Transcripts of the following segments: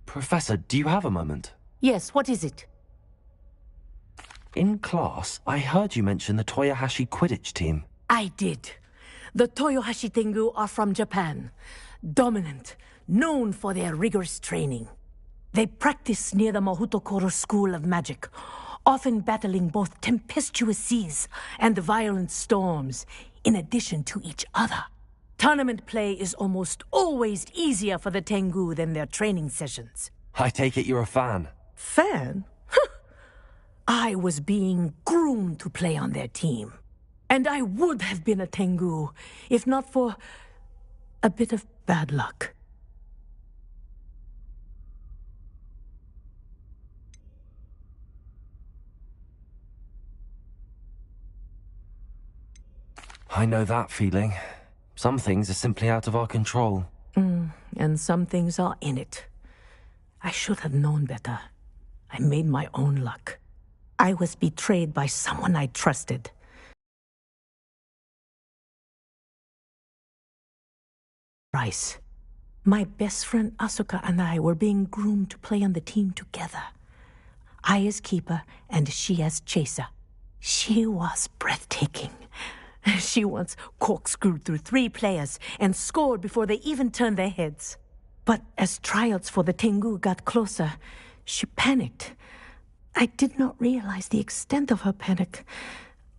Professor, do you have a moment? Yes, what is it? In class, I heard you mention the Toyohashi Quidditch team. I did. The Toyohashi Tengu are from Japan. Dominant, known for their rigorous training. They practice near the Mahutokoro School of Magic, often battling both tempestuous seas and violent storms, in addition to each other. Tournament play is almost always easier for the Tengu than their training sessions. I take it you're a fan. Fan? I was being groomed to play on their team. And I would have been a Tengu, if not for a bit of bad luck. I know that feeling. Some things are simply out of our control. And some things are in it. I should have known better. I made my own luck. I was betrayed by someone I trusted. Rice. My best friend Asuka and I were being groomed to play on the team together. I as keeper and she as chaser. She was breathtaking. She once corkscrewed through 3 players and scored before they even turned their heads. But as tryouts for the Tengu got closer, she panicked. I did not realize the extent of her panic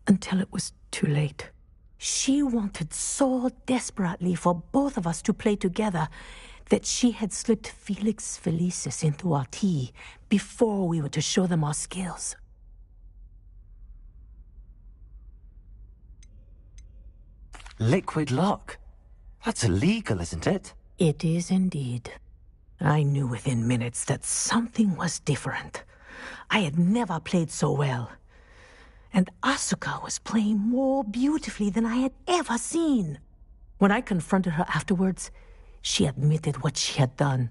until it was too late. She wanted so desperately for both of us to play together that she had slipped Felix Felicis into our tea before we were to show them our skills. Liquid luck? That's illegal, isn't it? It is indeed. I knew within minutes that something was different. I had never played so well. And Asuka was playing more beautifully than I had ever seen. When I confronted her afterwards, she admitted what she had done.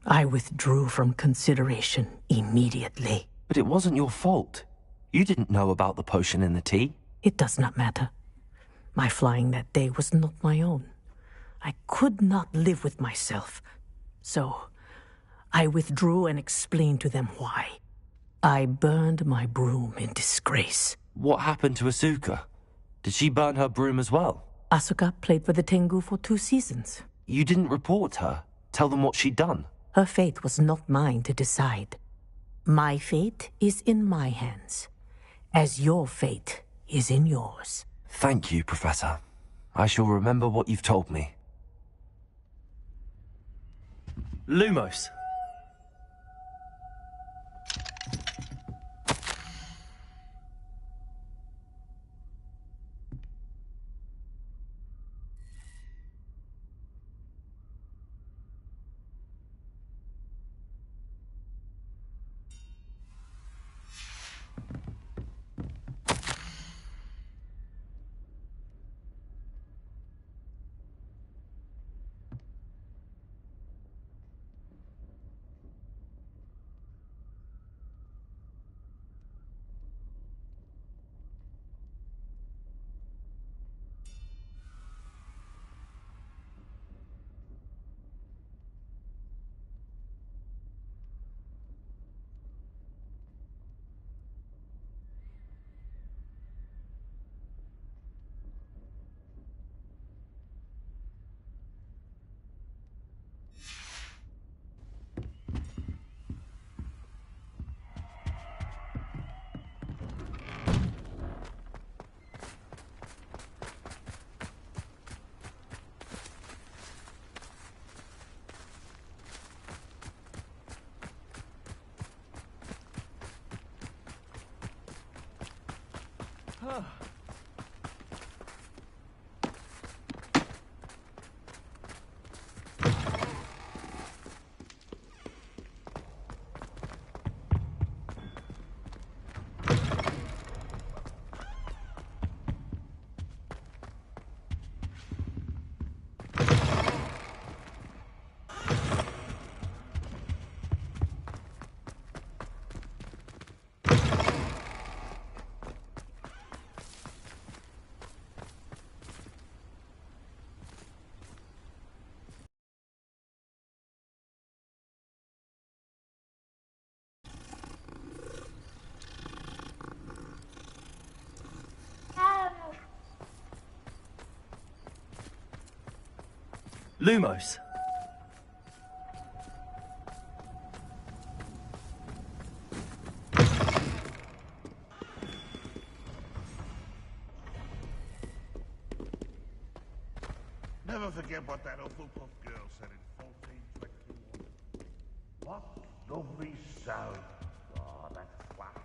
I withdrew from consideration immediately. But it wasn't your fault. You didn't know about the potion in the tea. It does not matter. My flying that day was not my own. I could not live with myself. So, I withdrew and explained to them why. I burned my broom in disgrace. What happened to Asuka? Did she burn her broom as well? Asuka played for the Tengu for 2 seasons. You didn't report her? Tell them what she'd done? Her fate was not mine to decide. My fate is in my hands, as your fate is in yours. Thank you, Professor. I shall remember what you've told me. Lumos. Lumos. Never forget what that Hufflepuff girl said in 1421. What lovely sound. Oh, that's flattering.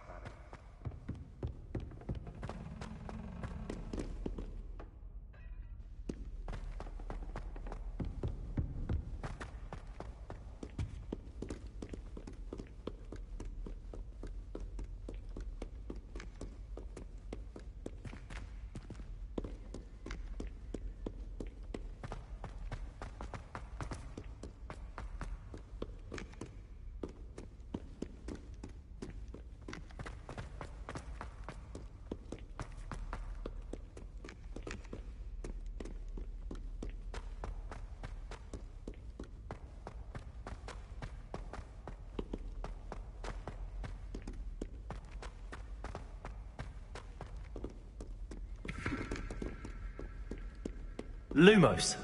Lumos.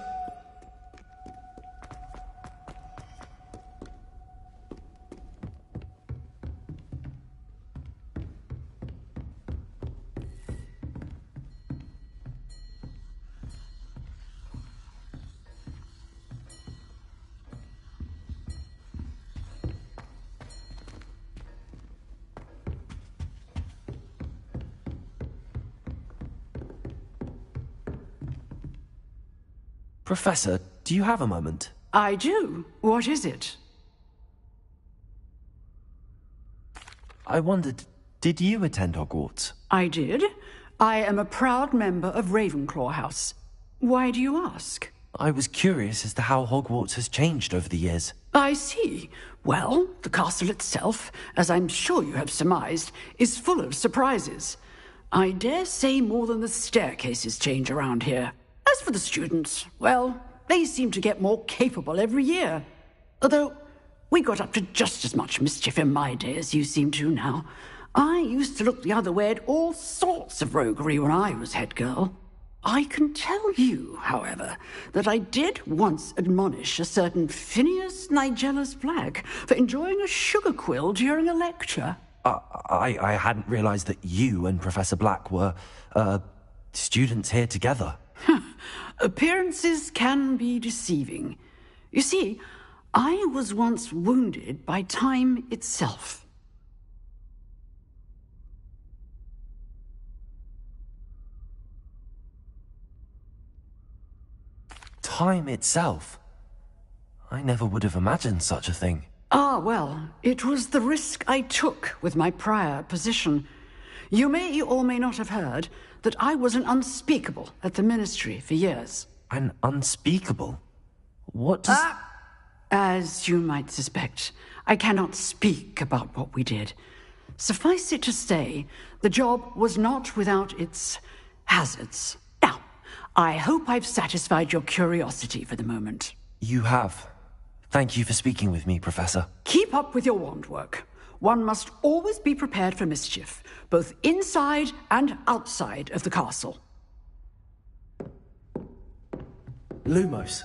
Professor, do you have a moment? I do. What is it? I wondered, did you attend Hogwarts? I did. I am a proud member of Ravenclaw House. Why do you ask? I was curious as to how Hogwarts has changed over the years. I see. Well, the castle itself, as I'm sure you have surmised, is full of surprises. I dare say more than the staircases change around here. As for the students, well, they seem to get more capable every year. Although, we got up to just as much mischief in my day as you seem to now. I used to look the other way at all sorts of roguery when I was head girl. I can tell you, however, that I did once admonish a certain Phineas Nigellus Black for enjoying a sugar quill during a lecture. I hadn't realized that you and Professor Black were, students here together. Appearances can be deceiving. You see, I was once wounded by time itself. Time itself? I never would have imagined such a thing. Ah, well, it was the risk I took with my prior position. You may or may not have heard that I was an unspeakable at the Ministry for years. An unspeakable? What does... As you might suspect, I cannot speak about what we did. Suffice it to say, the job was not without its hazards. Now, I hope I've satisfied your curiosity for the moment. You have. Thank you for speaking with me, Professor. Keep up with your wand work. One must always be prepared for mischief, both inside and outside of the castle. Lumos.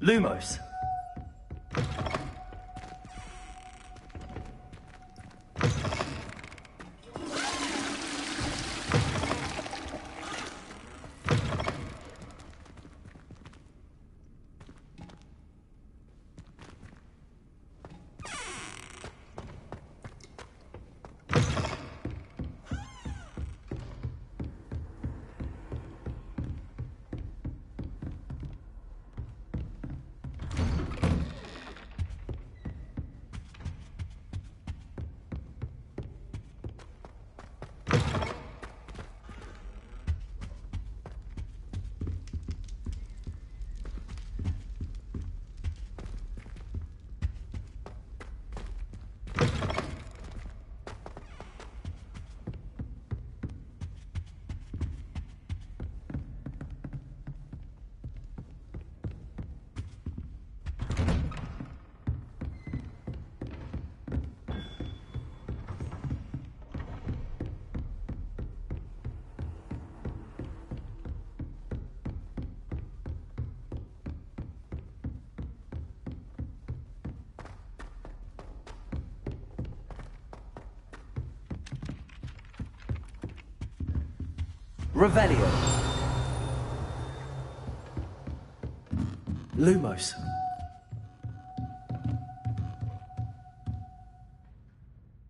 Lumos. Revelio. Lumos.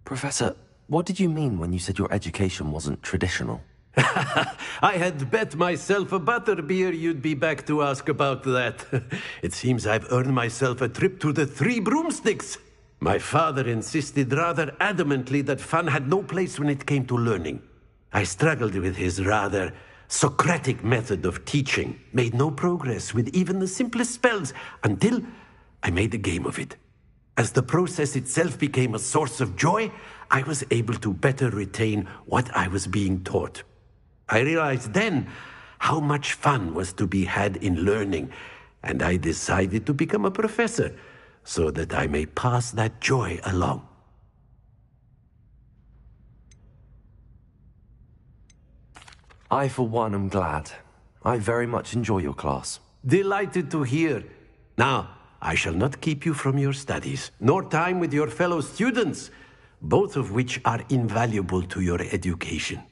Professor, what did you mean when you said your education wasn't traditional? I had bet myself a butterbeer you'd be back to ask about that. It seems I've earned myself a trip to the Three Broomsticks. My father insisted rather adamantly that fun had no place when it came to learning. I struggled with his rather Socratic method of teaching, made no progress with even the simplest spells until I made a game of it. As the process itself became a source of joy, I was able to better retain what I was being taught. I realized then how much fun was to be had in learning, and I decided to become a professor so that I may pass that joy along. I, for one, am glad. I very much enjoy your class. Delighted to hear. Now, I shall not keep you from your studies, nor time with your fellow students, both of which are invaluable to your education.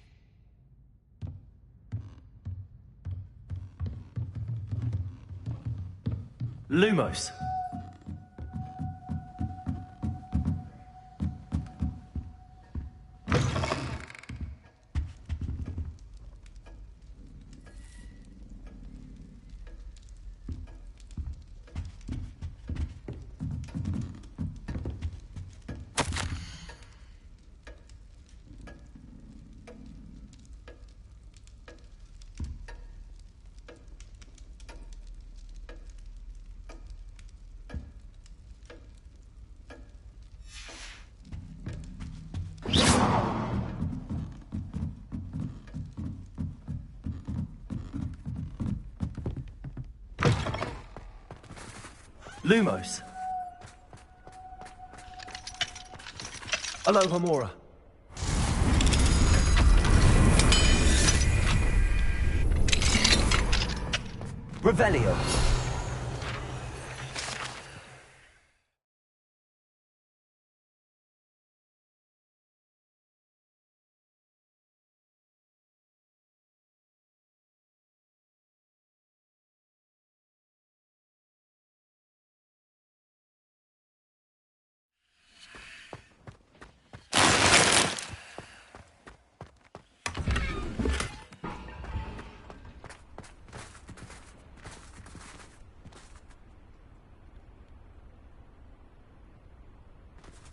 Lumos. Lumos. Alohomora. Revelio.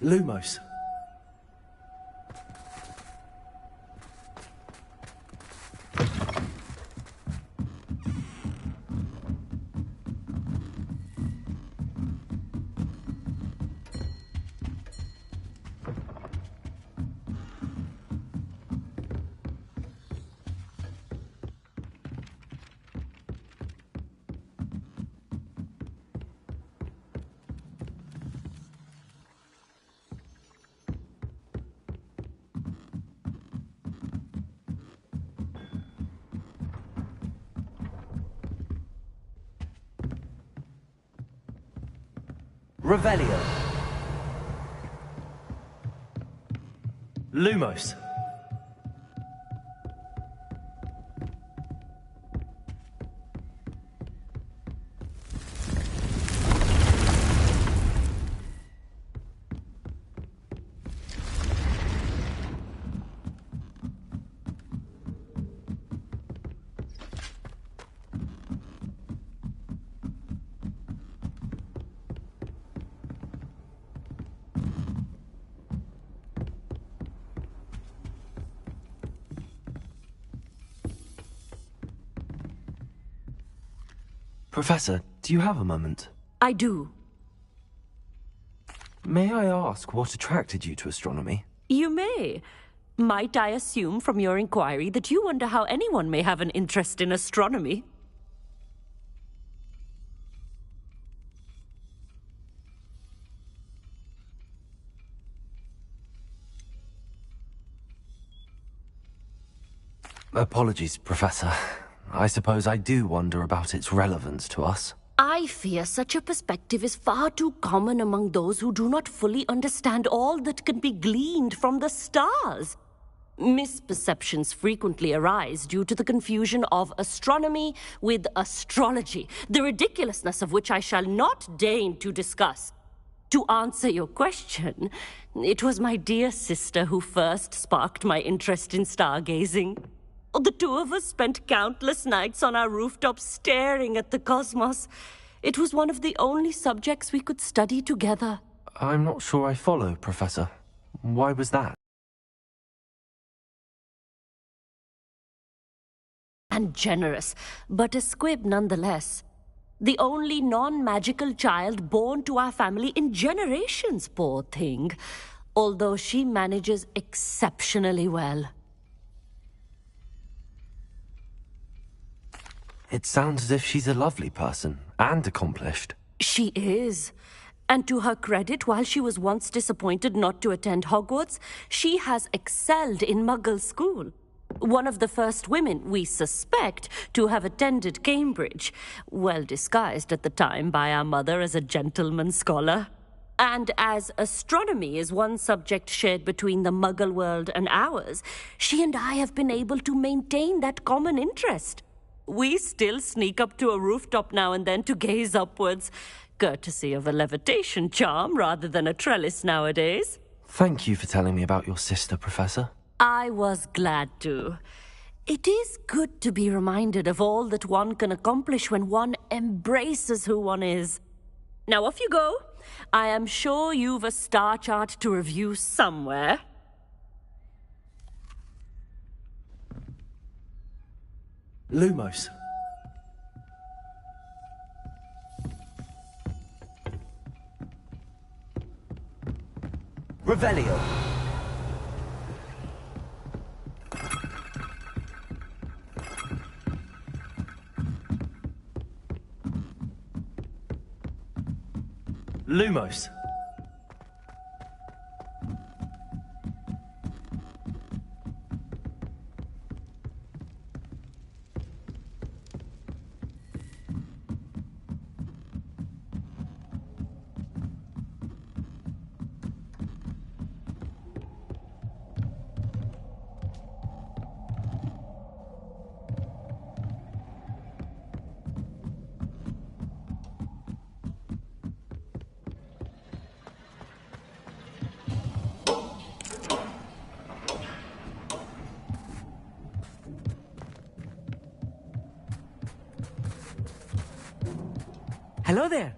Lumos. Revelio. Lumos. Professor, do you have a moment? I do. May I ask what attracted you to astronomy? You may. Might I assume from your inquiry that you wonder how anyone may have an interest in astronomy? Apologies, Professor. I suppose I do wonder about its relevance to us. I fear such a perspective is far too common among those who do not fully understand all that can be gleaned from the stars. Misperceptions frequently arise due to the confusion of astronomy with astrology, the ridiculousness of which I shall not deign to discuss. To answer your question, it was my dear sister who first sparked my interest in stargazing. The two of us spent countless nights on our rooftop staring at the cosmos. It was one of the only subjects we could study together. I'm not sure I follow, Professor. Why was that? And generous, but a squib nonetheless. The only non-magical child born to our family in generations, poor thing. Although she manages exceptionally well. It sounds as if she's a lovely person, and accomplished. She is. And to her credit, while she was once disappointed not to attend Hogwarts, she has excelled in Muggle school. One of the first women, we suspect, to have attended Cambridge, well disguised at the time by our mother as a gentleman scholar. And as astronomy is one subject shared between the Muggle world and ours, she and I have been able to maintain that common interest. We still sneak up to a rooftop now and then to gaze upwards, courtesy of a levitation charm rather than a trellis nowadays. Thank you for telling me about your sister, Professor. I was glad to. It is good to be reminded of all that one can accomplish when one embraces who one is. Now off you go. I am sure you've a star chart to review somewhere. Lumos. Revelio. Lumos. Hello there.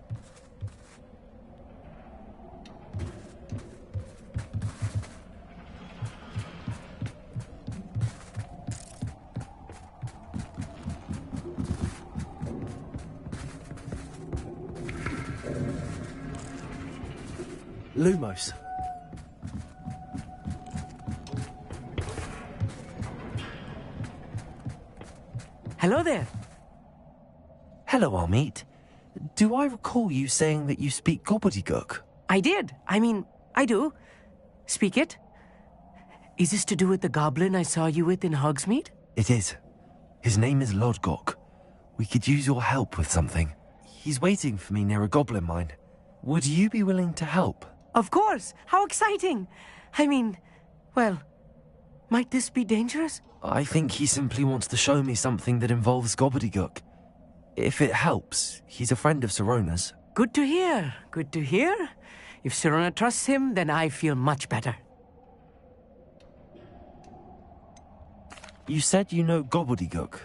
Lumos. Hello there. Hello, Amit. Do I recall you saying that you speak gobbledygook? I did. I do. Speak it. Is this to do with the goblin I saw you with in Hogsmeade? It is. His name is Lodgok. We could use your help with something. He's waiting for me near a goblin mine. Would you be willing to help? Of course! How exciting! I mean, well, might this be dangerous? I think he simply wants to show me something that involves gobbledygook. If it helps, he's a friend of Sirona's. Good to hear. Good to hear. If Sirona trusts him, then I feel much better. You said you know gobbledygook,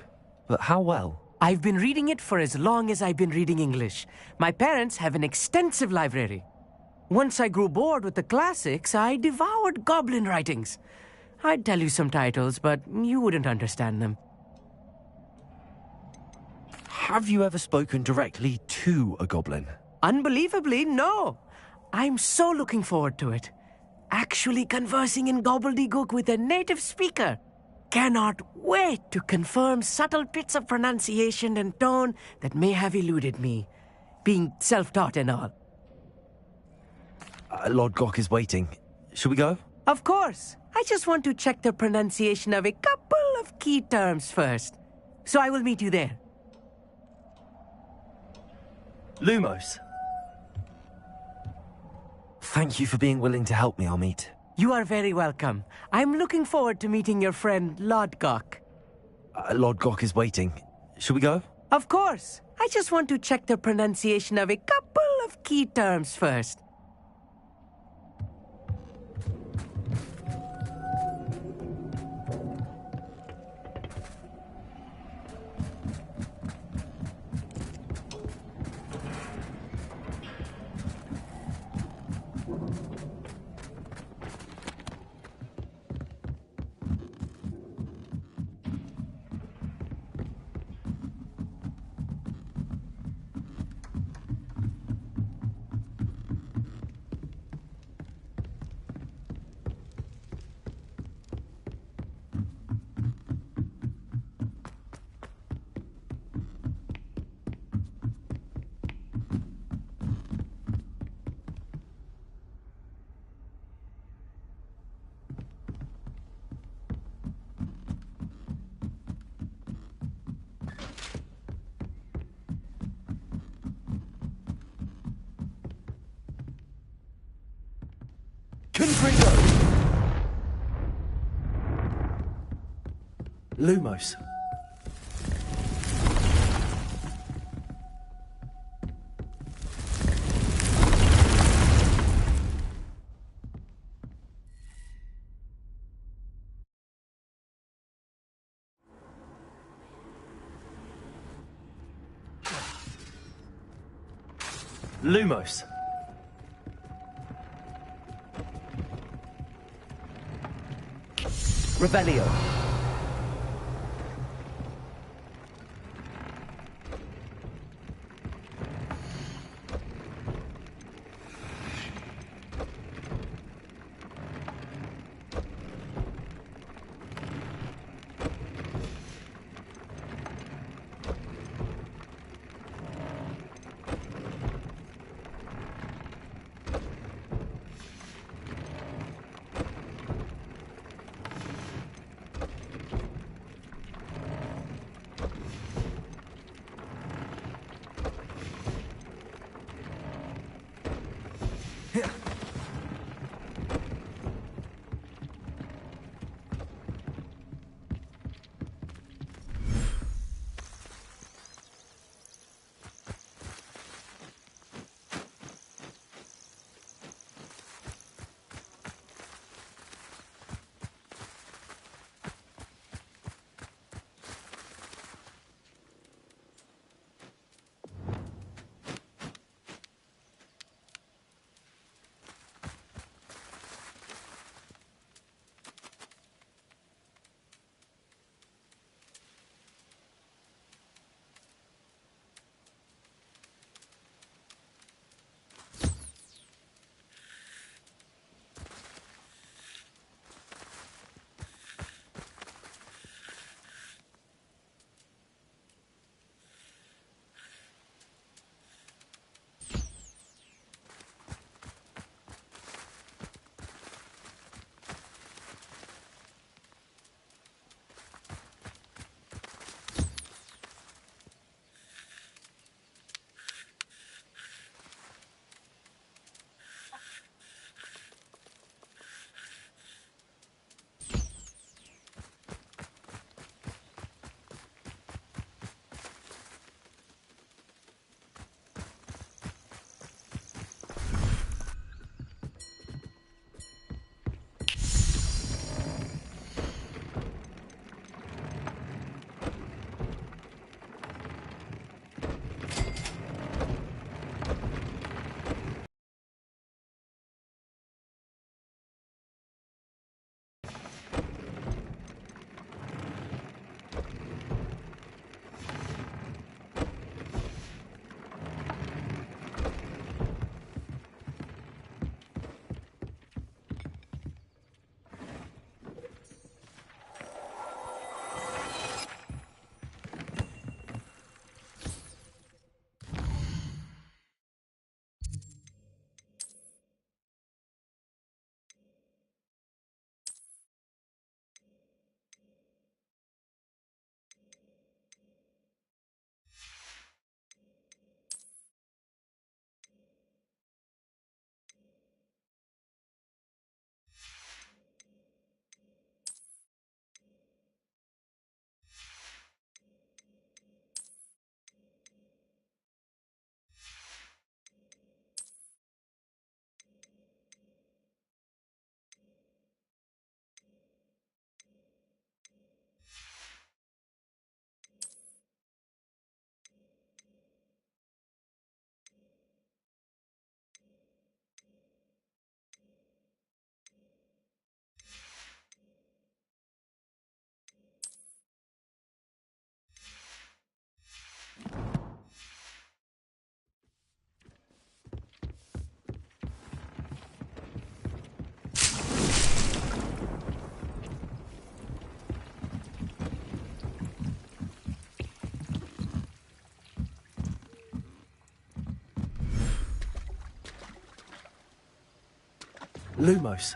but how well? I've been reading it for as long as I've been reading English. My parents have an extensive library. Once I grew bored with the classics, I devoured goblin writings. I'd tell you some titles, but you wouldn't understand them. Have you ever spoken directly to a goblin? Unbelievably, no. I'm so looking forward to it. Actually conversing in gobbledygook with a native speaker. Cannot wait to confirm subtle bits of pronunciation and tone that may have eluded me, being self-taught and all. Lord Gok is waiting. Shall we go? Of course. I just want to check the pronunciation of a couple of key terms first. So I will meet you there. Lumos. Thank you for being willing to help me, Amit. You are very welcome. I'm looking forward to meeting your friend, Lord Gok. Lord Gok is waiting. Shall we go? Of course. I just want to check the pronunciation of a couple of key terms first. Lumos. Lumos. Revelio. Lumos.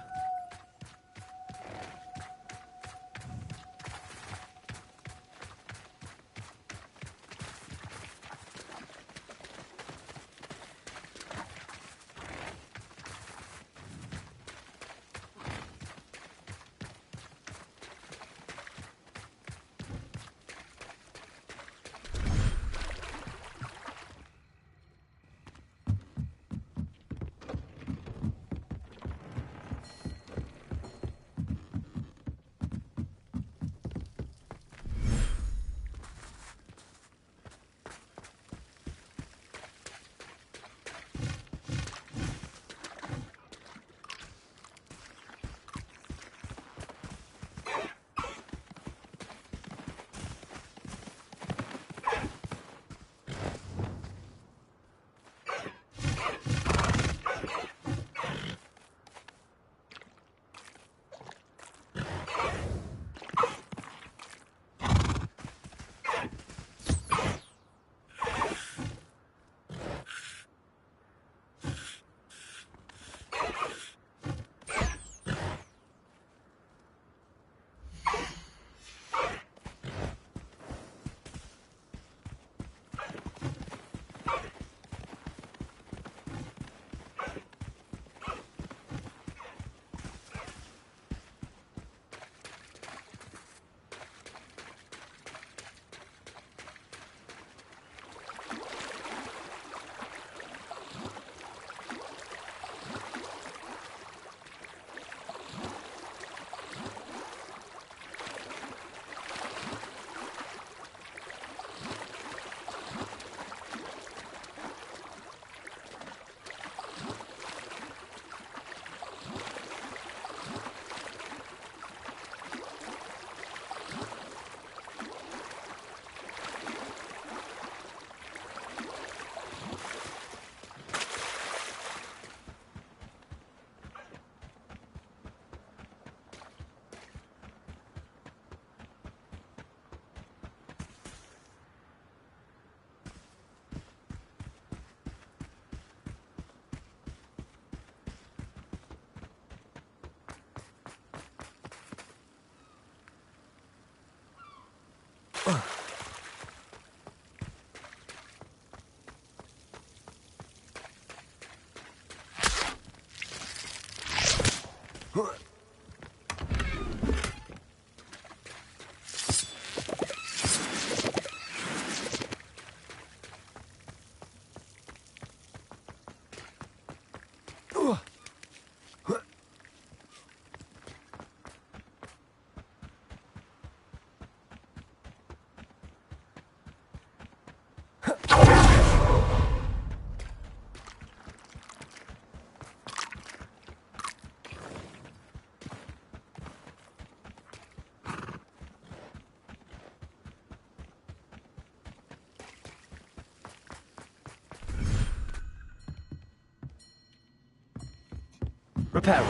Reparo.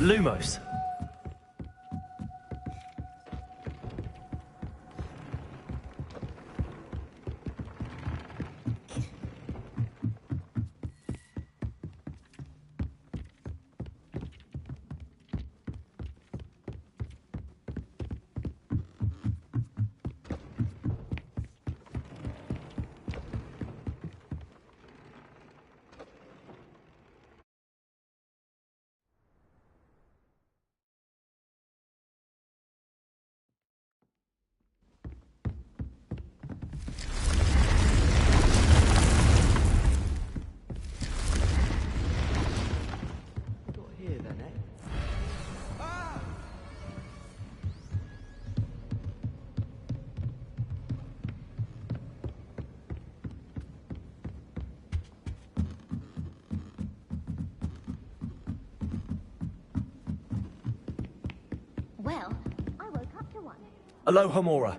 Lumos. Well, I woke up to one. Aloha Mora.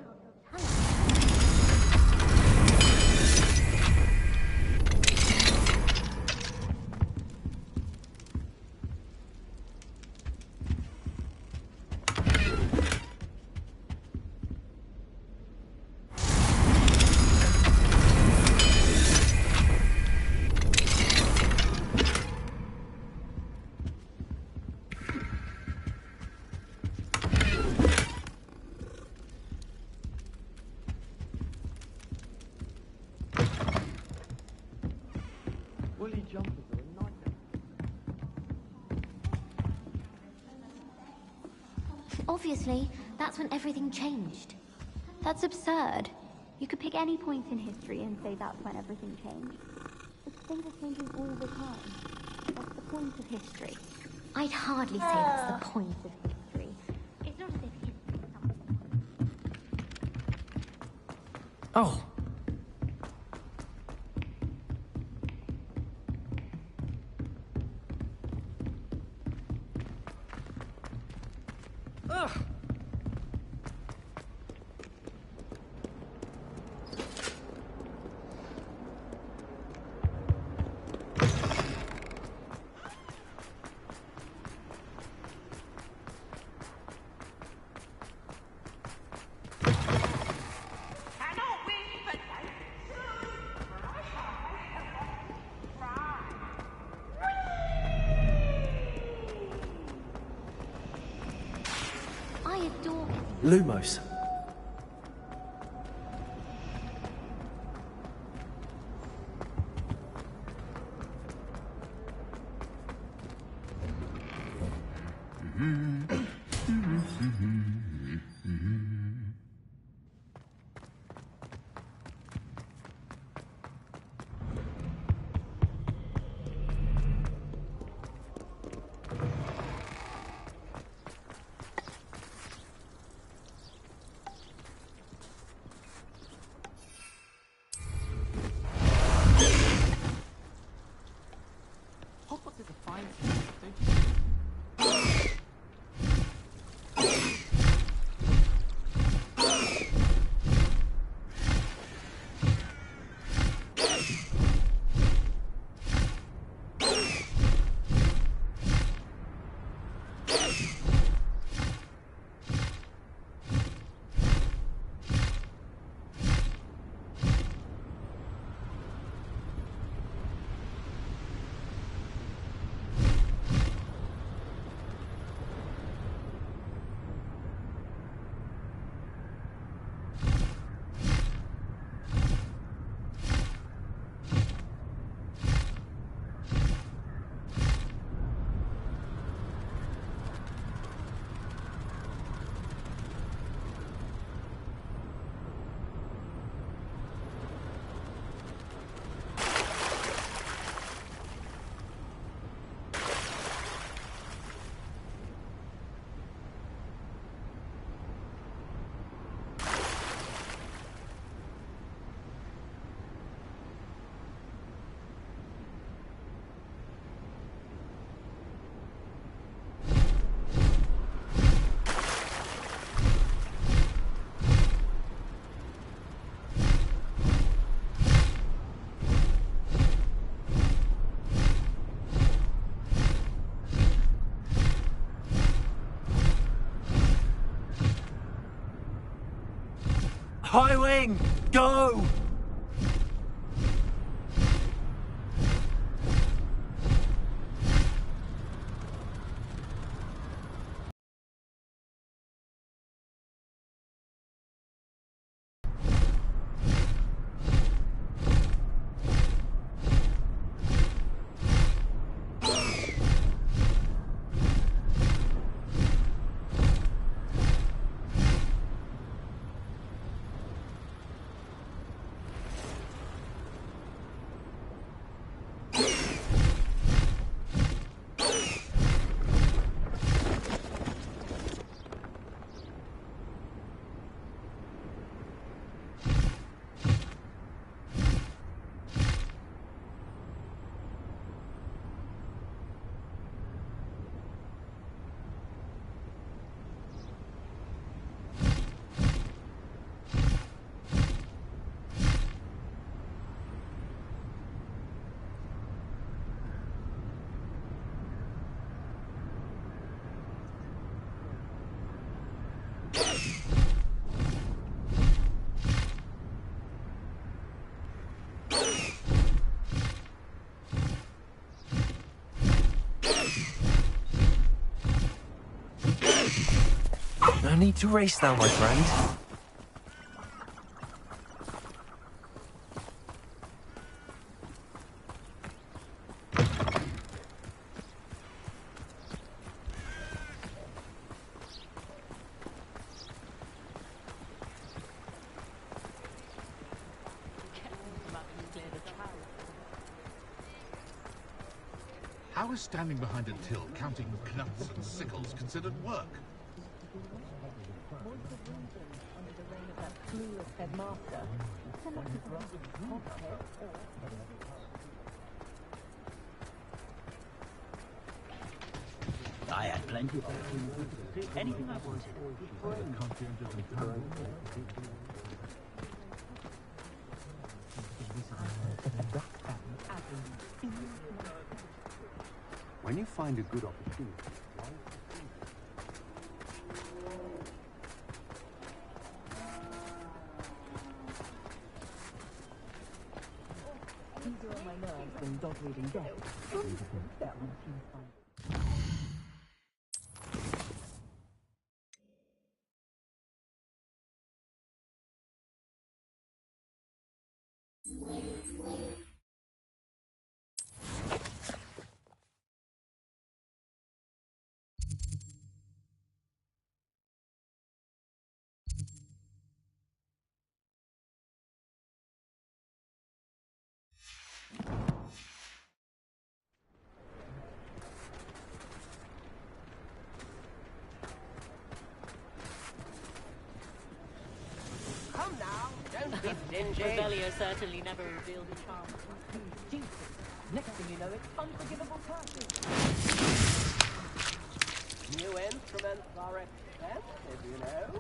Woolly jumpers are a nightmare. Obviously, that's when everything changed. That's absurd. You could pick any point in history and say that's when everything changed. But things are changing all the time. That's the point of history. I'd hardly say that's the point of history. It's not as if history is something. Oh. Ugh. I adore it. Lumos. Hogwarts is a fine city, don't you? High Wing, go! No need to race now, my friend. How is standing behind a till counting knuts and sickles considered work? I had plenty of opportunities to do anything I wanted. When you find a good opportunity, easier on my nerves than dog reading death. Come now, don't be stingy. Revelio certainly never revealed his charm. Jesus. Next thing you know, it's unforgivable curses. New instruments are expensive, you know.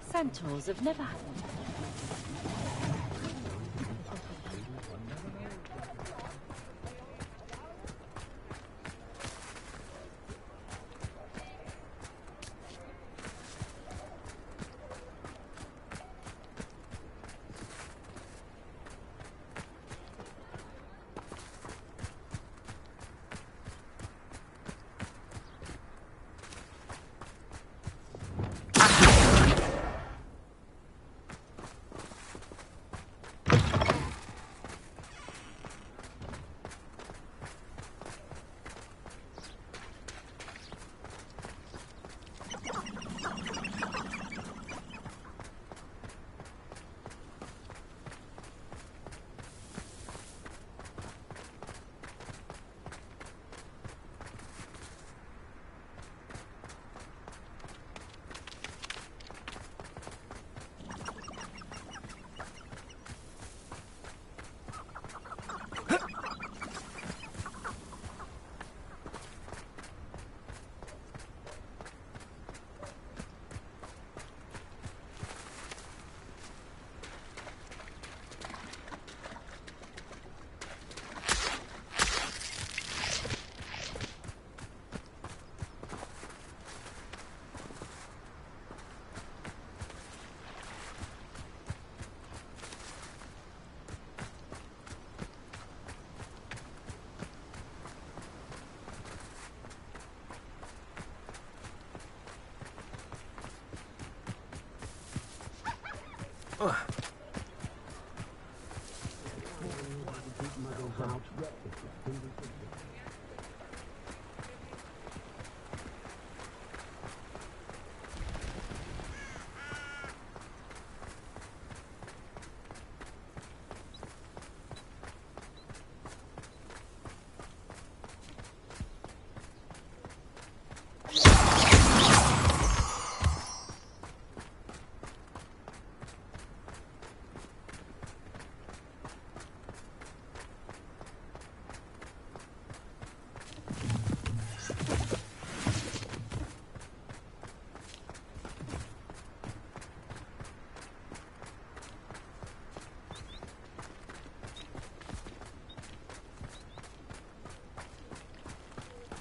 Centaurs have never had.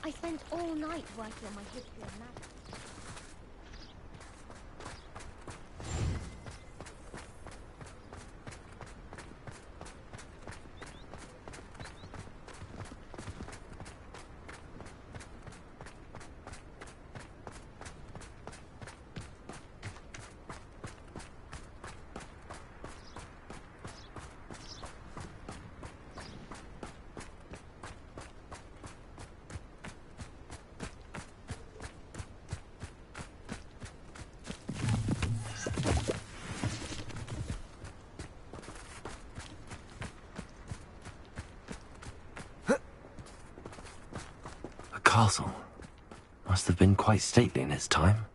I spent all night working on my history of magic. castle. Must have been quite stately in its time.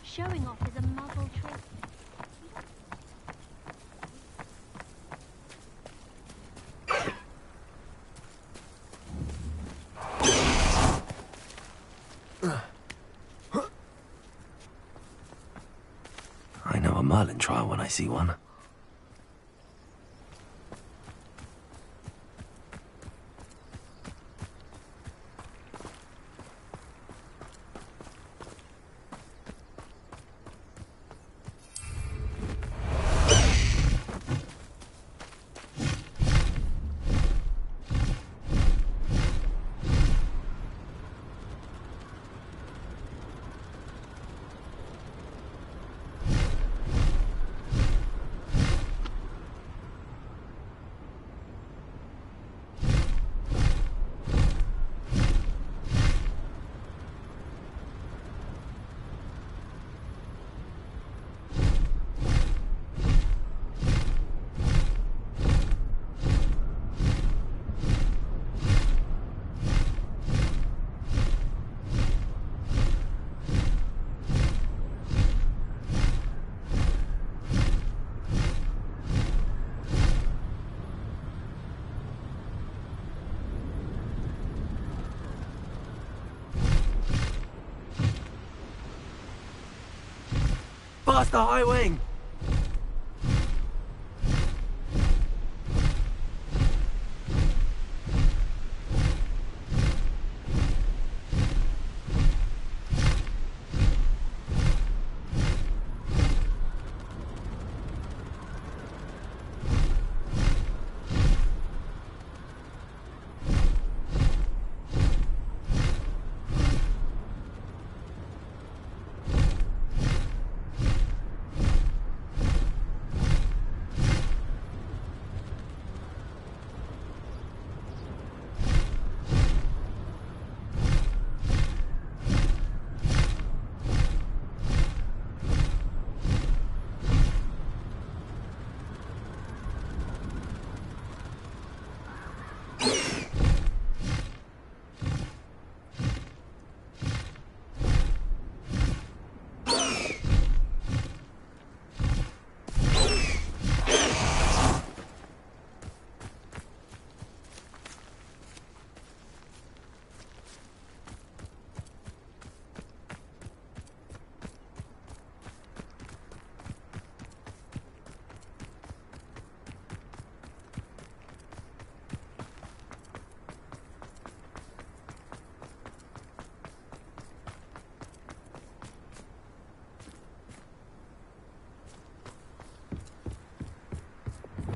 Showing off is a muggle trick. I know a Merlin trial when I see one. Past the high wing!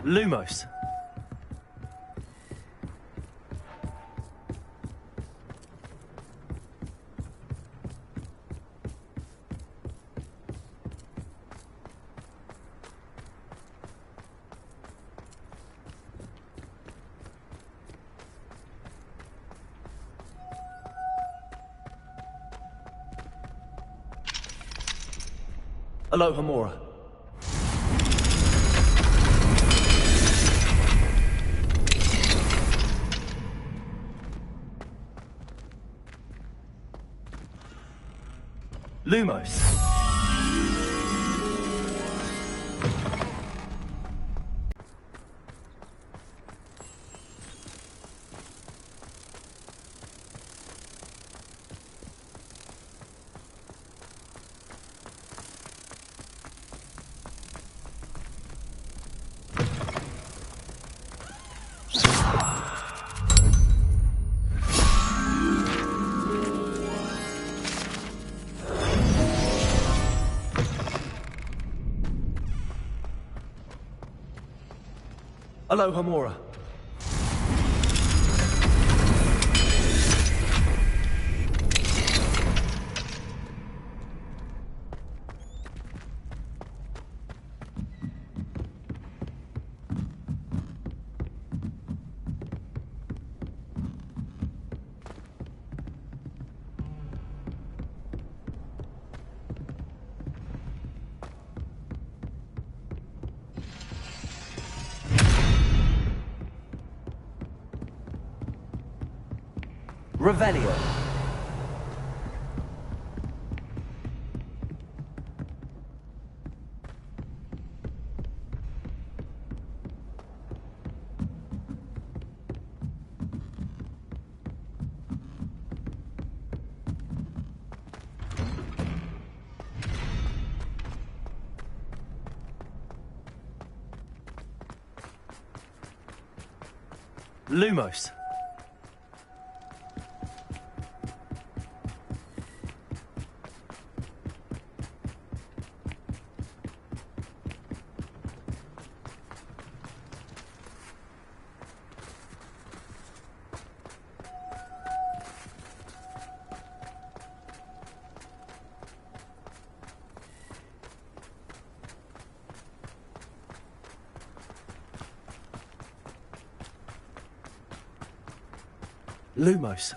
Lumos. Alohomora. Lumos. Alohomora. Revelio. Lumos. Lumos.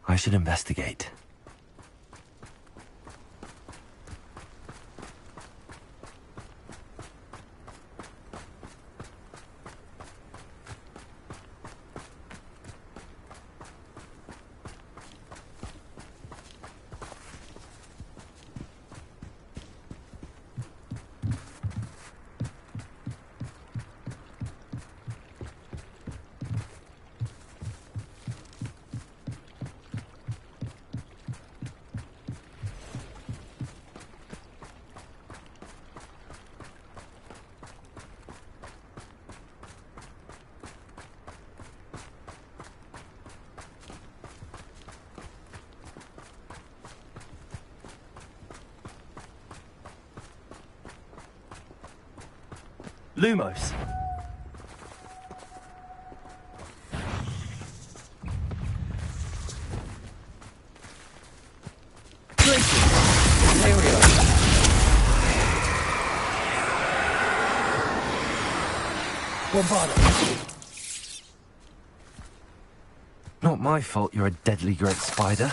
I should investigate. Lumos. Here we are. Not my fault you're a deadly great spider.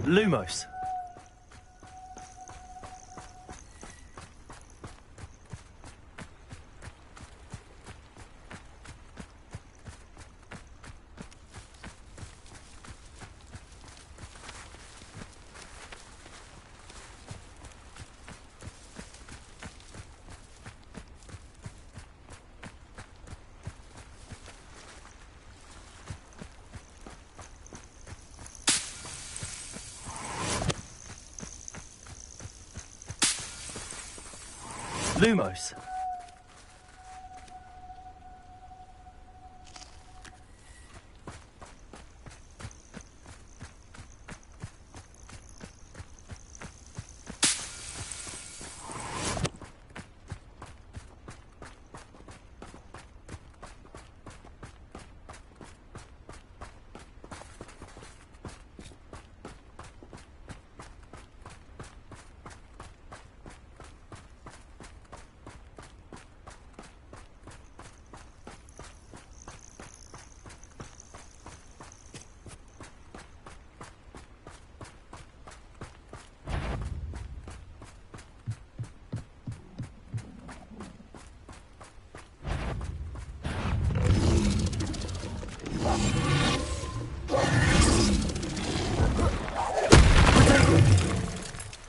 Lumos. Lumos.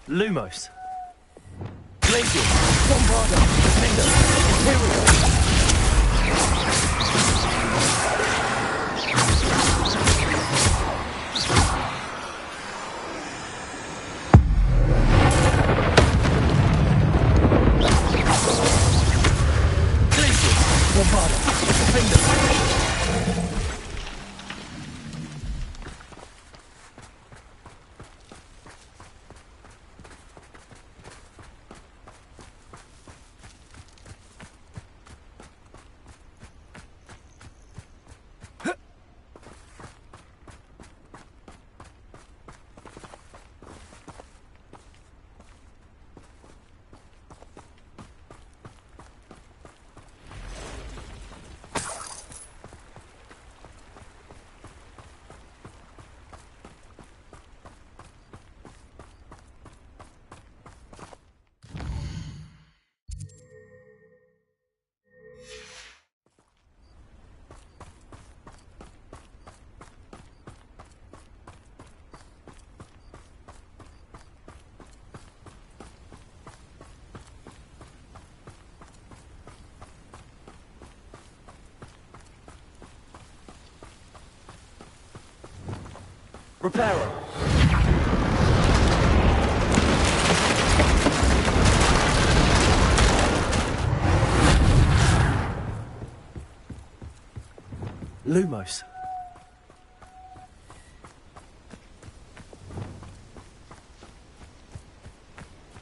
Lumos. Glacius. Bombarda. Defender. Imperial. Reparo. Lumos.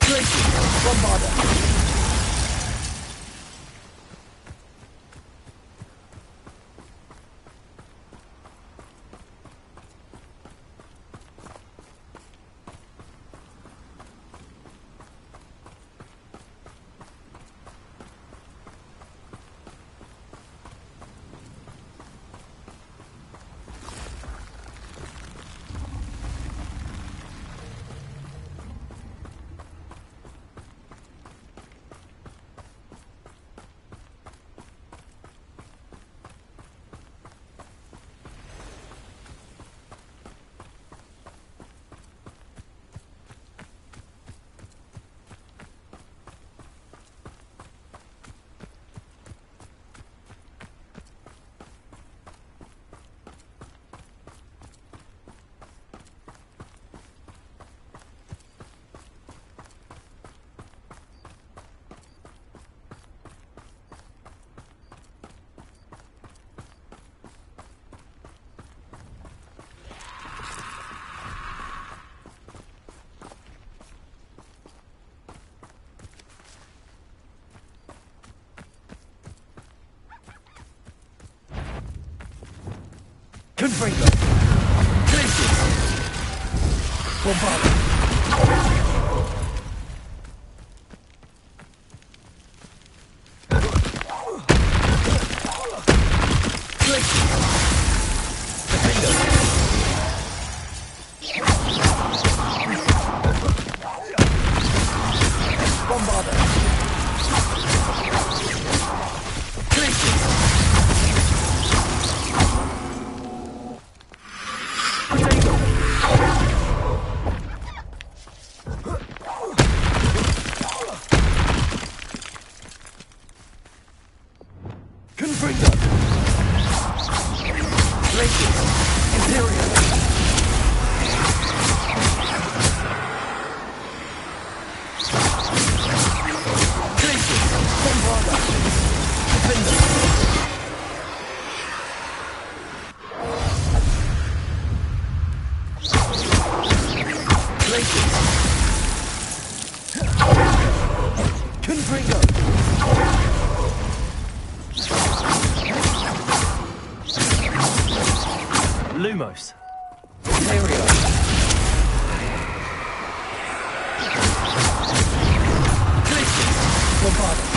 Glacius. Bombarda. Confringo. Glacius. Bombarda. Glacius. Lumos. Imperial. Bombarda.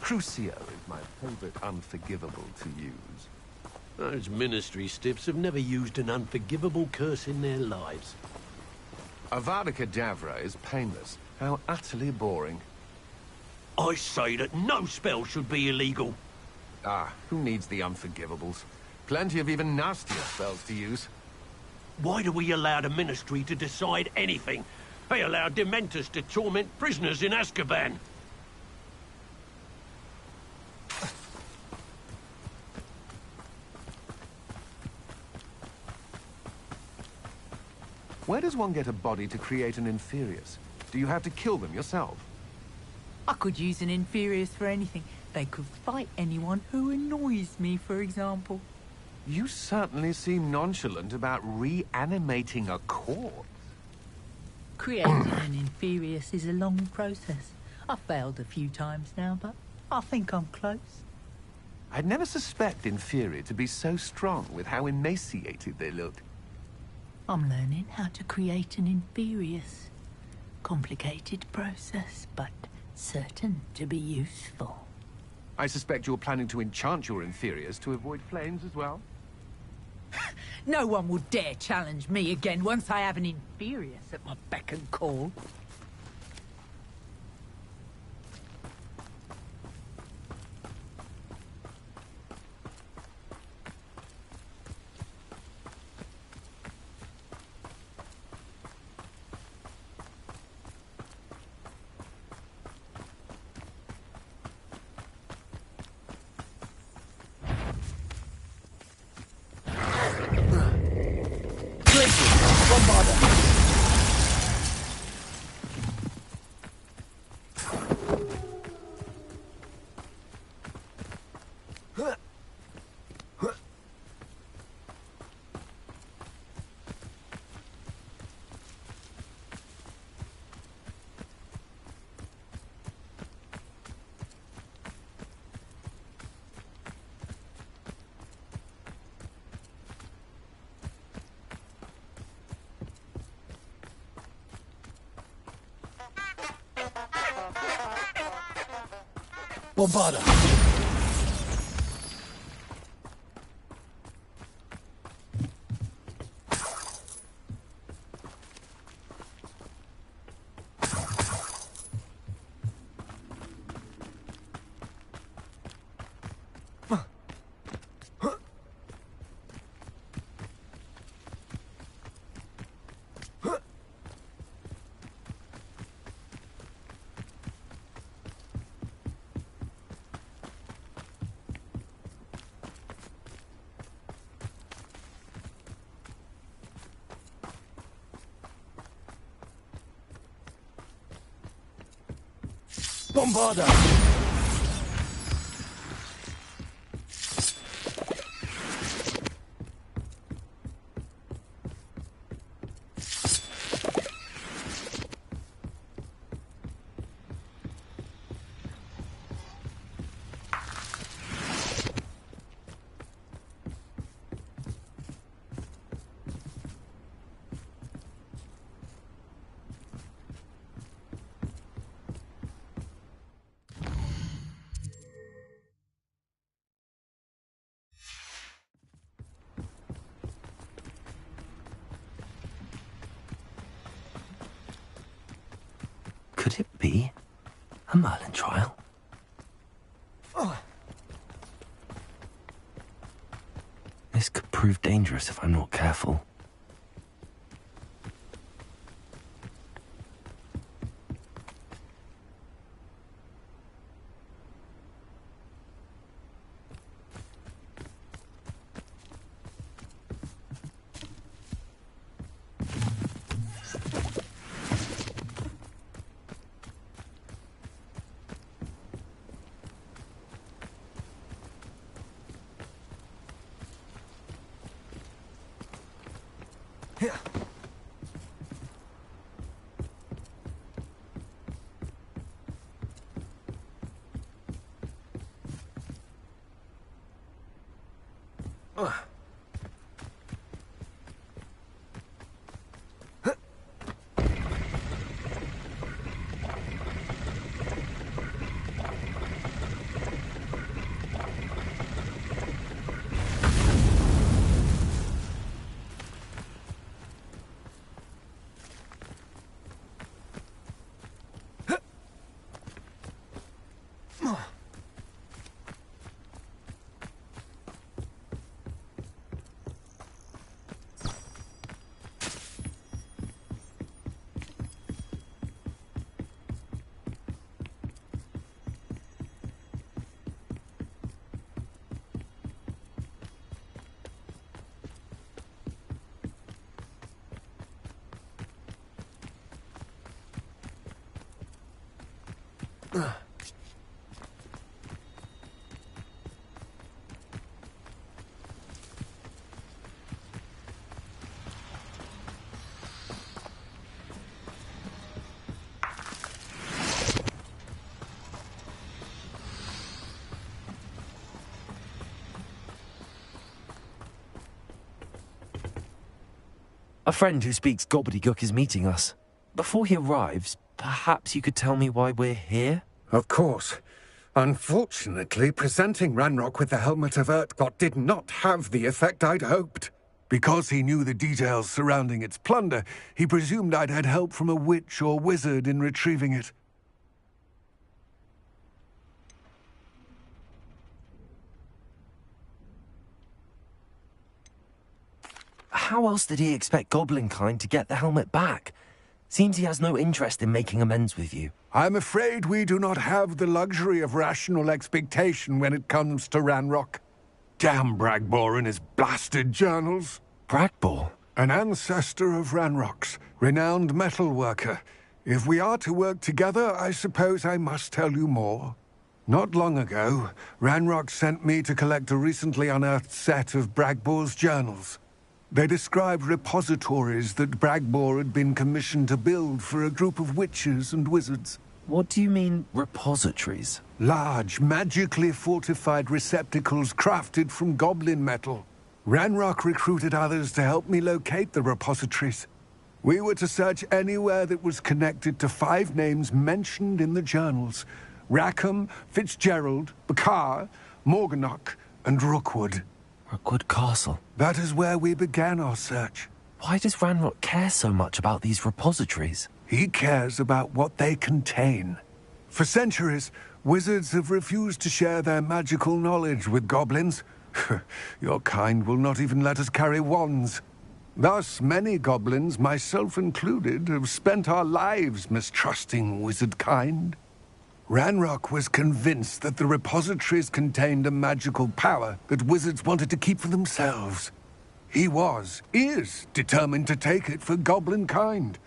Crucio is my favorite unforgivable to use. Those ministry stiffs have never used an unforgivable curse in their lives. Avada Kedavra is painless. How utterly boring. I say that no spell should be illegal. Ah, who needs the unforgivables? Plenty of even nastier spells to use. Why do we allow the ministry to decide anything? They allow dementors to torment prisoners in Azkaban. Where does one get a body to create an Inferius? Do you have to kill them yourself? I could use an Inferius for anything. They could fight anyone who annoys me, for example. You certainly seem nonchalant about reanimating a corpse. Creating an Inferius is a long process. I've failed a few times now, but I think I'm close. I'd never suspect Inferior to be so strong with how emaciated they look. I'm learning how to create an Inferius. Complicated process, but certain to be useful. I suspect you're planning to enchant your Inferiors to avoid flames as well? No one will dare challenge me again once I have an Inferius at my beck and call. Bombarda! Bombarda! Could it be a Merlin trial? This could prove dangerous if I'm not careful. A friend who speaks gobbledygook is meeting us. Before he arrives, perhaps you could tell me why we're here? Of course. Unfortunately, presenting Ranrock with the Helmet of Urtkot did not have the effect I'd hoped. Because he knew the details surrounding its plunder, he presumed I'd had help from a witch or wizard in retrieving it. How else did he expect Goblinkind to get the helmet back? Seems he has no interest in making amends with you. I'm afraid we do not have the luxury of rational expectation when it comes to Ranrock. Damn Bragbor and his blasted journals. Bragbor? An ancestor of Ranrock's, renowned metalworker. If we are to work together, I suppose I must tell you more. Not long ago, Ranrock sent me to collect a recently unearthed set of Bragbor's journals. They described repositories that Bragbor had been commissioned to build for a group of witches and wizards. What do you mean, repositories? Large, magically fortified receptacles crafted from goblin metal. Ranrock recruited others to help me locate the repositories. We were to search anywhere that was connected to 5 names mentioned in the journals: Rackham, Fitzgerald, Bakar, Morganach, and Rookwood. Rookwood Castle? That is where we began our search. Why does Ranrock care so much about these repositories? He cares about what they contain. For centuries, wizards have refused to share their magical knowledge with goblins. Your kind will not even let us carry wands. Thus, many goblins, myself included, have spent our lives mistrusting wizard kind. Ranrock was convinced that the repositories contained a magical power that wizards wanted to keep for themselves. He is determined to take it for goblin kind.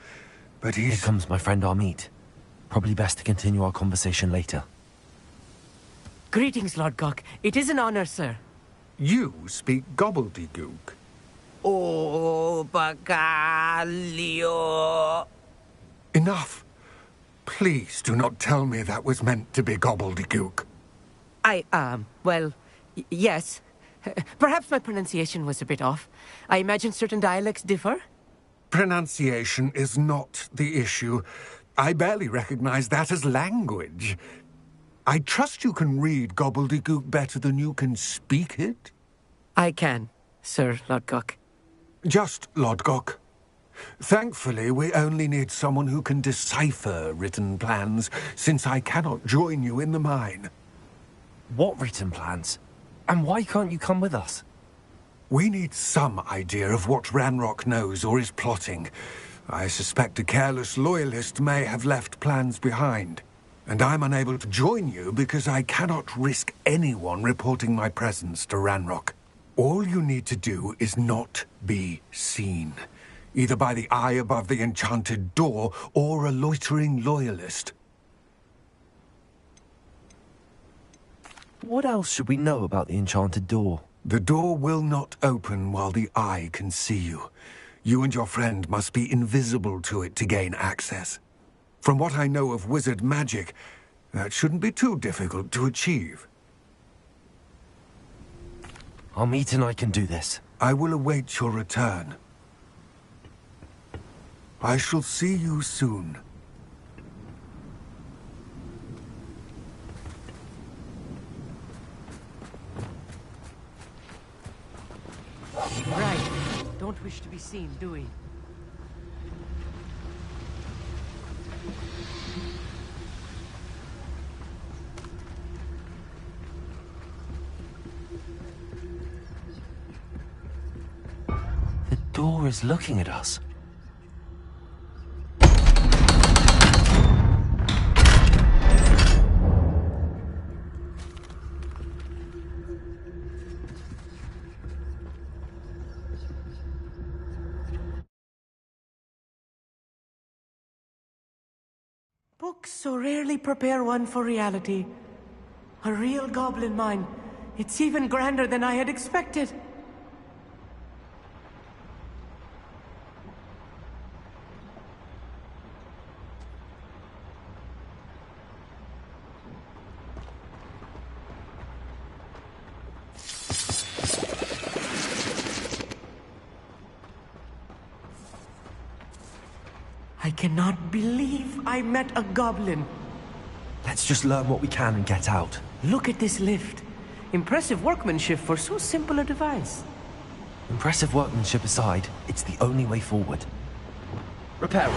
But Here comes my friend Amit. Probably best to continue our conversation later. Greetings, Lord Gok. It is an honor, sir. You speak gobbledygook. Oh, Bagalio. Enough. Please do not tell me that was meant to be gobbledygook. Well, yes. Perhaps my pronunciation was a bit off. I imagine certain dialects differ? Pronunciation is not the issue. I barely recognize that as language. I trust you can read gobbledygook better than you can speak it? I can, Sir Lodgok. Just Lodgok. Thankfully, we only need someone who can decipher written plans, since I cannot join you in the mine. What written plans? And why can't you come with us? We need some idea of what Ranrock knows or is plotting. I suspect a careless loyalist may have left plans behind. And I'm unable to join you because I cannot risk anyone reporting my presence to Ranrock. All you need to do is not be seen. Either by the eye above the enchanted door, or a loitering loyalist. What else should we know about the enchanted door? The door will not open while the eye can see you. You and your friend must be invisible to it to gain access. From what I know of wizard magic, that shouldn't be too difficult to achieve. Amit and I can do this. I will await your return. I shall see you soon. Right. Don't wish to be seen, do we? The door is looking at us. Books so rarely prepare one for reality. A real goblin mine. It's even grander than I had expected. I cannot believe I met a goblin. Let's just learn what we can and get out. Look at this lift. Impressive workmanship for so simple a device. Impressive workmanship aside, it's the only way forward. Repair.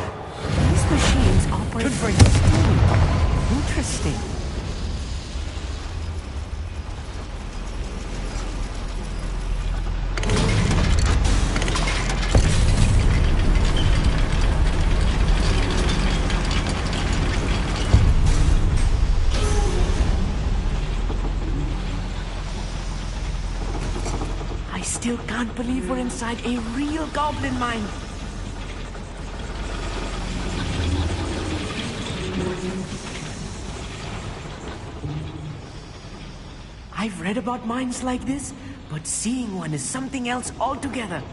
These machines operate for steam. Interesting. I still can't believe we're inside a real goblin mine. I've read about mines like this, but seeing one is something else altogether.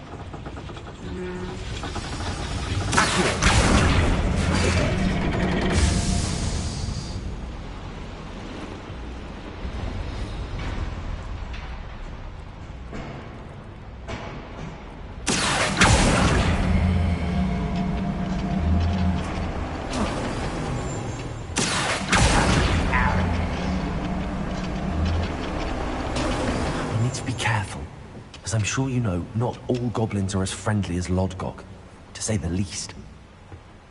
As I'm sure you know, not all goblins are as friendly as Lodgok, to say the least. I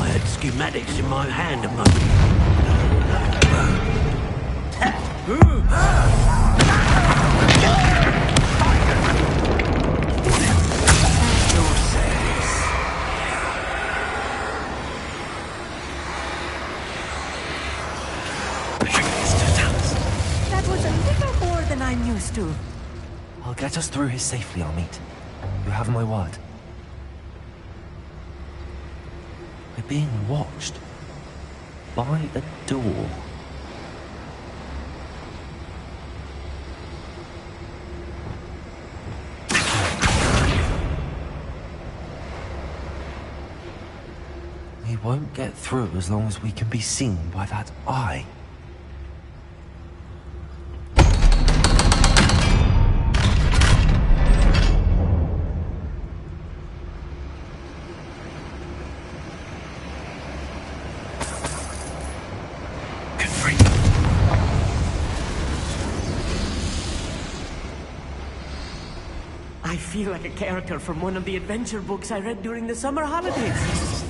had schematics in my hand a moment. That was a little more than I'm used to. I'll get us through here safely, Amit. You have my word. We're being watched. By a door. We won't get through as long as we can be seen by that eye. I feel like a character from one of the adventure books I read during the summer holidays.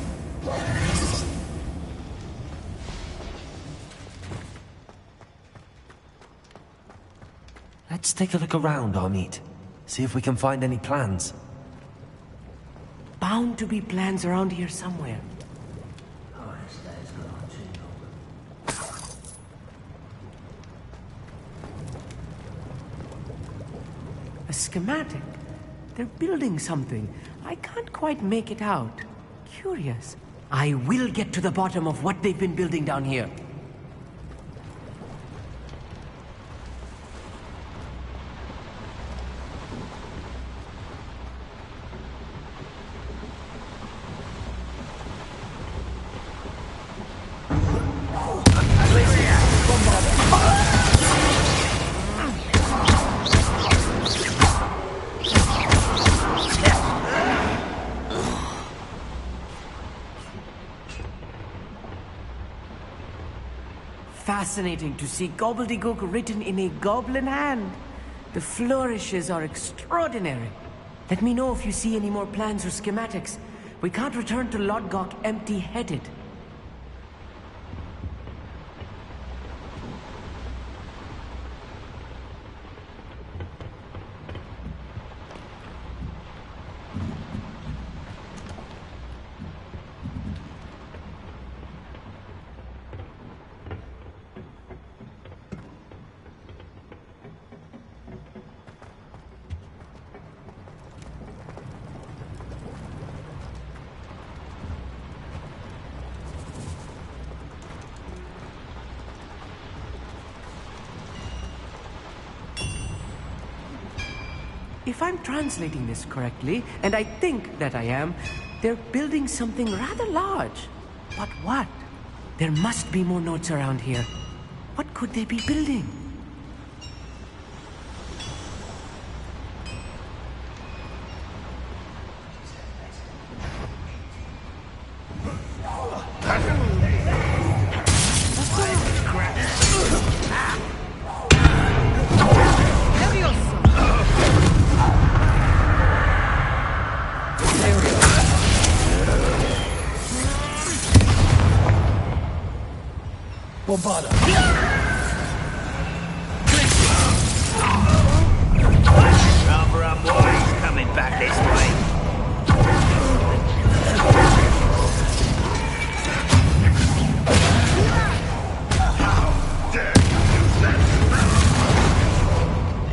Let's take a look around, Amit. See if we can find any plans. Bound to be plans around here somewhere. A schematic. They're building something. I can't quite make it out. Curious. I will get to the bottom of what they've been building down here. Fascinating to see gobbledygook written in a goblin hand. The flourishes are extraordinary. Let me know if you see any more plans or schematics. We can't return to Lodgok empty-headed. If I'm translating this correctly, and I think that I am, they're building something rather large. But what? There must be more notes around here. What could they be building? Bombarda. Rather unwise coming back this way.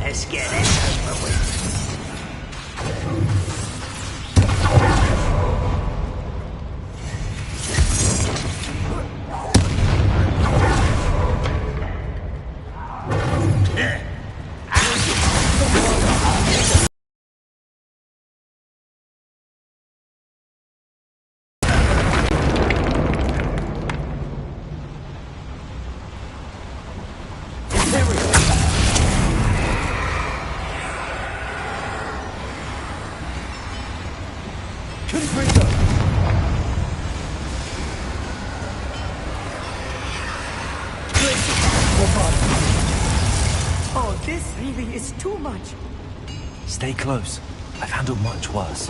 Let's get this over with. Oh, this really is too much. Stay close. I've handled much worse.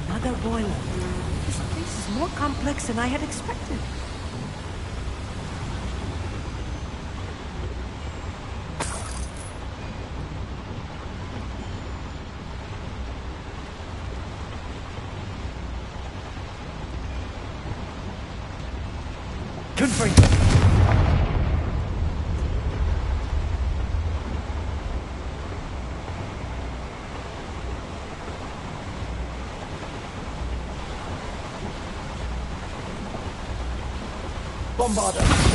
Another boiler. This place is more complex than I had expected. Confringo. Bombarda.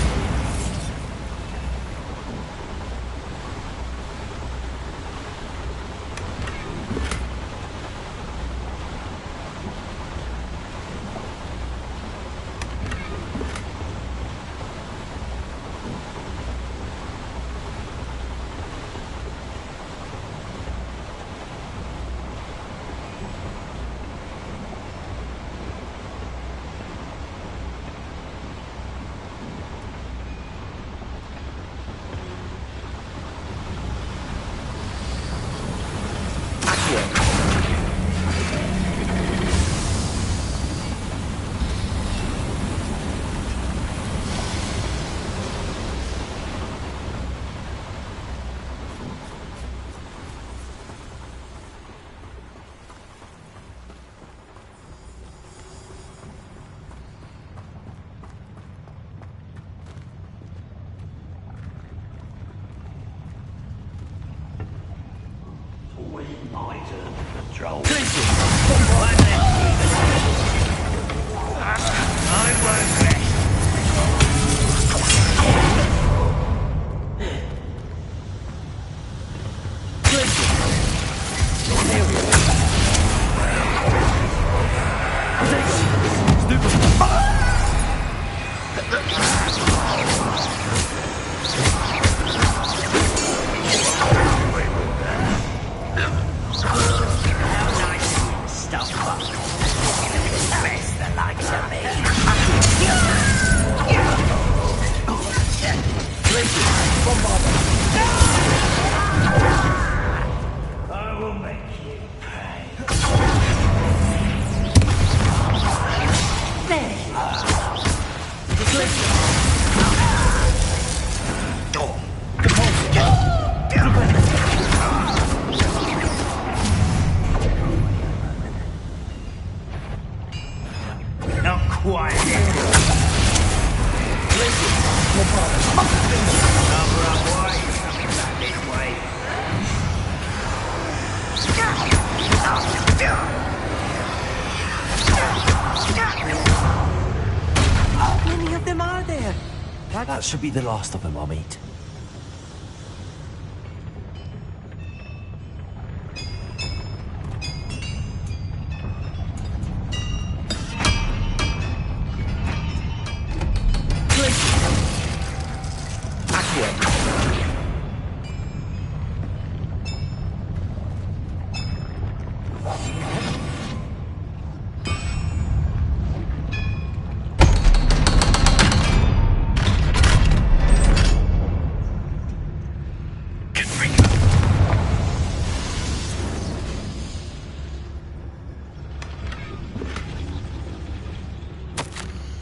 That should be the last of them I'll meet.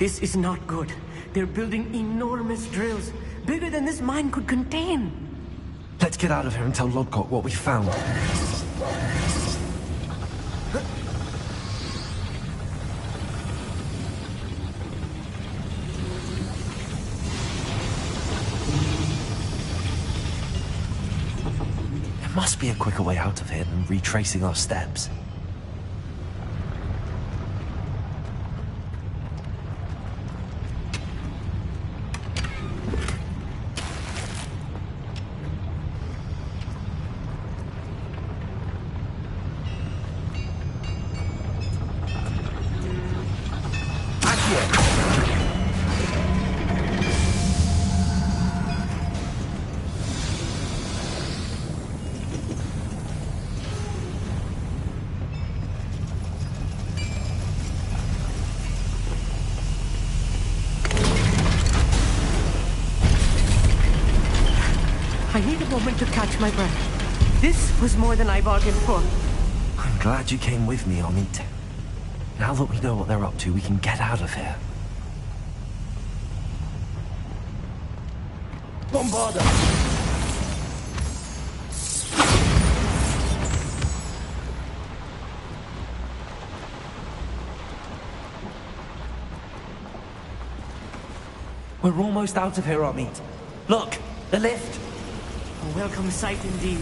This is not good. They're building enormous drills, bigger than this mine could contain. Let's get out of here and tell Lodgok what we found. There must be a quicker way out of here than retracing our steps. I need a moment to catch my breath. This was more than I bargained for. I'm glad you came with me, Amit. Now that we know what they're up to, we can get out of here. Bombarda! We're almost out of here, Amit. Look, the lift. A welcome sight indeed.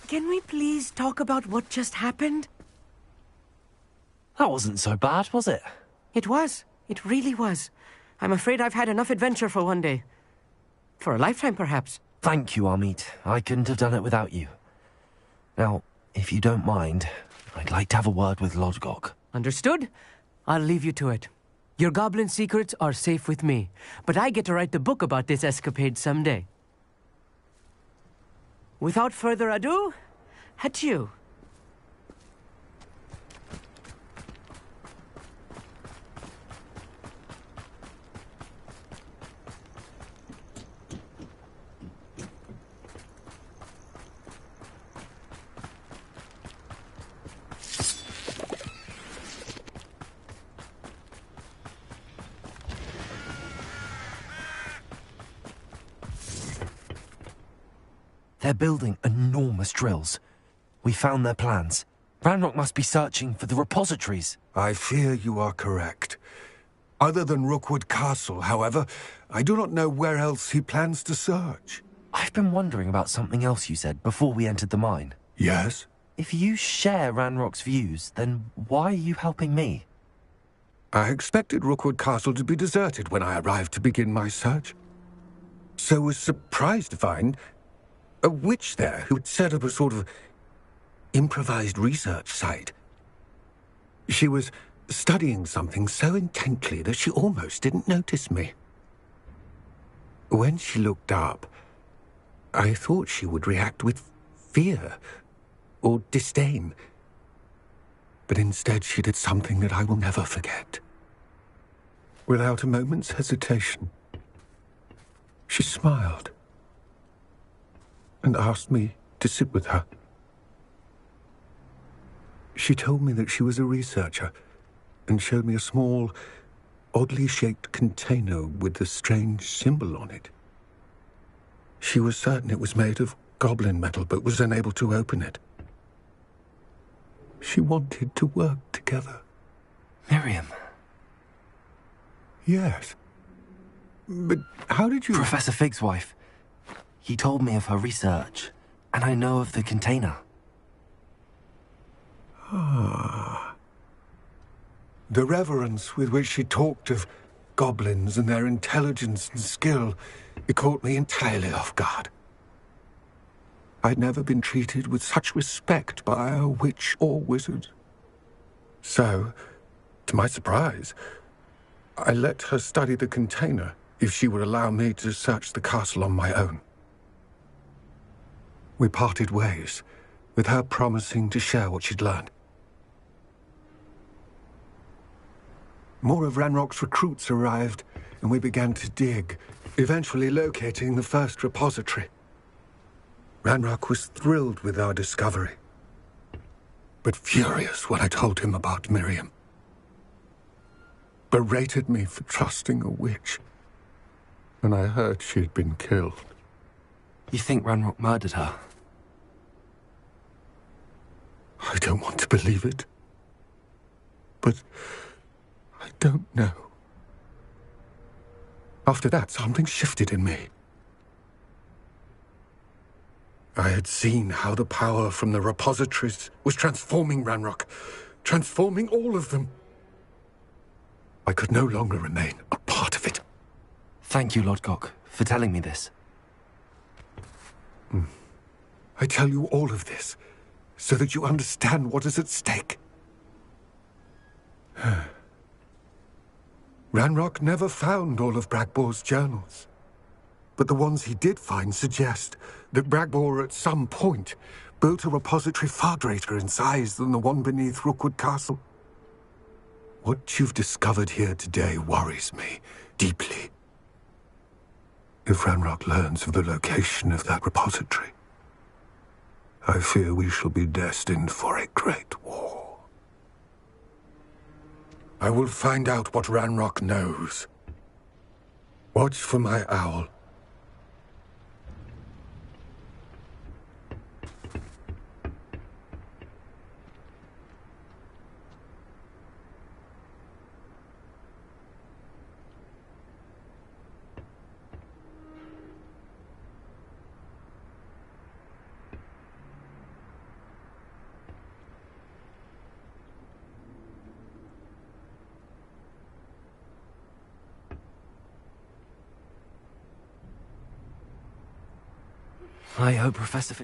Can we please talk about what just happened? That wasn't so bad, was it? It was. It really was. I'm afraid I've had enough adventure for one day. For a lifetime, perhaps. Thank you, Amit. I couldn't have done it without you. Now, if you don't mind, I'd like to have a word with Lodgok. Understood? I'll leave you to it. Your goblin secrets are safe with me, but I get to write the book about this escapade someday. Without further ado, adieu. They're building enormous drills. We found their plans. Ranrock must be searching for the repositories. I fear you are correct. Other than Rookwood Castle, however, I do not know where else he plans to search. I've been wondering about something else you said before we entered the mine. Yes? If you share Ranrock's views, then why are you helping me? I expected Rookwood Castle to be deserted when I arrived to begin my search. So was surprised to find a witch there who had set up a sort of improvised research site. She was studying something so intently that she almost didn't notice me. When she looked up, I thought she would react with fear or disdain. But instead she did something that I will never forget. Without a moment's hesitation, she smiled and asked me to sit with her. She told me that she was a researcher and showed me a small, oddly shaped container with a strange symbol on it. She was certain it was made of goblin metal, but was unable to open it. She wanted to work together. Miriam. Yes. But how did you... Professor Fig's wife. He told me of her research, and I know of the container. Ah. The reverence with which she talked of goblins and their intelligence and skill, it caught me entirely off guard. I'd never been treated with such respect by a witch or wizard. So, to my surprise, I let her study the container if she would allow me to search the castle on my own. We parted ways, with her promising to share what she'd learned. More of Ranrock's recruits arrived, and we began to dig, eventually locating the first repository. Ranrock was thrilled with our discovery, but furious when I told him about Miriam. Berated me for trusting a witch when I heard she had been killed. You think Ranrock murdered her? I don't want to believe it, but I don't know. After that, something shifted in me. I had seen how the power from the repositories was transforming Ranrock, transforming all of them. I could no longer remain a part of it. Thank you, Lodgok, for telling me this. I tell you all of this so that you understand what is at stake. Ranrock never found all of Bragbor's journals, but the ones he did find suggest that Bragbor at some point built a repository far greater in size than the one beneath Rookwood Castle. What you've discovered here today worries me deeply. If Ranrock learns of the location of that repository, I fear we shall be destined for a great war. I will find out what Ranrock knows. Watch for my owl. I hope Professor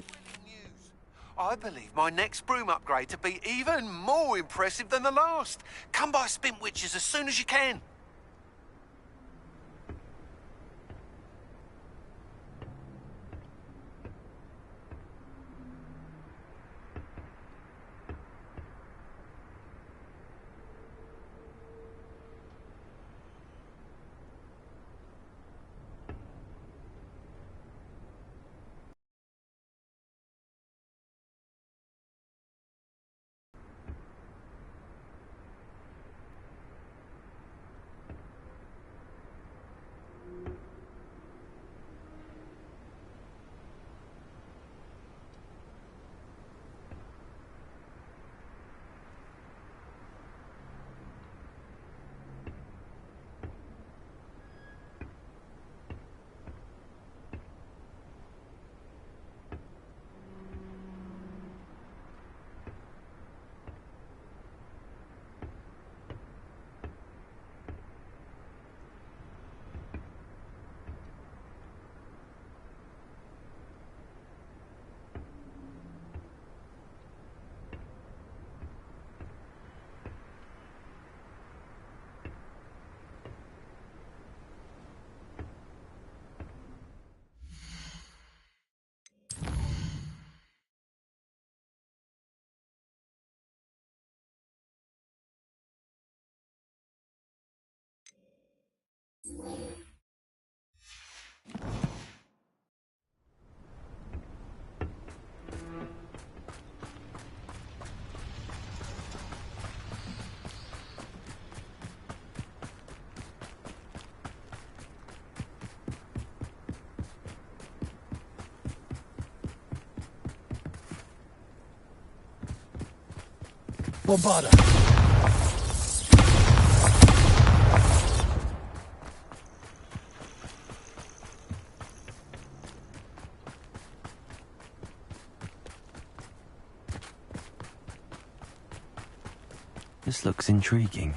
I believe my next broom upgrade to be even more impressive than the last. Come by Spin Witches as soon as you can. Bombarda. This looks intriguing.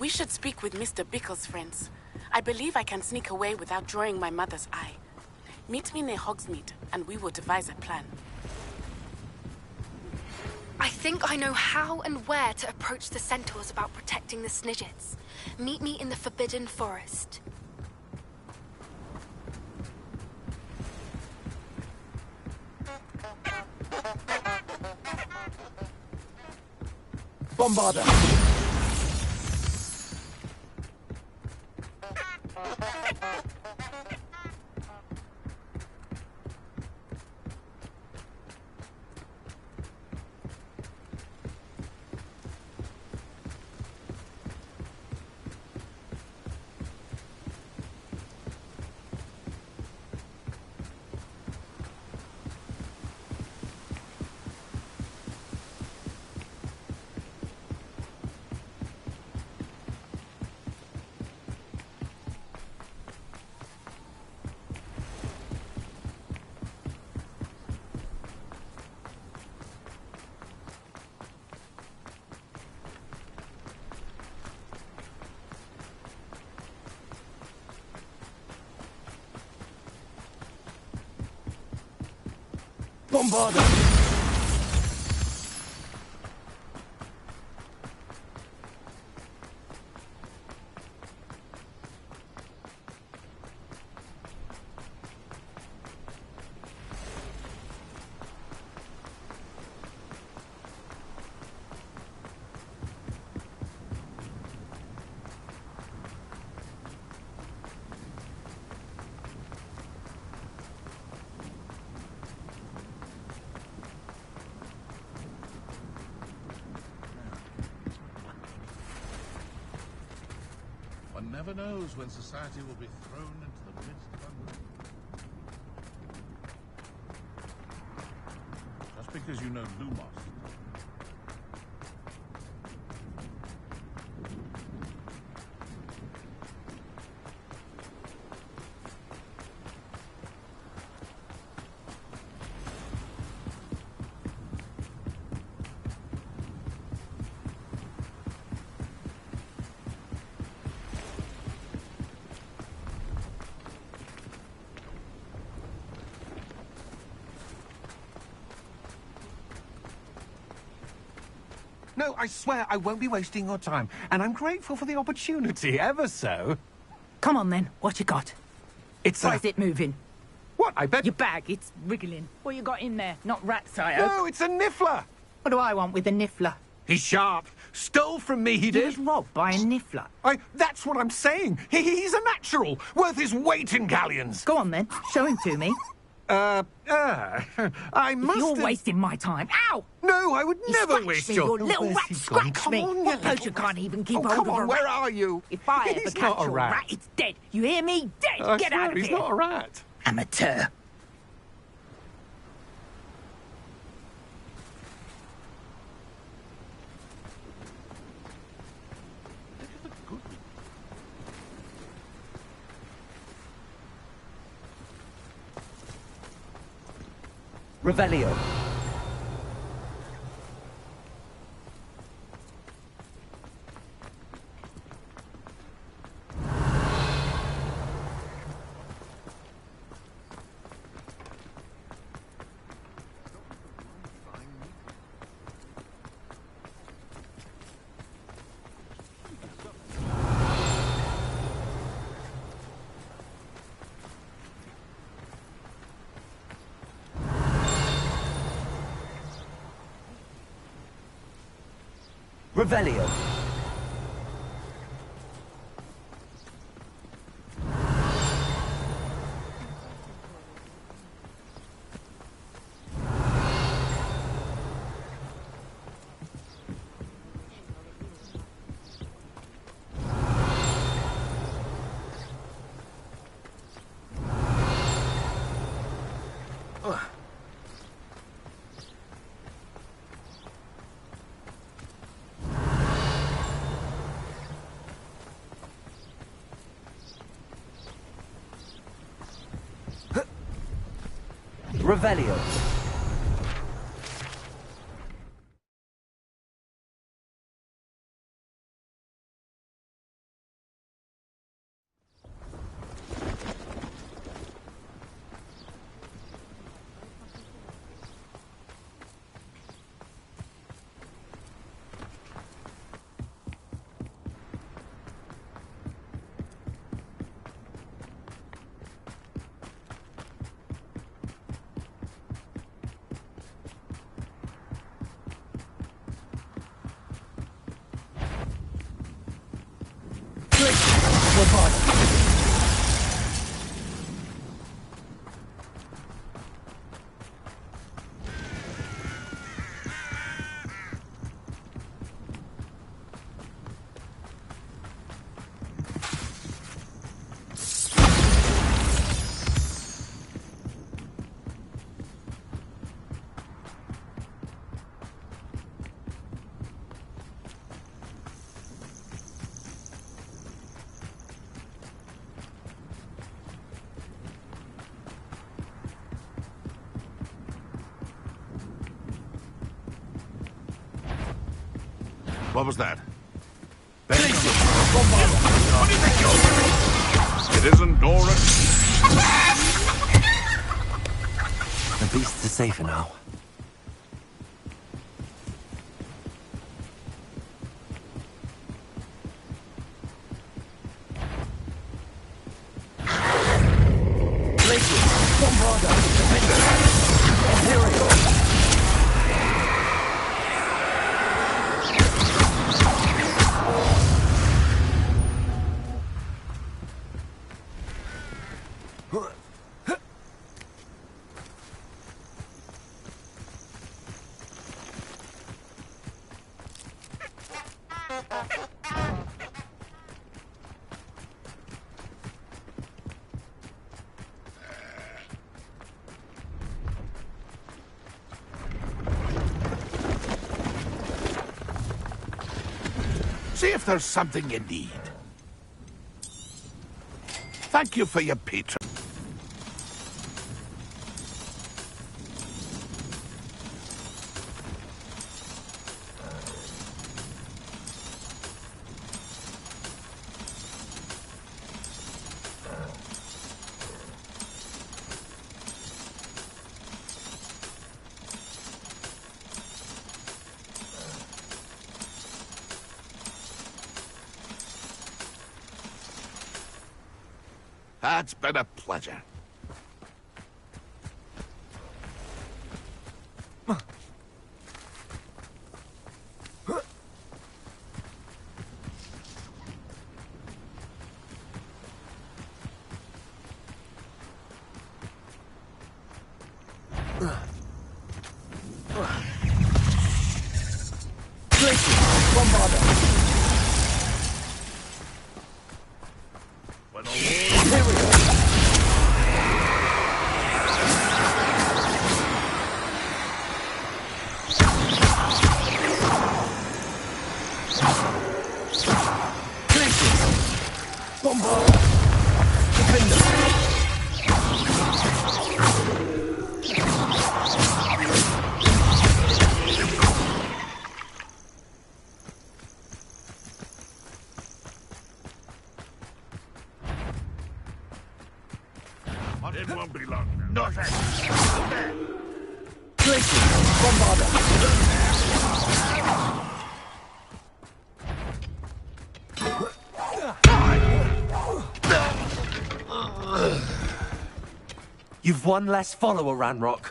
We should speak with Mr. Bickle's friends. I believe I can sneak away without drawing my mother's eye. Meet me near Hogsmeade, and we will devise a plan. I think I know how and where to approach the centaurs about protecting the Snidgets. Meet me in the Forbidden Forest. Bombarda! Bombarda! One never knows when society will be thrown into the midst of unrest. Just because you know Lumos. No, I swear I won't be wasting your time. And I'm grateful for the opportunity, ever so. Come on then, what you got? It's Why is it moving? What, I bet... Your bag, it's wriggling. What you got in there? Not rats, I hope. No, it's a niffler! What do I want with a niffler? He's sharp. Stole from me, he He did. was robbed by a niffler. That's what I'm saying. He's a natural, worth his weight in galleons. Go on then, show him to me. I must... You're wasting my time. Ow! No, I would You never scratched waste me, your... you little rat, scratch Come me. on, What you poacher can't even keep hold come of a on, rat? where are you? If I ever He's catch not a a rat. rat, it's dead. You hear me? Dead. I Get swear, out of he's here. not a rat. Amateur. Revelio. Revelio. Revelio. What was that? What do you think you're... It isn't Dora. The beasts are safer now. See if there's something you need. Thank you for your patron. It's been a pleasure. It won't be long now. Nothing. You've one less follower, Ranrock.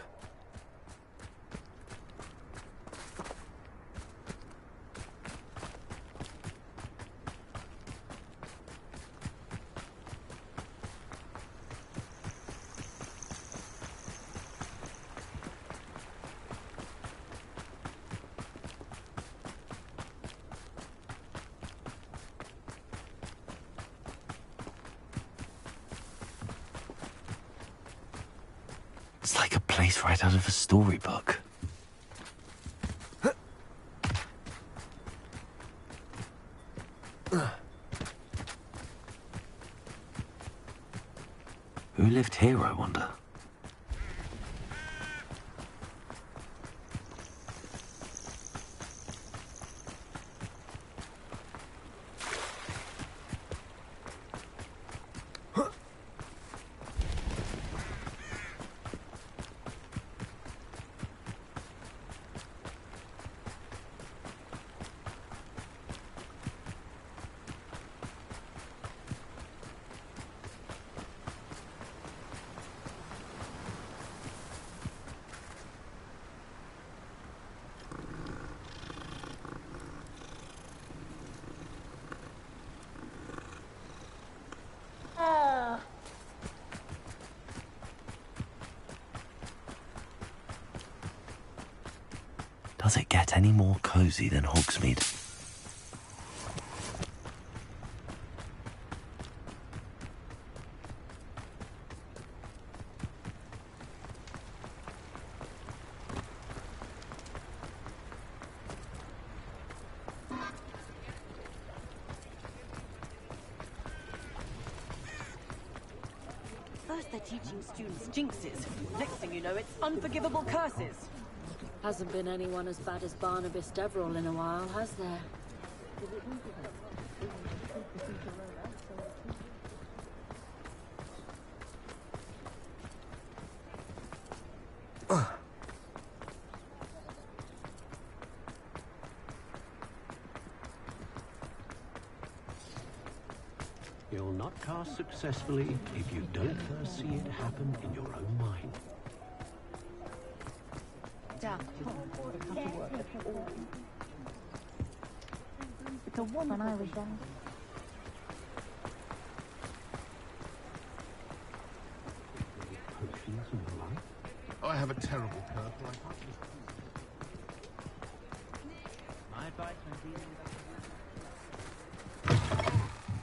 It's like a place right out of a storybook. Who lived here, I wonder? Does it get any more cozy than Hogsmeade? First they're teaching students jinxes. Next thing you know, it's unforgivable curses. Hasn't been anyone as bad as Barnabas Deverell in a while, has there? You'll not cast successfully if you don't first see it happen in your own mind. It's a woman I was young. I have a terrible purple. My advice when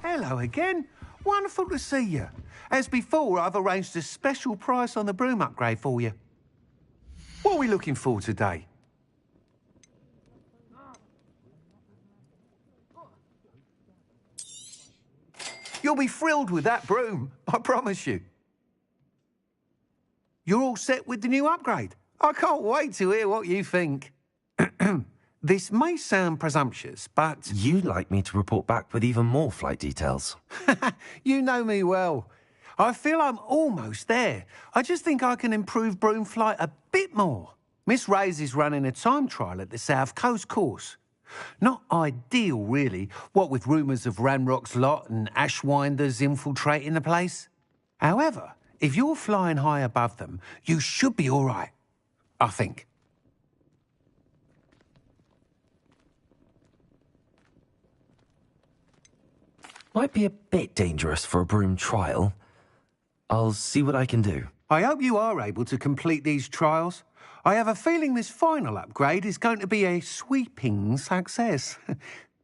Hello again. Wonderful to see you. As before, I've arranged a special price on the broom upgrade for you. What are we looking for today? You'll be thrilled with that broom, I promise you. You're all set with the new upgrade. I can't wait to hear what you think. This may sound presumptuous, but... You'd like me to report back with even more flight details. You know me well. I feel I'm almost there. I just think I can improve broom flight a bit more. Miss Ray's is running a time trial at the South Coast course. Not ideal, really, what with rumours of Ranrock's lot and Ashwinders infiltrating the place. However, if you're flying high above them, you should be all right, I think. Might be a bit dangerous for a broom trial. I'll see what I can do. I hope you are able to complete these trials. I have a feeling this final upgrade is going to be a sweeping success.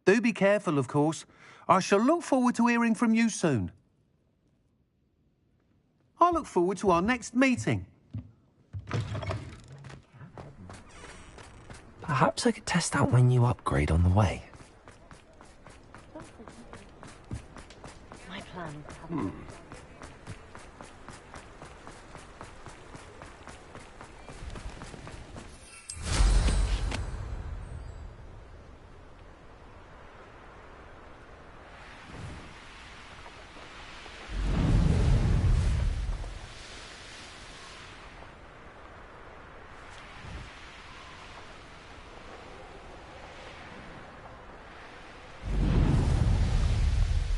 Do be careful, of course. I shall look forward to hearing from you soon. I look forward to our next meeting. Perhaps I could test out my new upgrade on the way. My plan.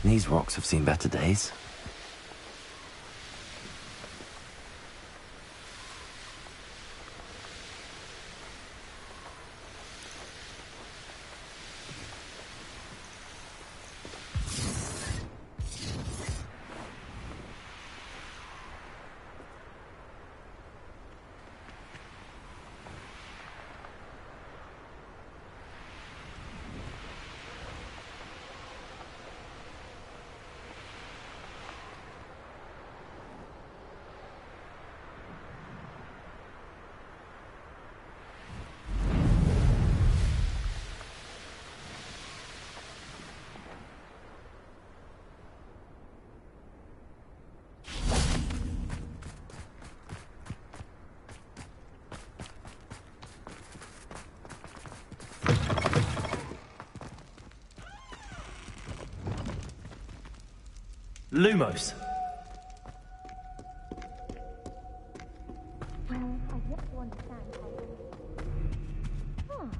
These rocks have seen better days. Lumos. Well, I've yet to understand how...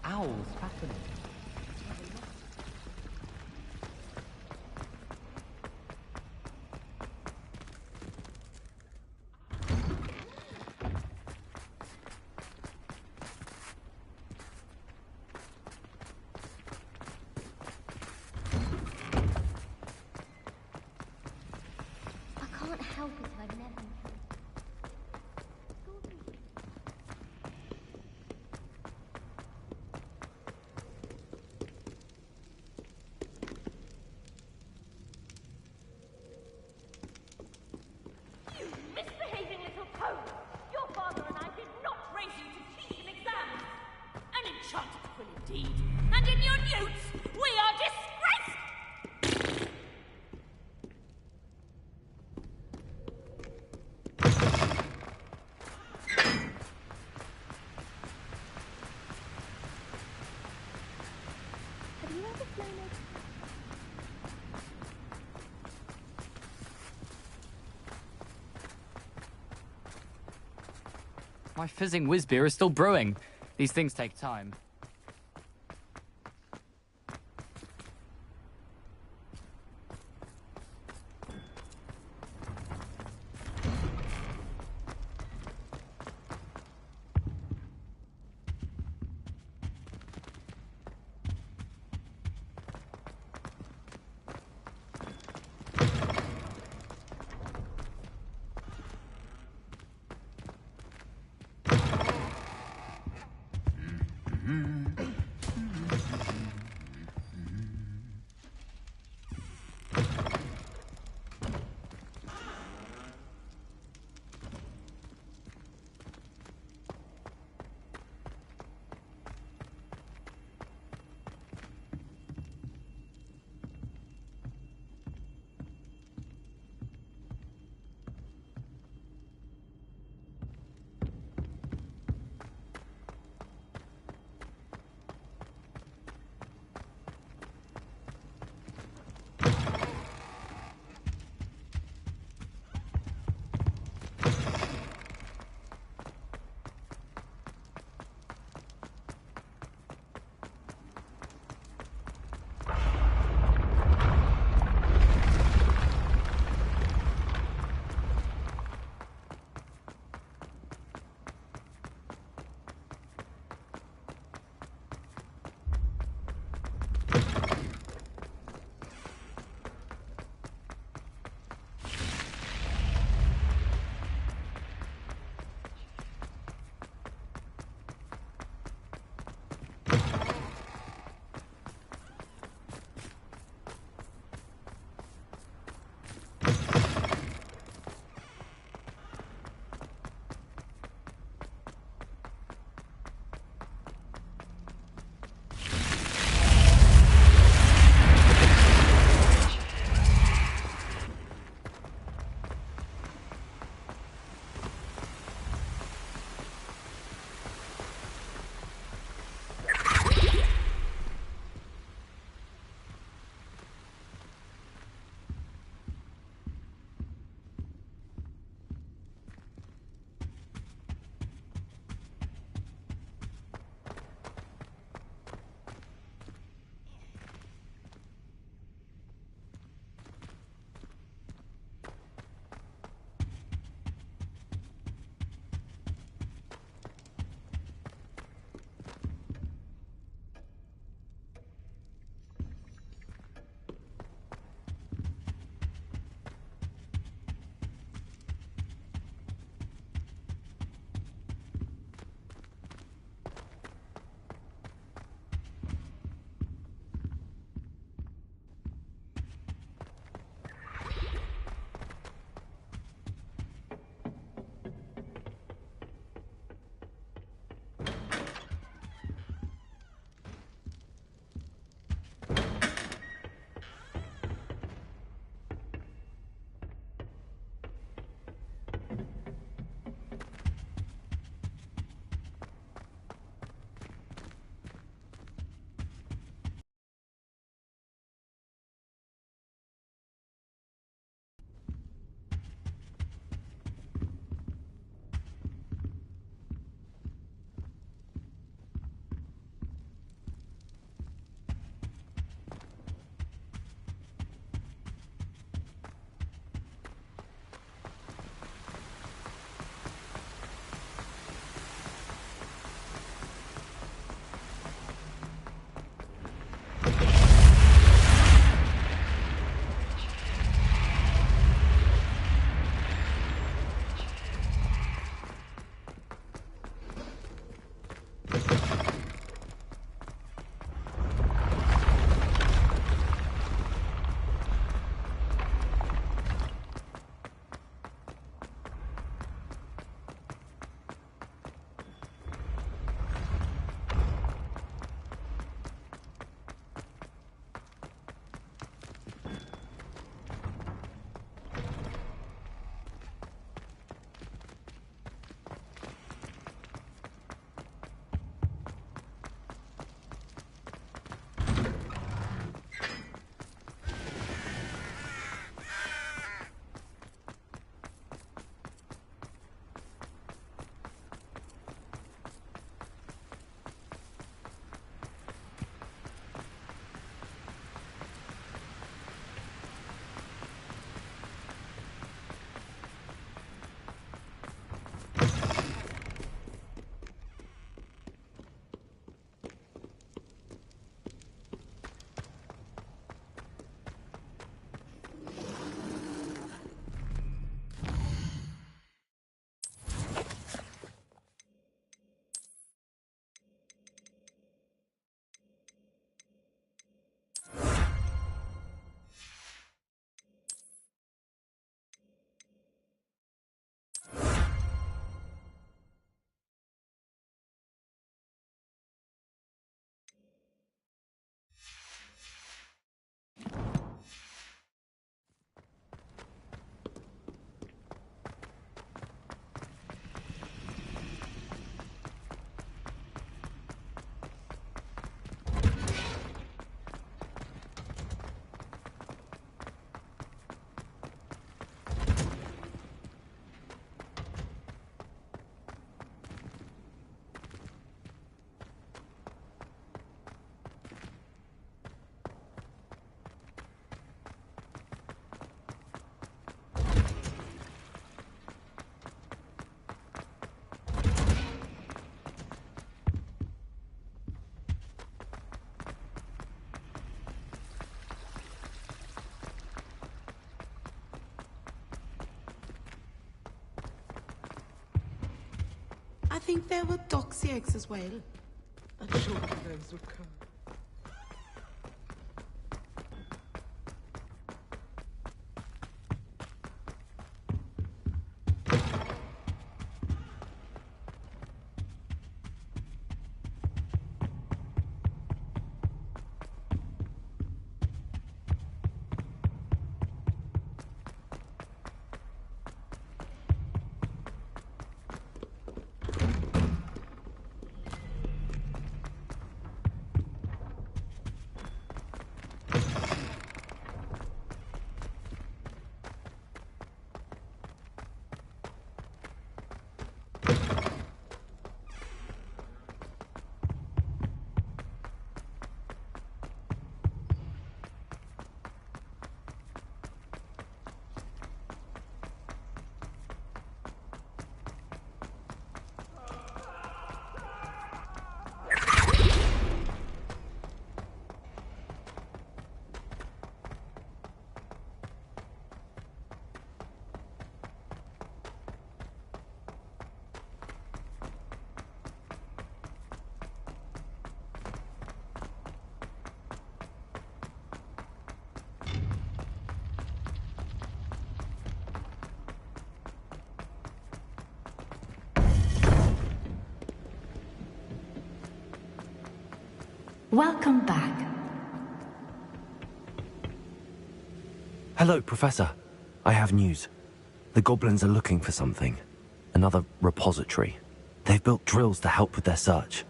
Owls, fascinating. I can't help it if I've never... Misbehaving little pony! ever flown over? My fizzing whiz beer is still brewing. These things take time. think there were doxy eggs as well. I'm sure those would come. Welcome back. Hello, Professor. I have news. The goblins are looking for something. Another repository. They've built drills to help with their search.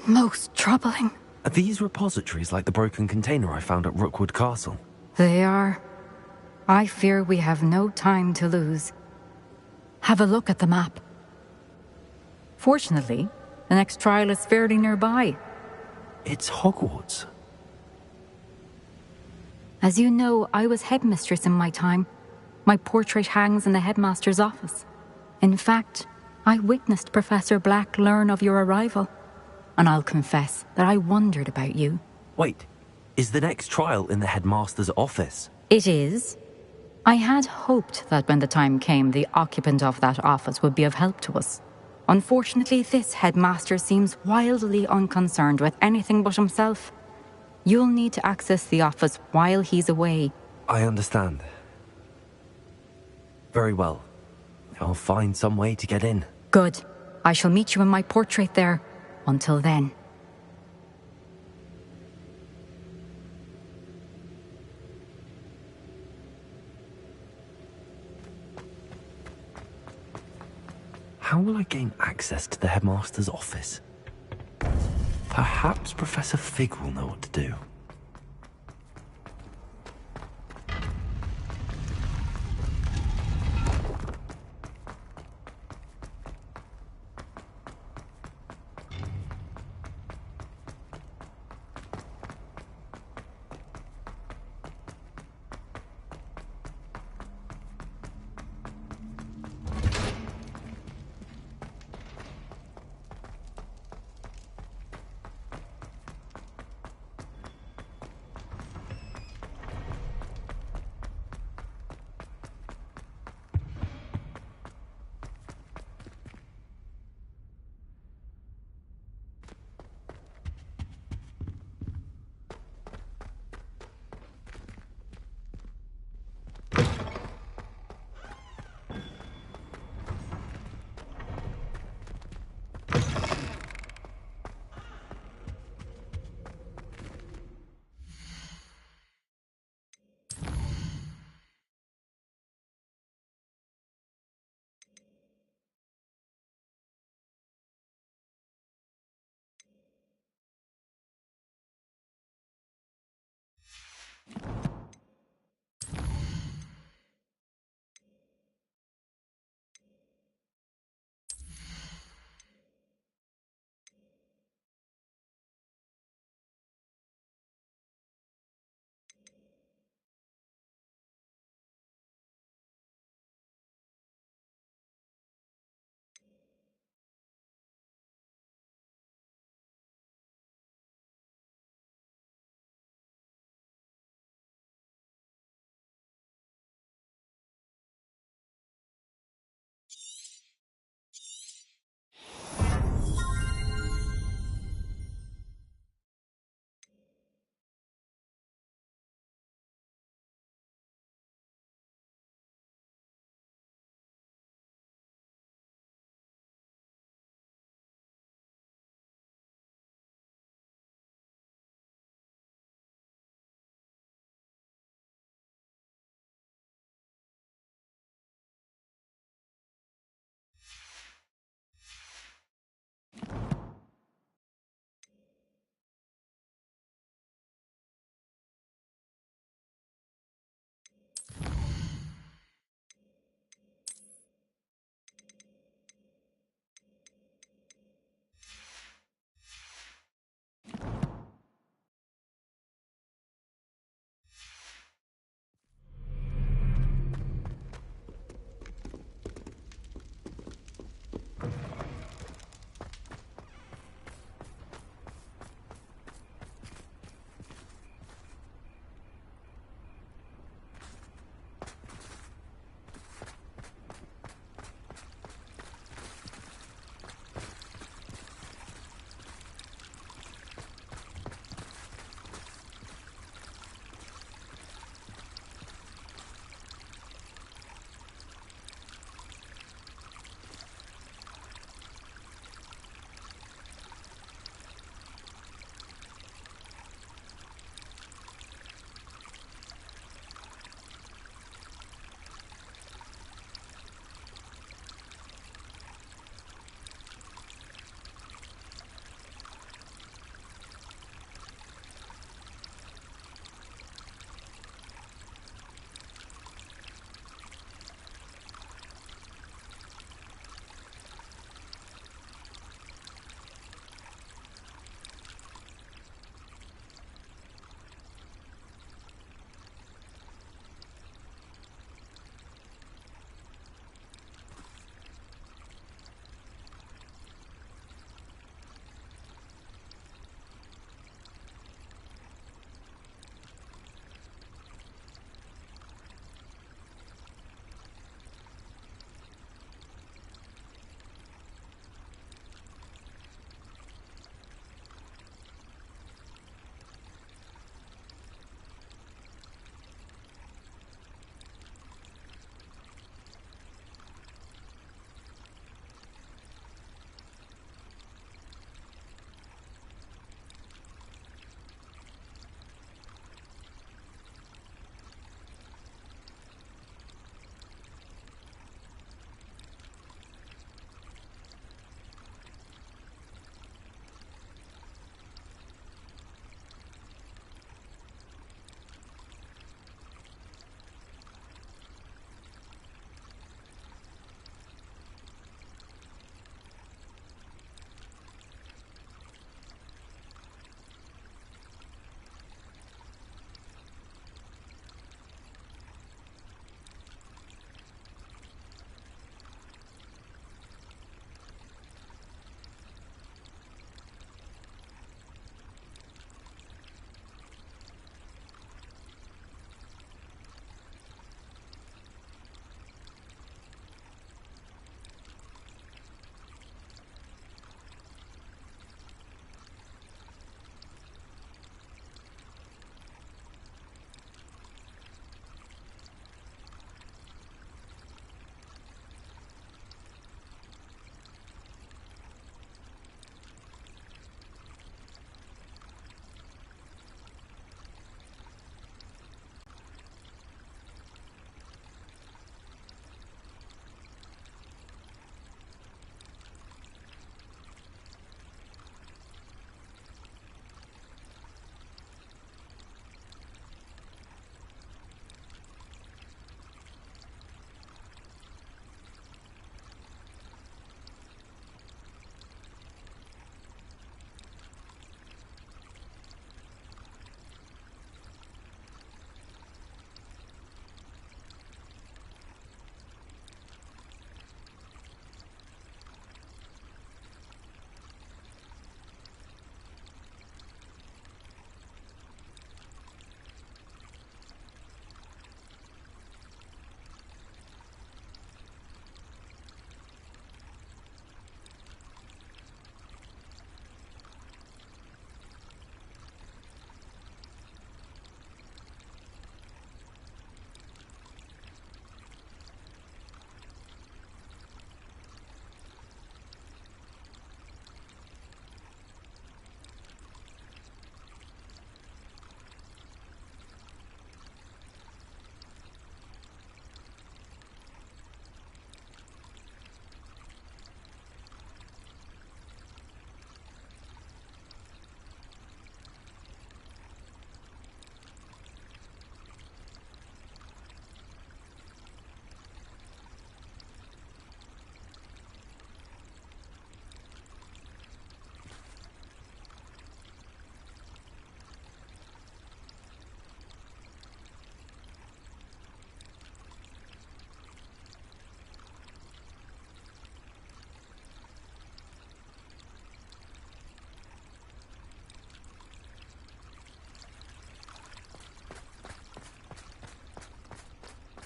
Most troubling. Are these repositories like the broken container I found at Rookwood Castle? They are. I fear we have no time to lose. Have a look at the map. Fortunately, the next trial is fairly nearby. It's Hogwarts. As you know, I was headmistress in my time. My portrait hangs in the headmaster's office. In fact, I witnessed Professor Black learn of your arrival. And I'll confess that I wondered about you. Wait, is the next trial in the headmaster's office? It is. I had hoped that when the time came, the occupant of that office would be of help to us. Unfortunately, this headmaster seems wildly unconcerned with anything but himself. You'll need to access the office while he's away. I understand. Very well. I'll find some way to get in. Good. I shall meet you in my portrait there. Until then. How will I gain access to the headmaster's office? Perhaps Professor Fig will know what to do.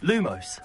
Lumos.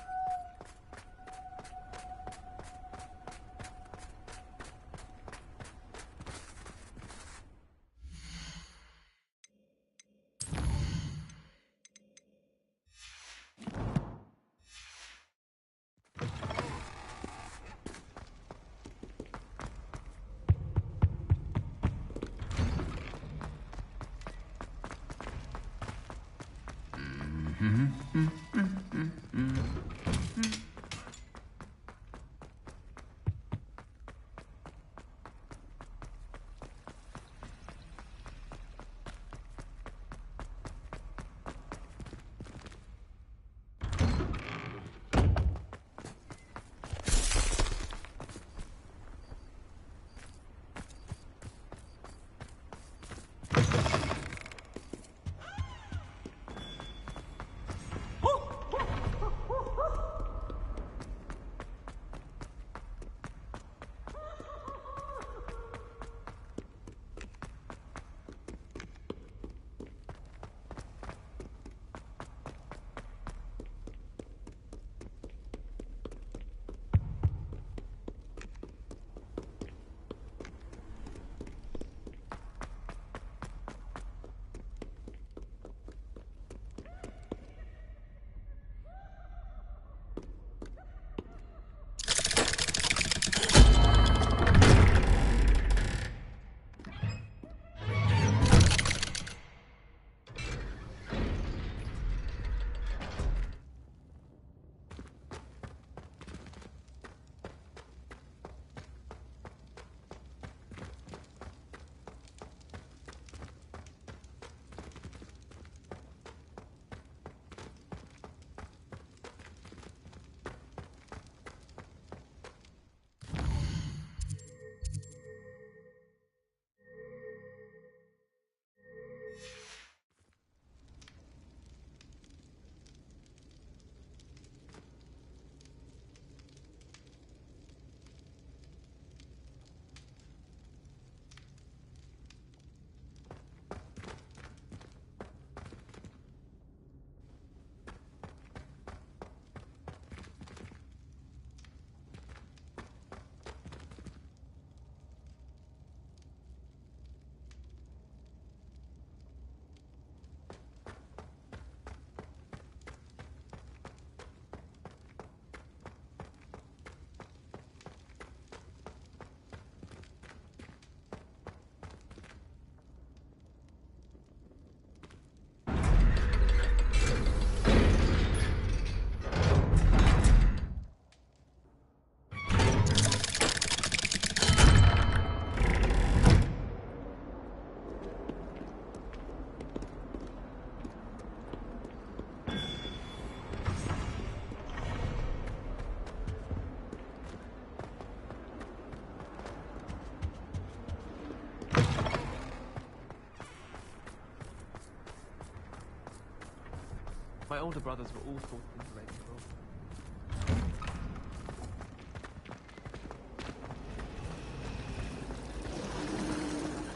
My older brothers were all forced into Ravenclaw.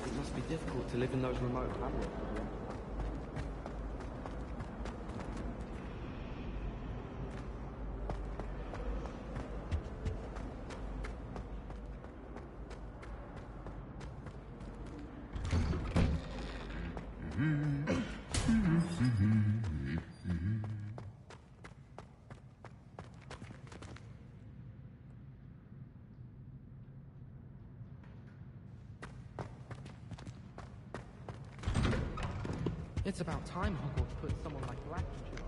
It must be difficult to live in those remote hamlets. It's about time Hogwarts put someone like Black in charge.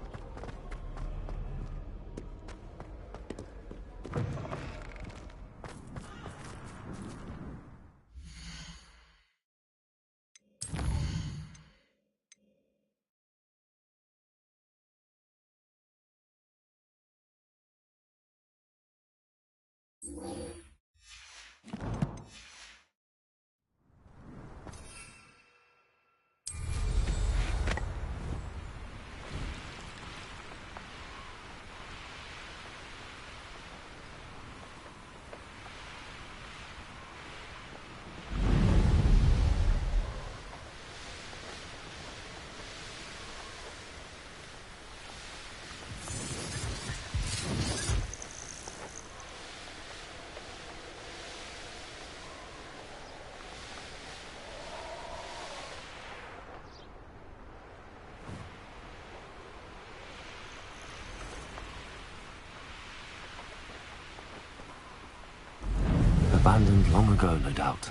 Abandoned long ago, no doubt.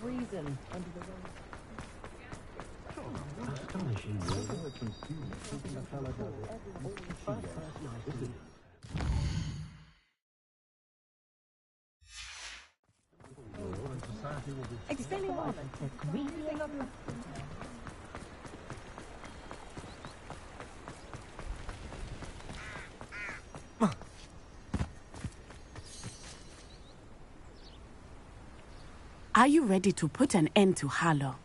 Reason under the Are you ready to put an end to Harlow?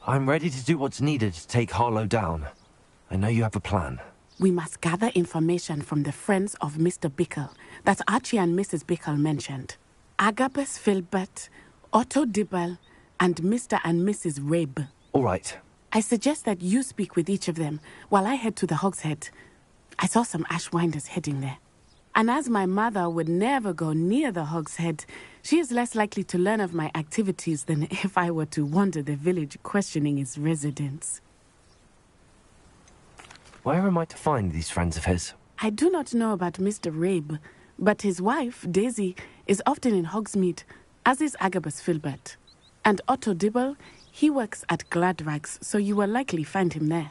I'm ready to do what's needed to take Harlow down. I know you have a plan. We must gather information from the friends of Mr. Bickle that Archie and Mrs. Bickle mentioned. Agabus Filbert, Otto Dibble, and Mr. and Mrs. Rabe. All right. I suggest that you speak with each of them while I head to the Hogshead. I saw some Ashwinders heading there. And as my mother would never go near the Hogshead, she is less likely to learn of my activities than if I were to wander the village questioning its residents. Where am I to find these friends of his? I do not know about Mr. Rabe, but his wife, Daisy, is often in Hogsmeade, as is Agabus Filbert. And Otto Dibble, he works at Gladrags, so you will likely find him there.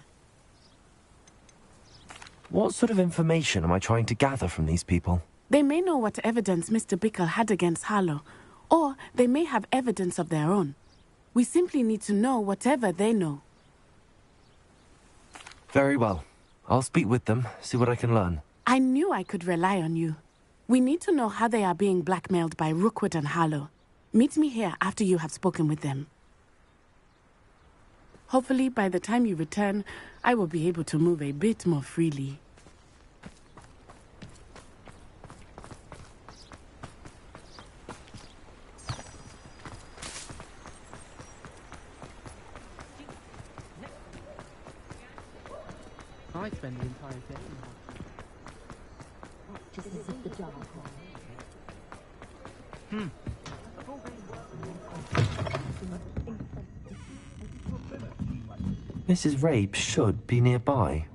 What sort of information am I trying to gather from these people? They may know what evidence Mr. Bickle had against Harlow, or they may have evidence of their own. We simply need to know whatever they know. Very well. I'll speak with them, see what I can learn. I knew I could rely on you. We need to know how they are being blackmailed by Rookwood and Harlow. Meet me here after you have spoken with them. Hopefully, by the time you return, I will be able to move a bit more freely. I spend the entire day in just as if the jar. Mrs. Rabe should be nearby.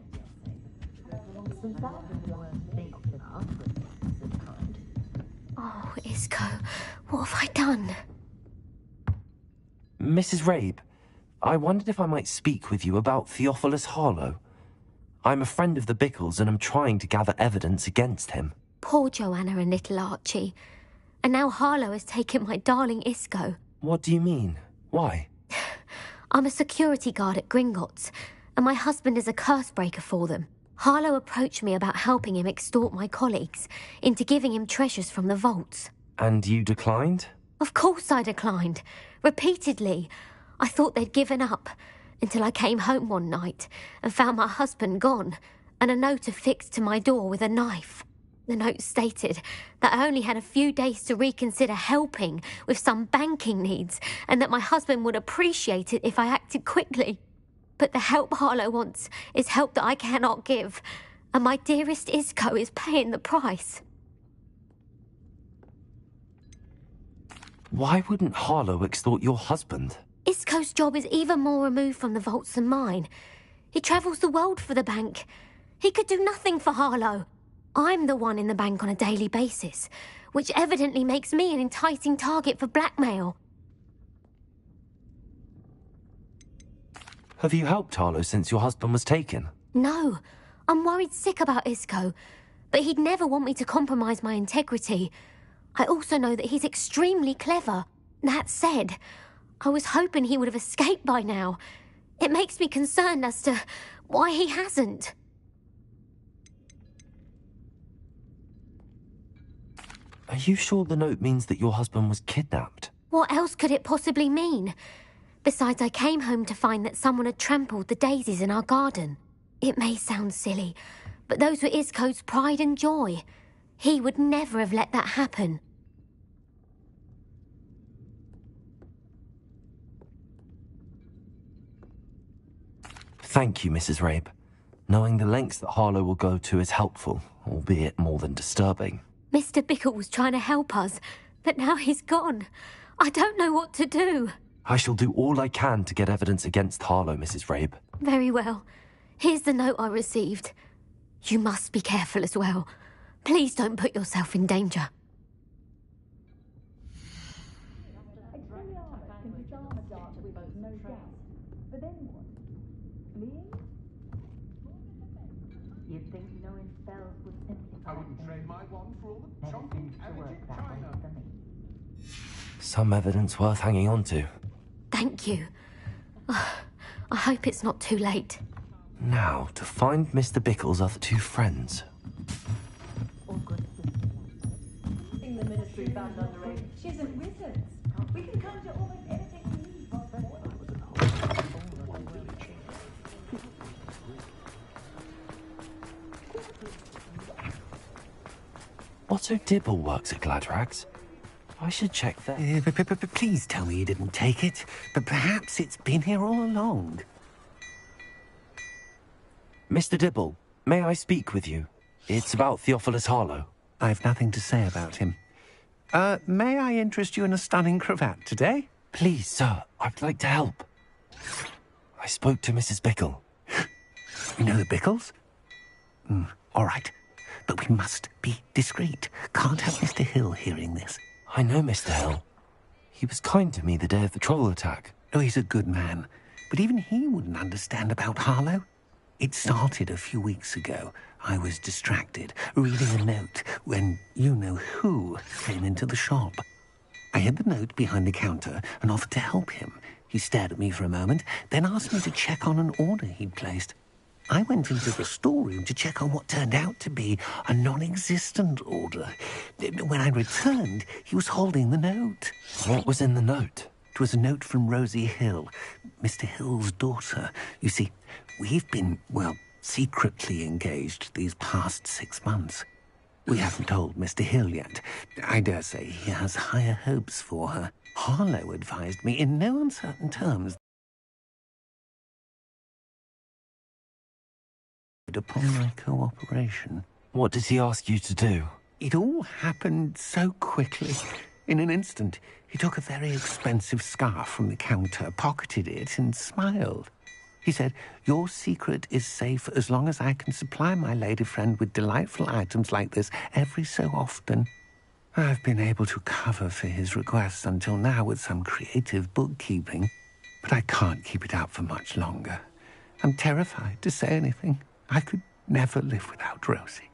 Oh, Isco, what have I done? Mrs. Rabe, I wondered if I might speak with you about Theophilus Harlow. I'm a friend of the Bickles and I'm trying to gather evidence against him. Poor Joanna and little Archie. And now Harlow has taken my darling Isco. What do you mean? Why? I'm a security guard at Gringotts, and my husband is a curse breaker for them. Harlow approached me about helping him extort my colleagues into giving him treasures from the vaults. And you declined? Of course I declined. Repeatedly. I thought they'd given up, until I came home one night and found my husband gone, and a note affixed to my door with a knife. The note stated that I only had a few days to reconsider helping with some banking needs, and that my husband would appreciate it if I acted quickly. But the help Harlow wants is help that I cannot give, and my dearest Isco is paying the price. Why wouldn't Harlow extort your husband? Isco's job is even more removed from the vaults than mine. He travels the world for the bank. He could do nothing for Harlow. I'm the one in the bank on a daily basis, which evidently makes me an enticing target for blackmail. Have you helped Harlow since your husband was taken? No, I'm worried sick about Isco, but he'd never want me to compromise my integrity. I also know that he's extremely clever. That said, I was hoping he would have escaped by now. It makes me concerned as to why he hasn't. Are you sure the note means that your husband was kidnapped? What else could it possibly mean? Besides, I came home to find that someone had trampled the daisies in our garden. It may sound silly, but those were Isco's pride and joy. He would never have let that happen. Thank you, Mrs. Rabe. Knowing the lengths that Harlow will go to is helpful, albeit more than disturbing. Mr. Bickle was trying to help us, but now he's gone. I don't know what to do. I shall do all I can to get evidence against Harlow, Mrs. Rabe. Very well. Here's the note I received. You must be careful as well. Please don't put yourself in danger. You'd think knowing spells would simplify. I wouldn't trade my wand for all the chunky china. Some evidence worth hanging on to. Thank you. I hope it's not too late. Now, to find Mr. Bickle's other two friends. In the Ministry found underage. She's a wizard. We can conjure almost anything we need. Otto Dibble works at Gladrags. I should check that. Please tell me you didn't take it. But perhaps it's been here all along. Mr. Dibble, may I speak with you? It's about Theophilus Harlow. I've nothing to say about him. May I interest you in a stunning cravat today? Please, sir, I'd like to help. I spoke to Mrs. Bickle. You know the Bickles? All right. But we must be discreet. Can't have Mr. Hill hearing this. I know Mr. Hill. He was kind to me the day of the troll attack. Oh, he's a good man. But even he wouldn't understand about Harlow. It started a few weeks ago. I was distracted, reading a note, when you-know-who came into the shop. I hid the note behind the counter and offered to help him. He stared at me for a moment, then asked me to check on an order he'd placed. I went into the storeroom to check on what turned out to be a non-existent order. When I returned, he was holding the note. What was in the note? It was a note from Rosie Hill, Mr. Hill's daughter. You see, we've been, secretly engaged these past 6 months. We haven't told Mr. Hill yet. I dare say he has higher hopes for her. Harlow advised me in no uncertain terms upon my cooperation. What did he ask you to do? It all happened so quickly. In an instant, he took a very expensive scarf from the counter, pocketed it, and smiled. He said, "Your secret is safe as long as I can supply my lady friend with delightful items like this every so often." I've been able to cover for his requests until now with some creative bookkeeping, but I can't keep it up for much longer. I'm terrified to say anything. I could never live without Rosie.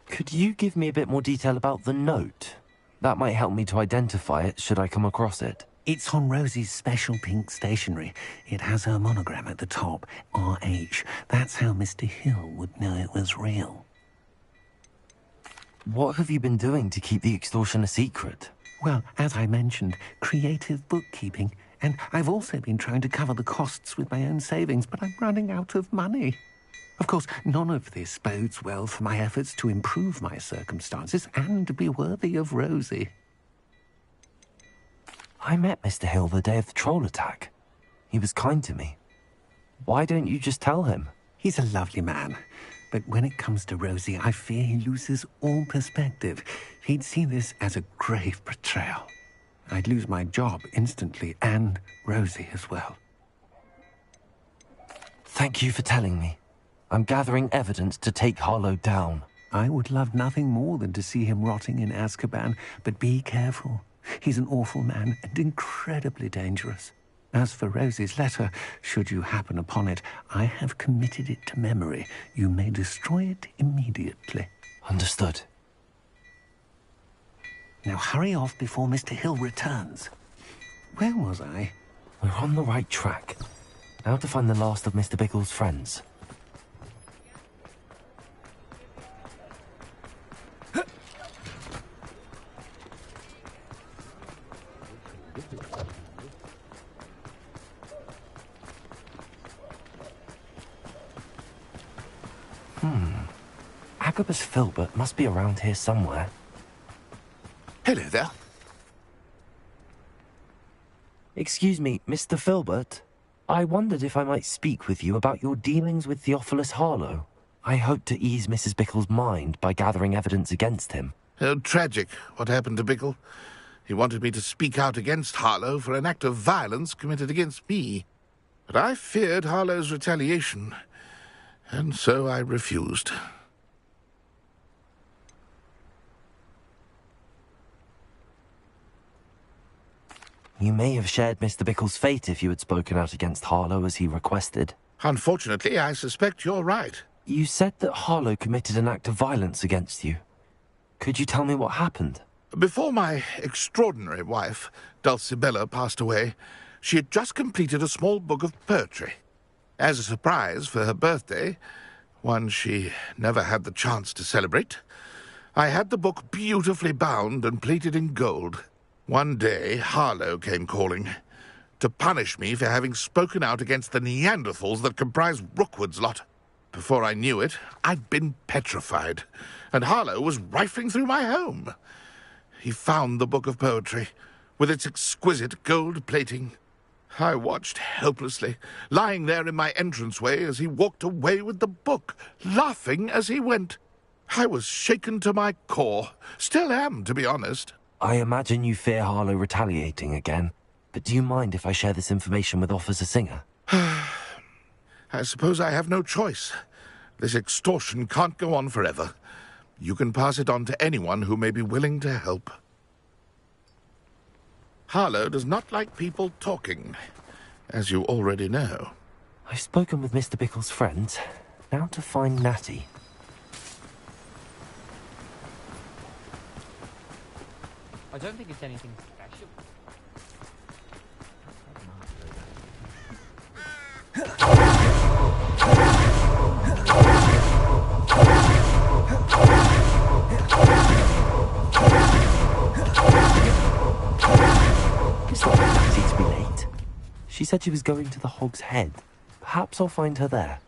Could you give me a bit more detail about the note? That might help me to identify it should I come across it. It's on Rosie's special pink stationery. It has her monogram at the top, RH. That's how Mr. Hill would know it was real. What have you been doing to keep the extortion a secret? Well, as I mentioned, creative bookkeeping. And I've also been trying to cover the costs with my own savings, but I'm running out of money. Of course, none of this bodes well for my efforts to improve my circumstances and be worthy of Rosie. I met Mr. Hill the day of the troll attack. He was kind to me. Why don't you just tell him? He's a lovely man. But when it comes to Rosie, I fear he loses all perspective. He'd see this as a grave betrayal. I'd lose my job instantly, and Rosie as well. Thank you for telling me. I'm gathering evidence to take Harlow down. I would love nothing more than to see him rotting in Azkaban, but be careful. He's an awful man and incredibly dangerous. As for Rosie's letter, should you happen upon it, I have committed it to memory. You may destroy it immediately. Understood. Now hurry off before Mr. Hill returns. Where was I? We're on the right track. Now to find the last of Mr. Bickle's friends. Agabus Filbert must be around here somewhere. Hello there. Excuse me, Mr. Filbert? I wondered if I might speak with you about your dealings with Theophilus Harlow. I hope to ease Mrs. Bickle's mind by gathering evidence against him. Oh, tragic, what happened to Bickle. He wanted me to speak out against Harlow for an act of violence committed against me. But I feared Harlow's retaliation, and so I refused. You may have shared Mr. Bickle's fate if you had spoken out against Harlow as he requested. Unfortunately, I suspect you're right. You said that Harlow committed an act of violence against you. Could you tell me what happened? Before my extraordinary wife, Dulcibella, passed away, she had just completed a small book of poetry. As a surprise for her birthday, one she never had the chance to celebrate, I had the book beautifully bound and plated in gold. One day, Harlow came calling to punish me for having spoken out against the Neanderthals that comprise Rookwood's lot. Before I knew it, I'd been petrified, and Harlow was rifling through my home. He found the book of poetry, with its exquisite gold plating. I watched helplessly, lying there in my entranceway as he walked away with the book, laughing as he went. I was shaken to my core. Still am, to be honest. I imagine you fear Harlow retaliating again, but do you mind if I share this information with Officer Singer? I suppose I have no choice. This extortion can't go on forever. You can pass it on to anyone who may be willing to help. Harlow does not like people talking, as you already know. I've spoken with Mr. Bickle's friends. Now to find Natty. I don't think it's anything special. It's not Natty to be late. She said she was going to the Hog's Head. Perhaps I'll find her there.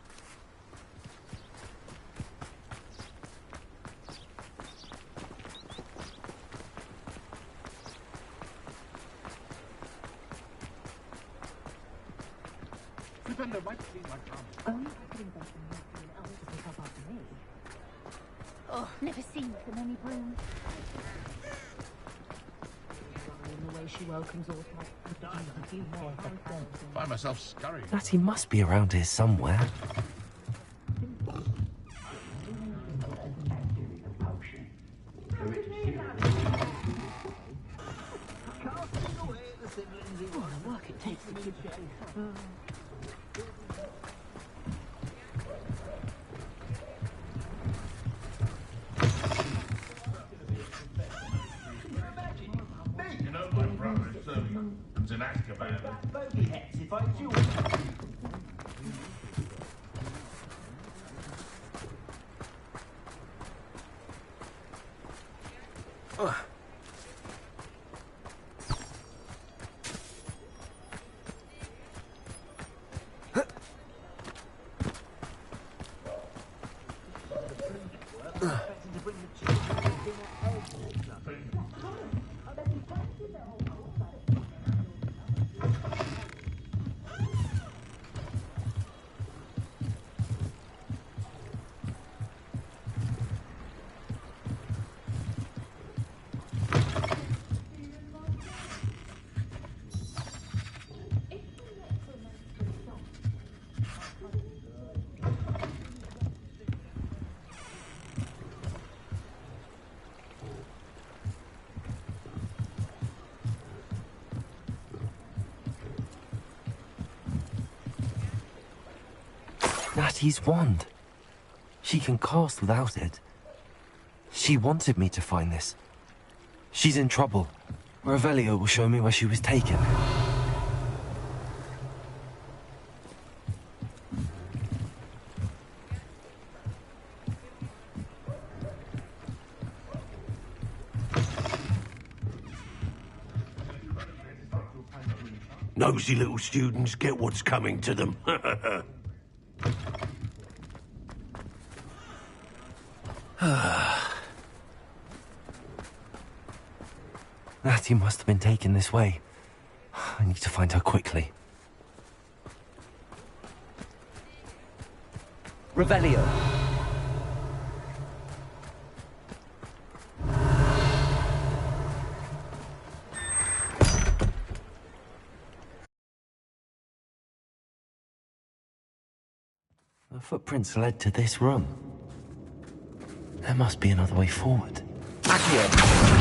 Oh, never seen so many brooms. Find myself scurrying. Natty must be around here somewhere. You know my brother is serving in Azkaban. Natty's wand. She can cast without it. She wanted me to find this. She's in trouble. Revelio will show me where she was taken. Nosy little students get what's coming to them. Natty must have been taken this way. I need to find her quickly. Revelio. The footprints led to this room. There must be another way forward. Accio.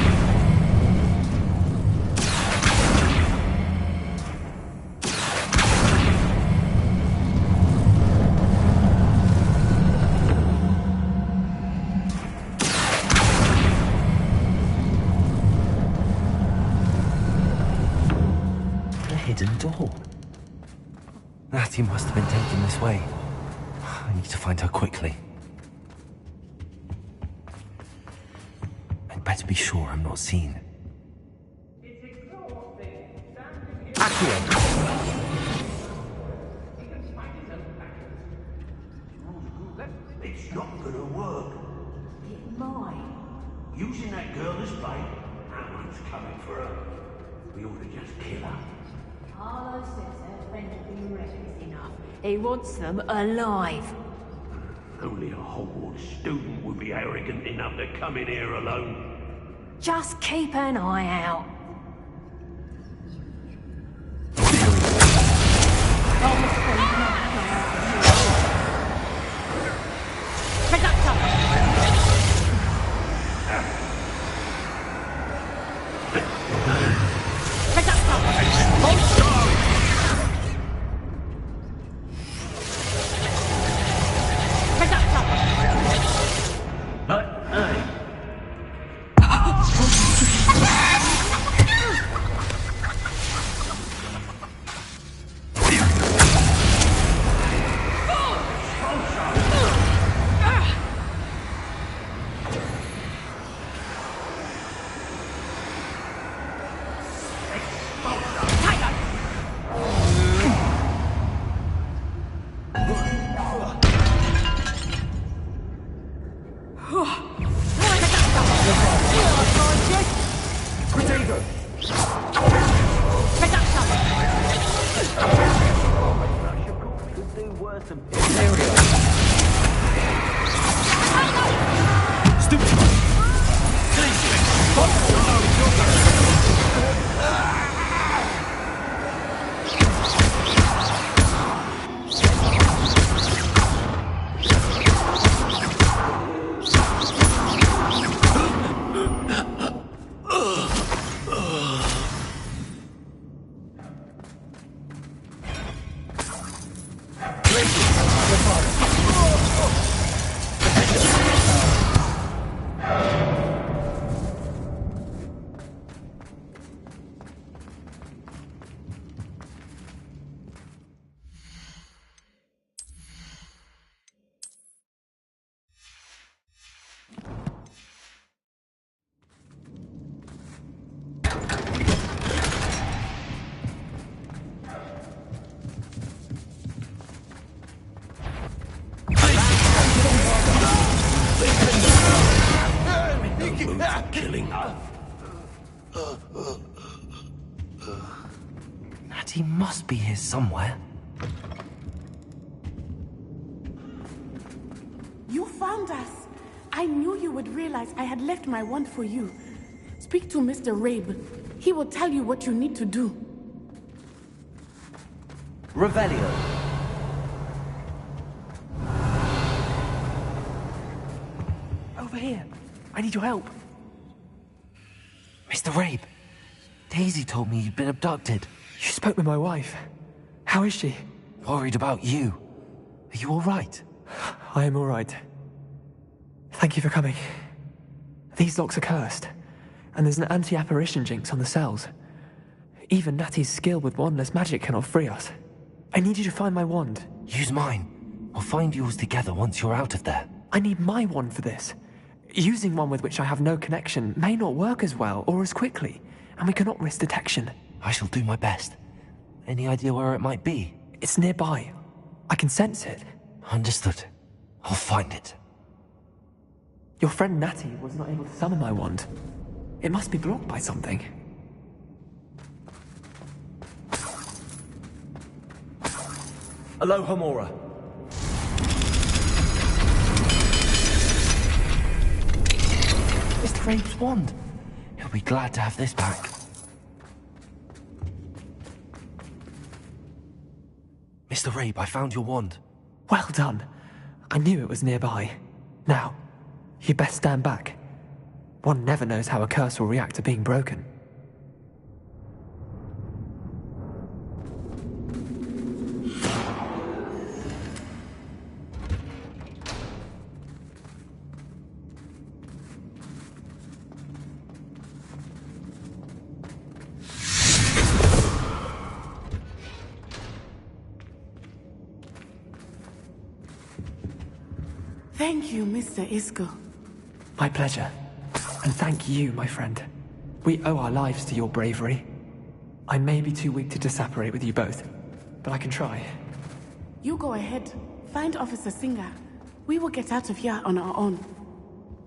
Hidden door. Natty must have been taken this way. I need to find her quickly. I'd better be sure I'm not seen. It's not gonna work. It might. Using that girl as bait, no one's coming for her. We ought to just kill her. Harlow says her friend will be reckless enough. He wants them alive. Only a Hogwarts student would be arrogant enough to come in here alone. Just keep an eye out. Killing. Natty must be here somewhere. You found us. I knew you would realize I had left my wand for you. Speak to Mr. Rabe. He will tell you what you need to do. Revelio. Over here. I need your help. Mr. Rabe, Daisy told me you'd been abducted. You spoke with my wife. How is she? Worried about you. Are you all right? I am all right. Thank you for coming. These locks are cursed, and there's an anti-apparition jinx on the cells. Even Natty's skill with wandless magic cannot free us. I need you to find my wand. Use mine. We'll find yours together once you're out of there. I need my wand for this. Using one with which I have no connection may not work as well or as quickly, and we cannot risk detection. I shall do my best. Any idea where it might be? It's nearby. I can sense it. Understood. I'll find it. Your friend Natty was not able to summon my wand. It must be blocked by something. Alohomora. Rabe's wand. He'll be glad to have this back. Mr. Rabe, I found your wand. Well done. I knew it was nearby. Now, you best stand back. One never knows how a curse will react to being broken. Thank you, Mr. Isco. My pleasure. And thank you, my friend. We owe our lives to your bravery. I may be too weak to disapparate with you both, but I can try. You go ahead. Find Officer Singer. We will get out of here on our own.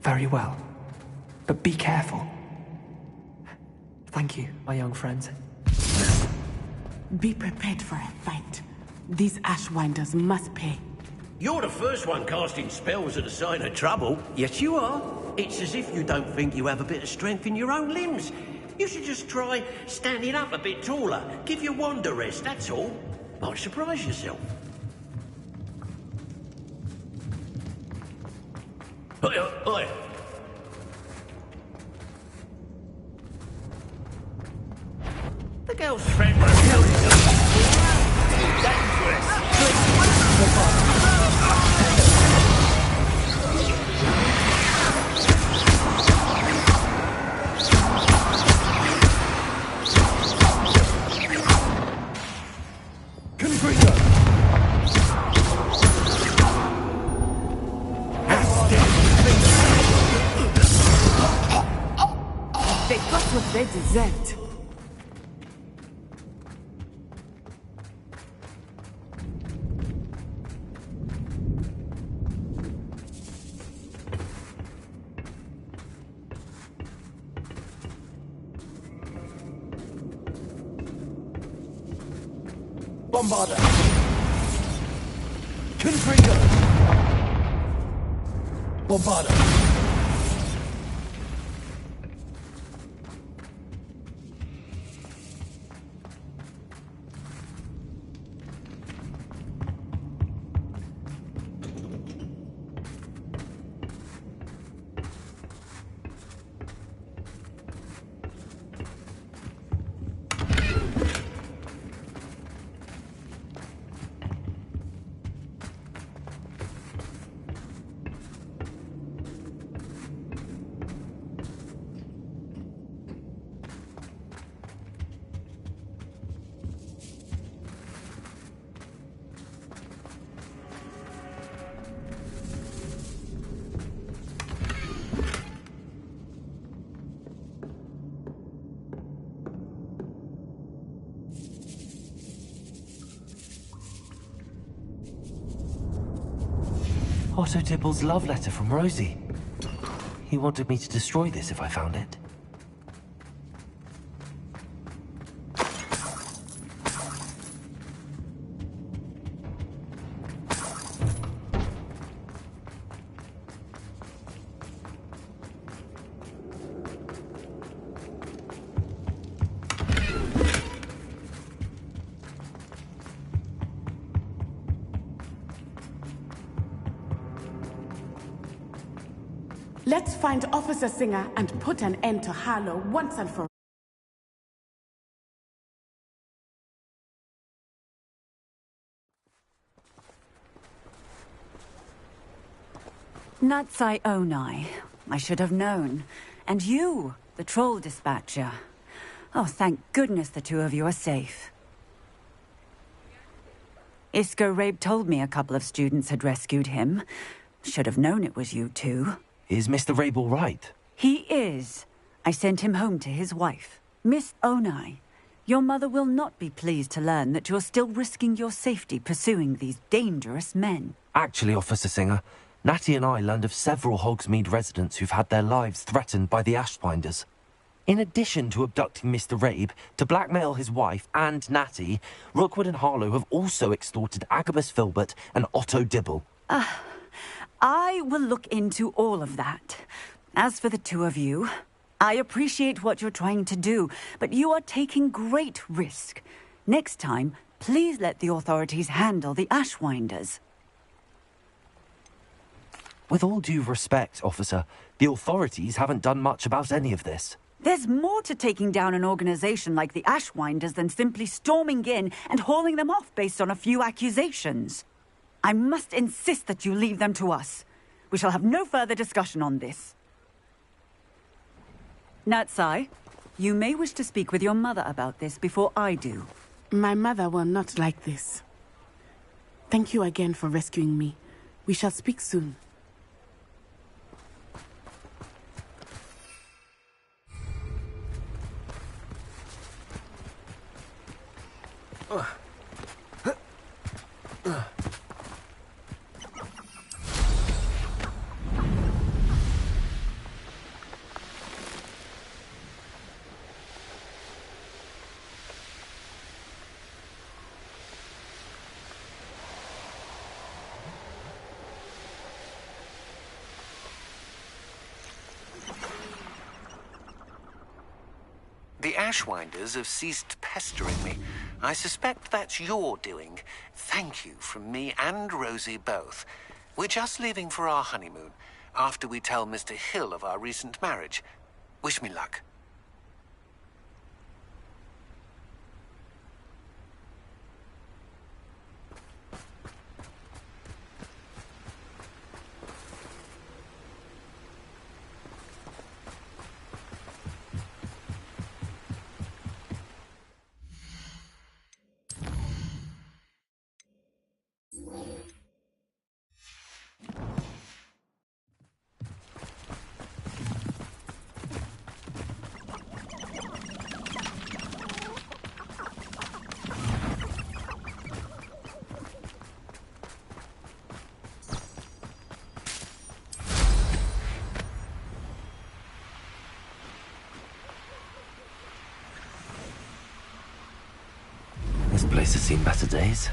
Very well. But be careful. Thank you, my young friends. Be prepared for a fight. These Ashwinders must pay. You're the first one casting spells at a sign of trouble. Yes, you are. It's as if you don't think you have a bit of strength in your own limbs. You should just try standing up a bit taller. Give your wand a rest, that's all. Might surprise yourself. Oi, oi, oi. The girl's friend was killed. Dangerous. They got what they deserved. Bombarder. Confringo. Bombarder. Otto Dibble's love letter from Rosie. He wanted me to destroy this if I found it. Let's find Officer Singer and put an end to Harlow once and for all. Natsai Onai. I should have known. And you, the troll dispatcher. Oh, thank goodness the two of you are safe. Isco Rabe told me a couple of students had rescued him. Should have known it was you two. Is Mr. Rabe all right? He is. I sent him home to his wife. Miss Onai, your mother will not be pleased to learn that you're still risking your safety pursuing these dangerous men. Actually, Officer Singer, Natty and I learned of several Hogsmeade residents who've had their lives threatened by the Ashbinders. In addition to abducting Mr. Rabe, to blackmail his wife and Natty, Rookwood and Harlow have also extorted Agabus Filbert and Otto Dibble. I will look into all of that. As for the two of you, I appreciate what you're trying to do, but you are taking great risk. Next time, please let the authorities handle the Ashwinders. With all due respect, officer, the authorities haven't done much about any of this. There's more to taking down an organization like the Ashwinders than simply storming in and hauling them off based on a few accusations. I must insist that you leave them to us. We shall have no further discussion on this. Natsai, you may wish to speak with your mother about this before I do. My mother will not like this. Thank you again for rescuing me. We shall speak soon. The Ashwinders have ceased pestering me. I suspect that's your doing. Thank you from me and Rosie both. We're just leaving for our honeymoon, after we tell Mr. Hill of our recent marriage. Wish me luck. This place has seen better days.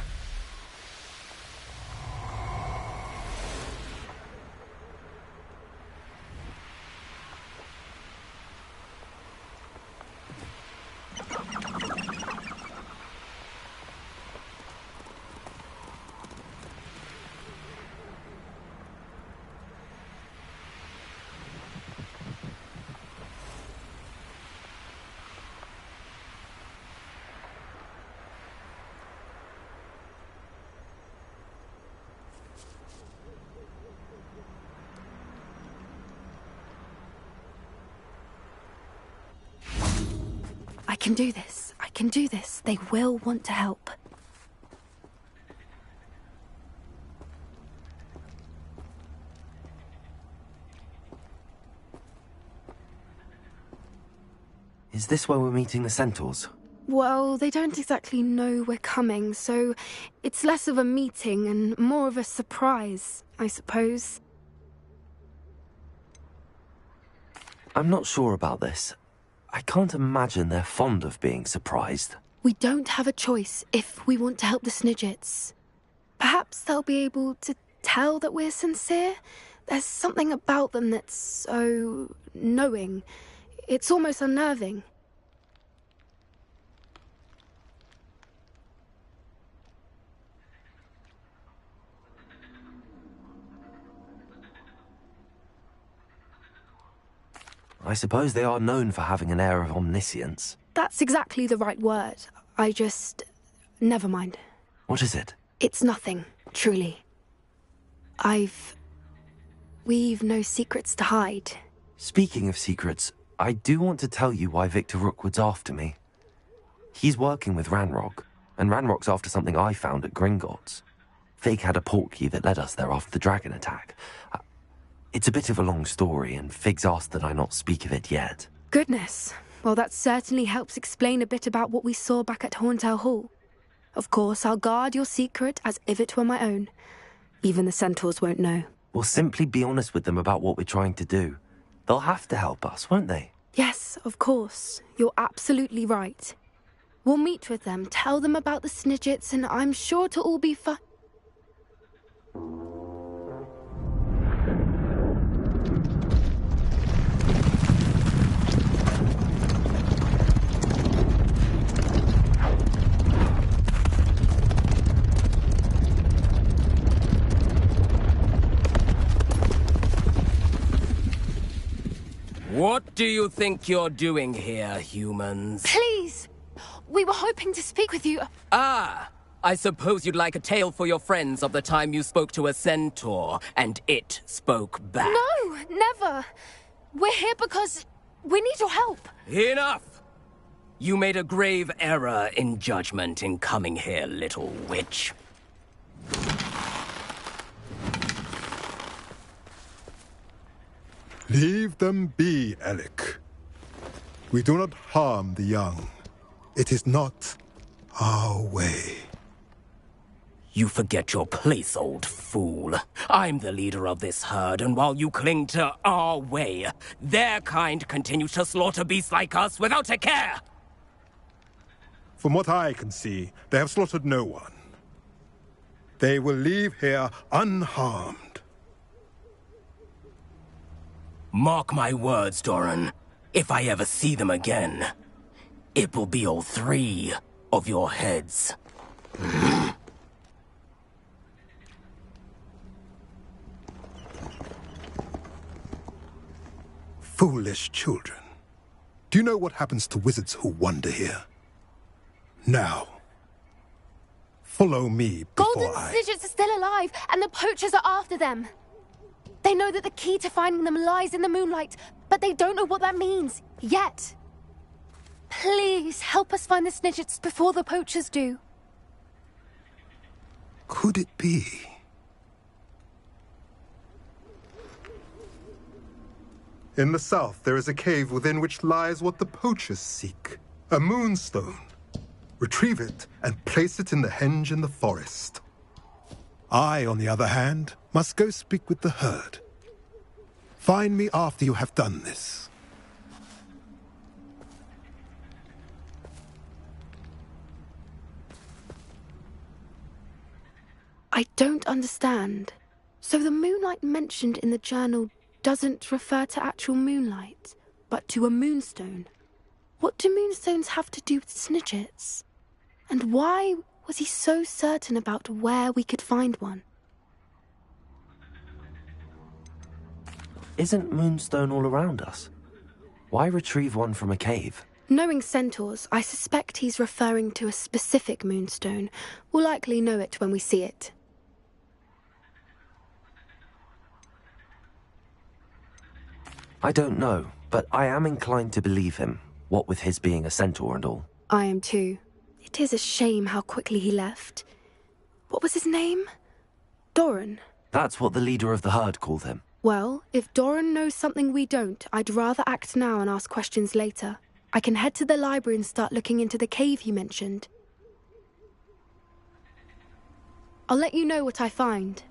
I can do this. I can do this. They will want to help. Is this where we're meeting the Centaurs? Well, they don't exactly know we're coming, so it's less of a meeting and more of a surprise, I suppose. I'm not sure about this. I can't imagine they're fond of being surprised. We don't have a choice if we want to help the Snidgets. Perhaps they'll be able to tell that we're sincere. There's something about them that's so knowing. It's almost unnerving. I suppose they are known for having an air of omniscience. That's exactly the right word. Never mind. What is it? It's nothing, truly. We've no secrets to hide. Speaking of secrets, I do want to tell you why Victor Rookwood's after me. He's working with Ranrock, and Ranrock's after something I found at Gringotts. Fig had a portkey that led us there after the dragon attack. It's a bit of a long story, and Fig's asked that I not speak of it yet. Goodness. Well, that certainly helps explain a bit about what we saw back at Horntail Hall. Of course, I'll guard your secret as if it were my own. Even the Centaurs won't know. We'll simply be honest with them about what we're trying to do. They'll have to help us, won't they? Yes, of course. You're absolutely right. We'll meet with them, tell them about the Snidgets, and I'm sure to all be fine. What do you think you're doing here, humans? Please! We were hoping to speak with you. Ah! I suppose you'd like a tale for your friends of the time you spoke to a centaur, and it spoke back. No, never. We're here because we need your help. Enough! You made a grave error in judgment in coming here, little witch. Leave them be, Alec. We do not harm the young. It is not our way. You forget your place, old fool. I'm the leader of this herd, and while you cling to our way, their kind continue to slaughter beasts like us without a care! From what I can see, they have slaughtered no one. They will leave here unharmed. Mark my words, Doran. If I ever see them again, it will be all 3 of your heads. Foolish children. Do you know what happens to wizards who wander here? Now, follow me before Golden Snidgets are still alive, and the poachers are after them. They know that the key to finding them lies in the moonlight, but they don't know what that means, yet. Please, help us find the Snidgets before the poachers do. Could it be? In the south, there is a cave within which lies what the poachers seek. A moonstone. Retrieve it and place it in the henge in the forest. I, on the other hand, must go speak with the herd. Find me after you have done this. I don't understand. So the moonlight mentioned in the journal doesn't refer to actual moonlight, but to a moonstone. What do moonstones have to do with Snidgets? And why was he so certain about where we could find one? Isn't moonstone all around us? Why retrieve one from a cave? Knowing centaurs, I suspect he's referring to a specific moonstone. We'll likely know it when we see it. I don't know, but I am inclined to believe him, what with his being a centaur and all. I am too. It is a shame how quickly he left. What was his name? Doran. That's what the leader of the herd called him. Well, if Doran knows something we don't, I'd rather act now and ask questions later. I can head to the library and start looking into the cave you mentioned. I'll let you know what I find.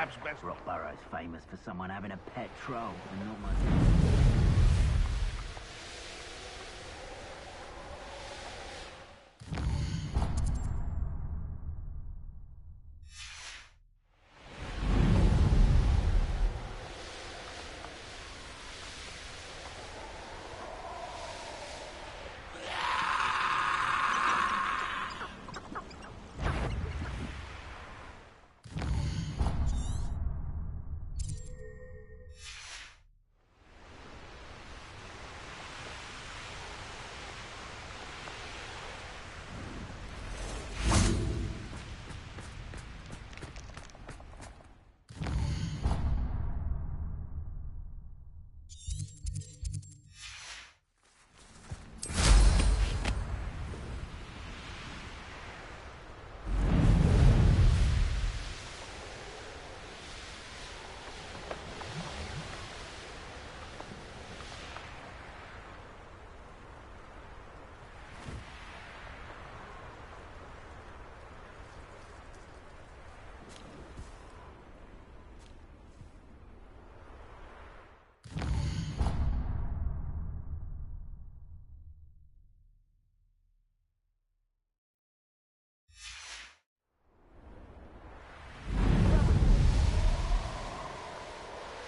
perhaps best... Rockborough's famous for someone having a pet troll, and not much...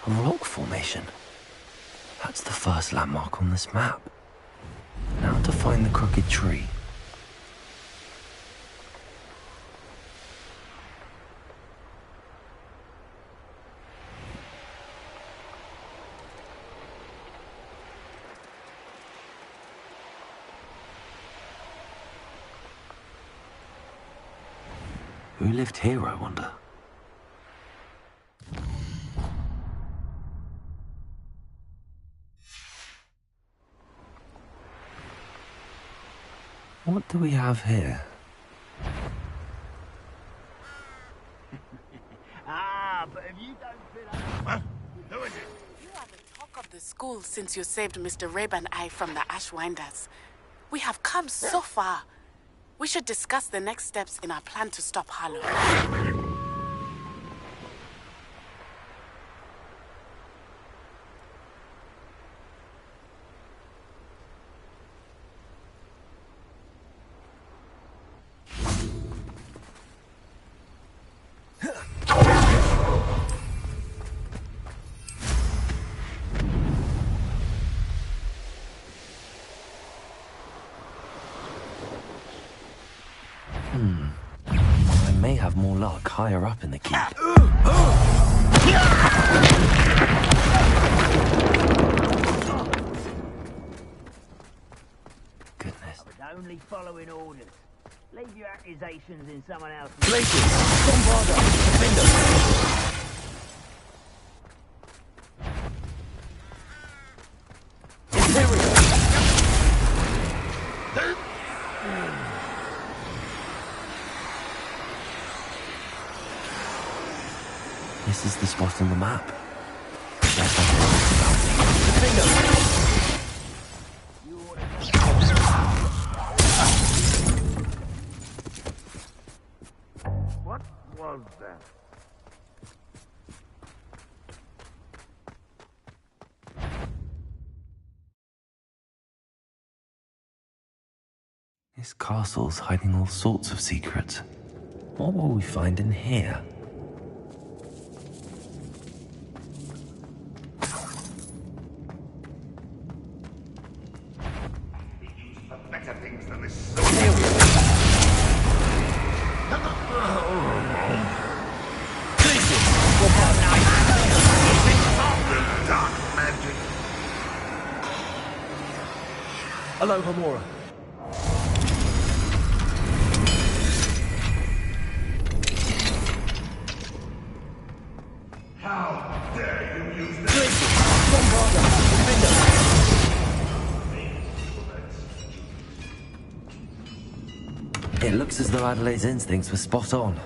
A rock formation. That's the first landmark on this map. Now to find the crooked tree. Who lived here, I wonder? What do we have here? But if you don't fill up... Who is it? You are the talk of the school since you saved Mr. Rabe and I from the Ashwinders. We have come so far. We should discuss the next steps in our plan to stop Harlow. I may have more luck higher up in the keep. Goodness. I was only following orders. Leave your accusations in someone else's... Places! Bombarder! Defender! This is the spot on the map. What was that? This castle's hiding all sorts of secrets. What will we find in here? Better things than this. Dark magic. Hello, Homora. How dare you use this? Bombarder! Defender! It looks as though Adelaide's instincts were spot on.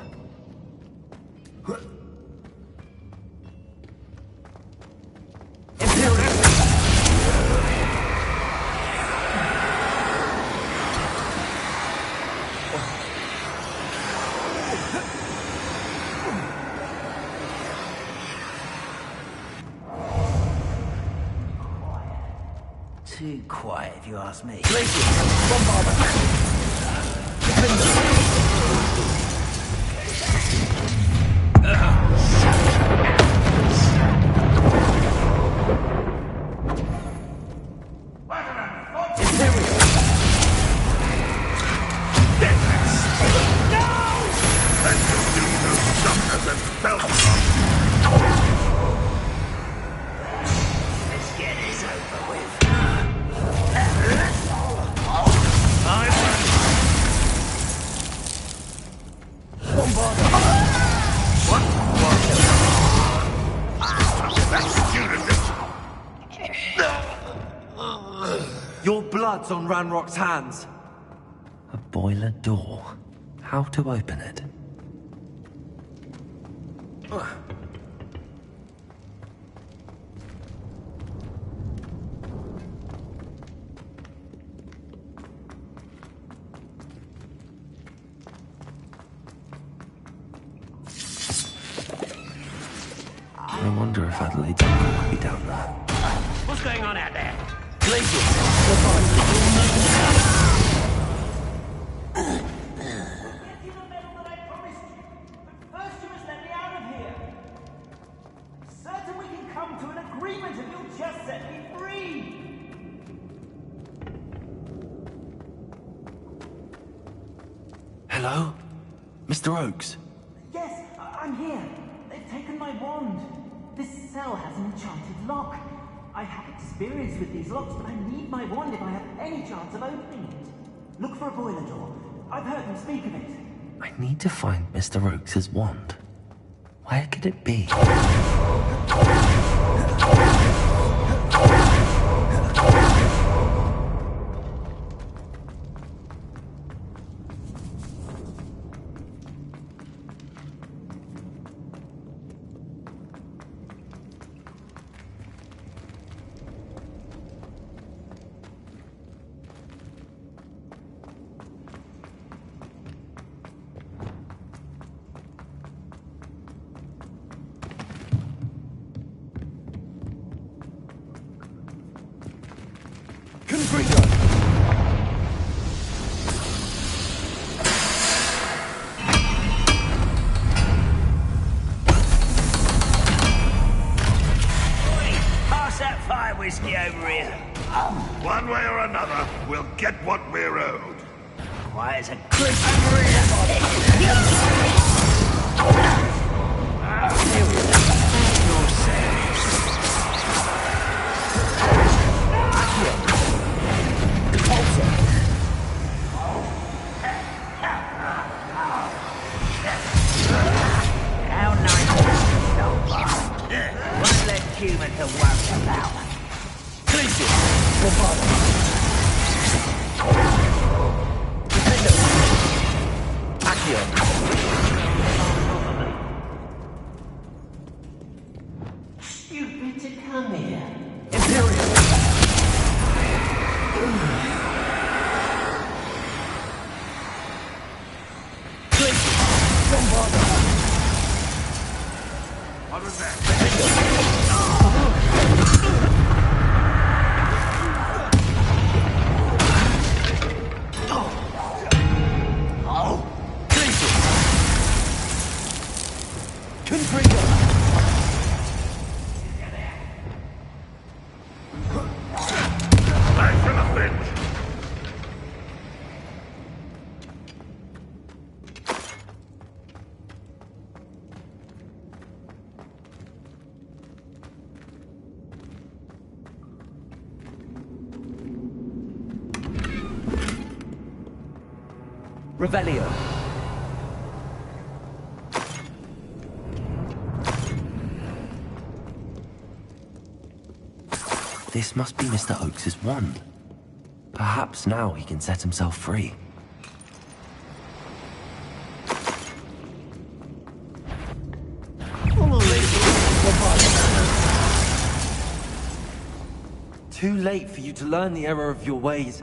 Too quiet, if you ask me. Let's get this over with. Your blood's on Ranrock's hands. A boiler door. How to open it? I wonder if Adelaide's uncle could be down there. What's going on out there? First you must let me out of here. Certain we can come to an agreement if you'll just set me free. Hello? Mr. Oakes? Yes, I'm here. They've taken my wand. This cell has an enchanted lock. I have experience with these locks, but I need my wand if I have any chance of opening it. Look for a boiler door. I've heard them speak of it. I need to find Mr. Oakes' wand. Where could it be? Pass that fire whiskey over here. One way or another, we'll get what we're owed. Quiet as a How nice so far. One less human to worry about. Stupid to come here. What was that? Back to the bench. Revelio. This must be Mr. Oakes' wand. Perhaps now he can set himself free. Too late for you to learn the error of your ways.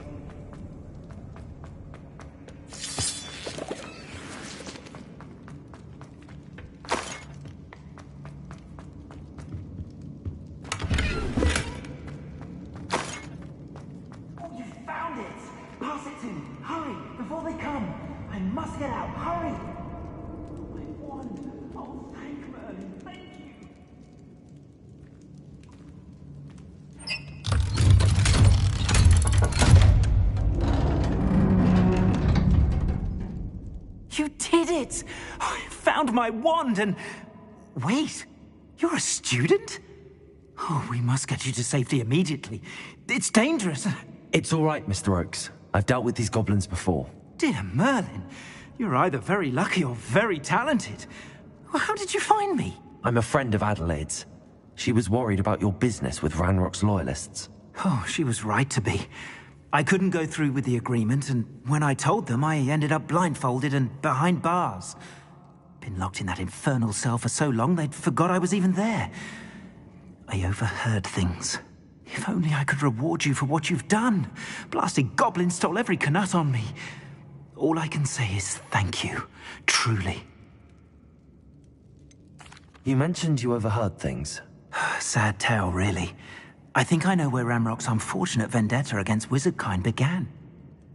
pass it to me. Hurry, before they come. I must get out. Hurry. My wand. Oh, thank Merlin. Thank you. You did it! I found my wand and... Wait, you're a student? Oh, we must get you to safety immediately. It's dangerous. It's all right, Mr. Oakes. I've dealt with these goblins before. Dear Merlin, you're either very lucky or very talented. How did you find me? I'm a friend of Adelaide's. She was worried about your business with Ranrock's loyalists. Oh, she was right to be. I couldn't go through with the agreement, and when I told them, I ended up blindfolded and behind bars. Been locked in that infernal cell for so long, they'd forgot I was even there. I overheard things. If only I could reward you for what you've done. Blasted goblin stole every Knut on me. All I can say is thank you. Truly. You mentioned you overheard things. Sad tale, really. I think I know where Ranrock's unfortunate vendetta against wizardkind began.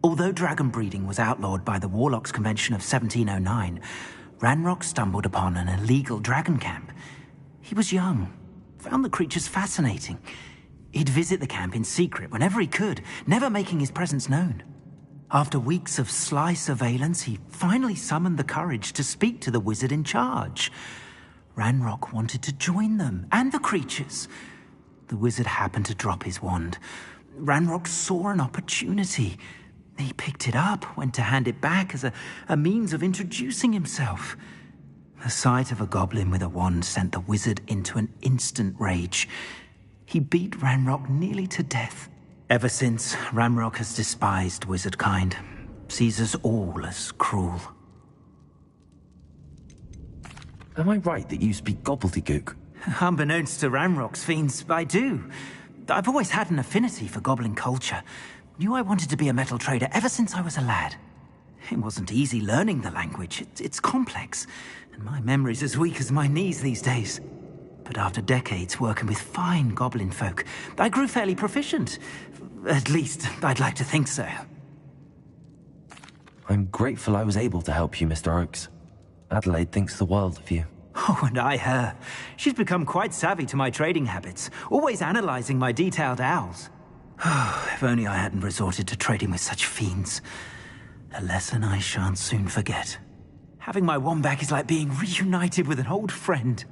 Although dragon breeding was outlawed by the Warlocks Convention of 1709, Ranrock stumbled upon an illegal dragon camp. He was young, found the creatures fascinating. He'd visit the camp in secret whenever he could, never making his presence known. After weeks of sly surveillance, he finally summoned the courage to speak to the wizard in charge. Ranrock wanted to join them, and the creatures. The wizard happened to drop his wand. Ranrock saw an opportunity. He picked it up, went to hand it back as a means of introducing himself. The sight of a goblin with a wand sent the wizard into an instant rage. He beat Ranrock nearly to death. Ever since, Ranrock has despised wizardkind, sees us all as cruel. Am I right that you speak gobbledygook? Unbeknownst to Ranrock's fiends, I do. I've always had an affinity for goblin culture. Knew I wanted to be a metal trader ever since I was a lad. It wasn't easy learning the language. It's complex, and my memory's as weak as my knees these days. But after decades working with fine goblin folk, I grew fairly proficient. At least, I'd like to think so. I'm grateful I was able to help you, Mr. Oakes. Adelaide thinks the world of you. Oh, and I her. She's become quite savvy to my trading habits, always analyzing my detailed owls. If only I hadn't resorted to trading with such fiends. A lesson I shan't soon forget. Having my wand back is like being reunited with an old friend.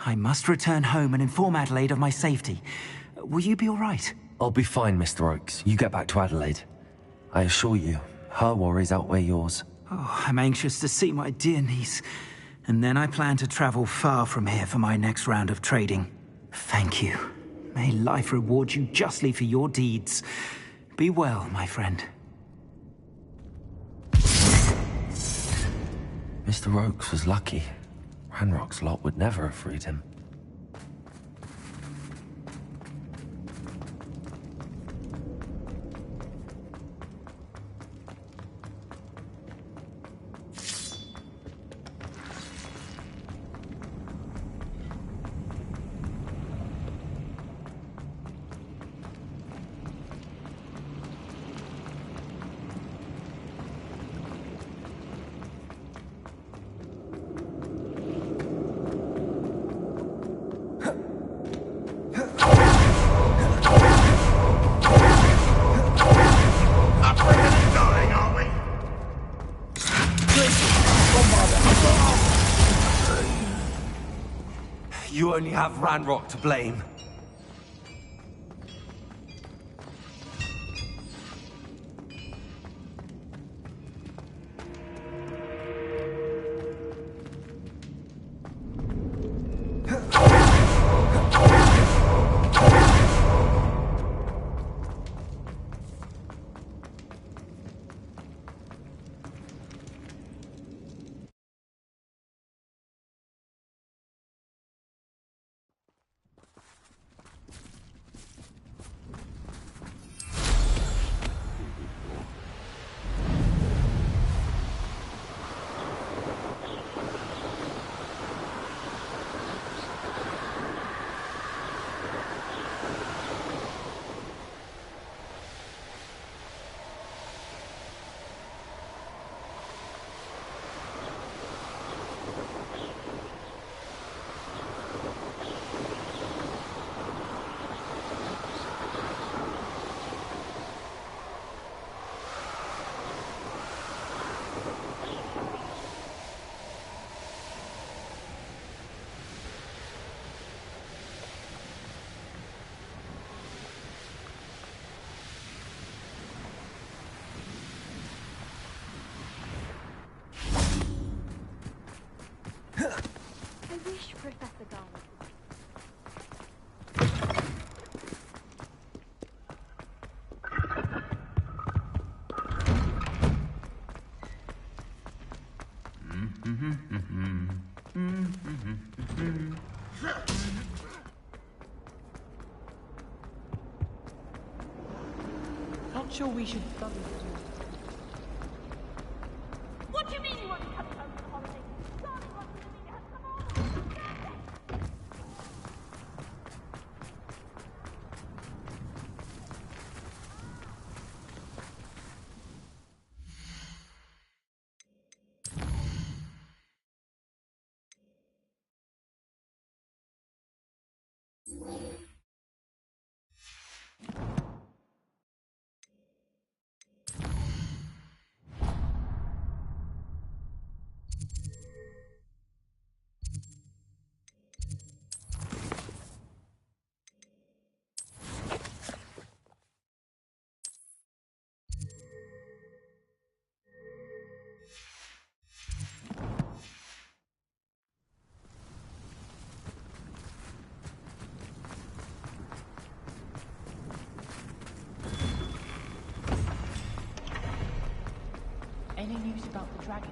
I must return home and inform Adelaide of my safety. Will you be all right? I'll be fine, Mr. Oakes. You get back to Adelaide. I assure you, her worries outweigh yours. Oh, I'm anxious to see my dear niece. And then I plan to travel far from here for my next round of trading. Thank you. May life reward you justly for your deeds. Be well, my friend. Mr. Oakes was lucky. Ranrock's lot would never have freed him. You only have Ranrock to blame. sure we should study it. What do you mean you won't be coming home for the holiday? Darling wants to meet us. Come on! Any news about the dragon?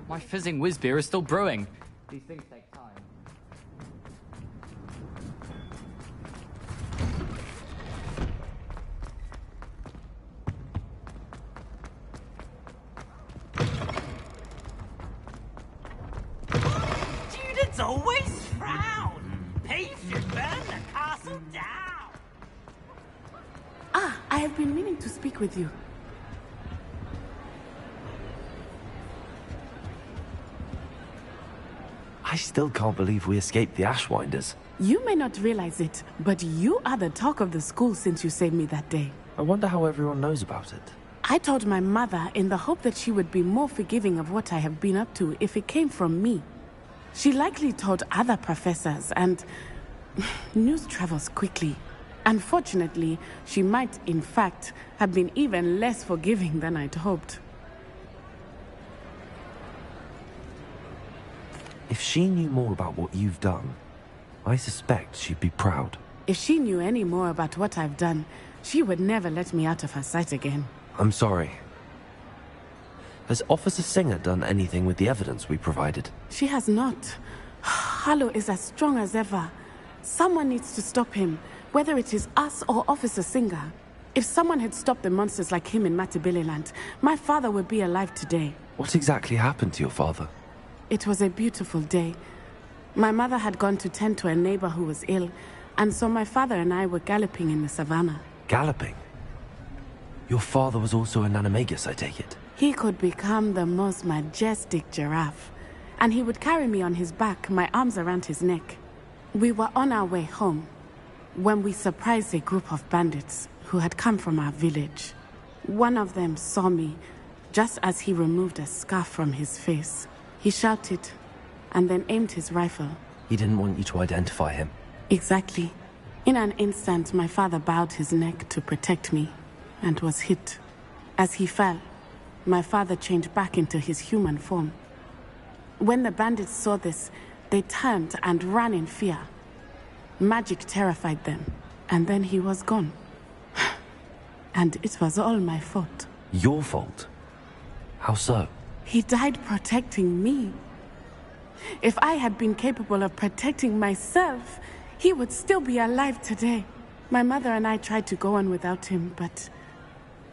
My fizzing whiz beer is still brewing. These things take time. Students always frown. Peace should burn the castle down. Ah, I have been meaning to speak with you. I still can't believe we escaped the Ashwinders. You may not realize it, but you are the talk of the school since you saved me that day. I wonder how everyone knows about it. I told my mother in the hope that she would be more forgiving of what I have been up to if it came from me. She likely told other professors, and news travels quickly. Unfortunately, she might, in fact, have been even less forgiving than I'd hoped. If she knew more about what you've done, I suspect she'd be proud. If she knew any more about what I've done, she would never let me out of her sight again. I'm sorry. Has Officer Singer done anything with the evidence we provided? She has not. Harlow is as strong as ever. Someone needs to stop him, whether it is us or Officer Singer. If someone had stopped the monsters like him in Matabeleland, my father would be alive today. What exactly happened to your father? It was a beautiful day. My mother had gone to tend to a neighbor who was ill, and so my father and I were galloping in the savannah. Galloping? Your father was also an animagus, I take it? He could become the most majestic giraffe, and he would carry me on his back, my arms around his neck. We were on our way home when we surprised a group of bandits who had come from our village. One of them saw me just as he removed a scarf from his face. He shouted and then aimed his rifle. He didn't want you to identify him. Exactly. In an instant, my father bowed his neck to protect me and was hit. As he fell, my father changed back into his human form. When the bandits saw this, they turned and ran in fear. Magic terrified them, and then he was gone. And it was all my fault. Your fault? How so? He died protecting me. If I had been capable of protecting myself, he would still be alive today. My mother and I tried to go on without him, but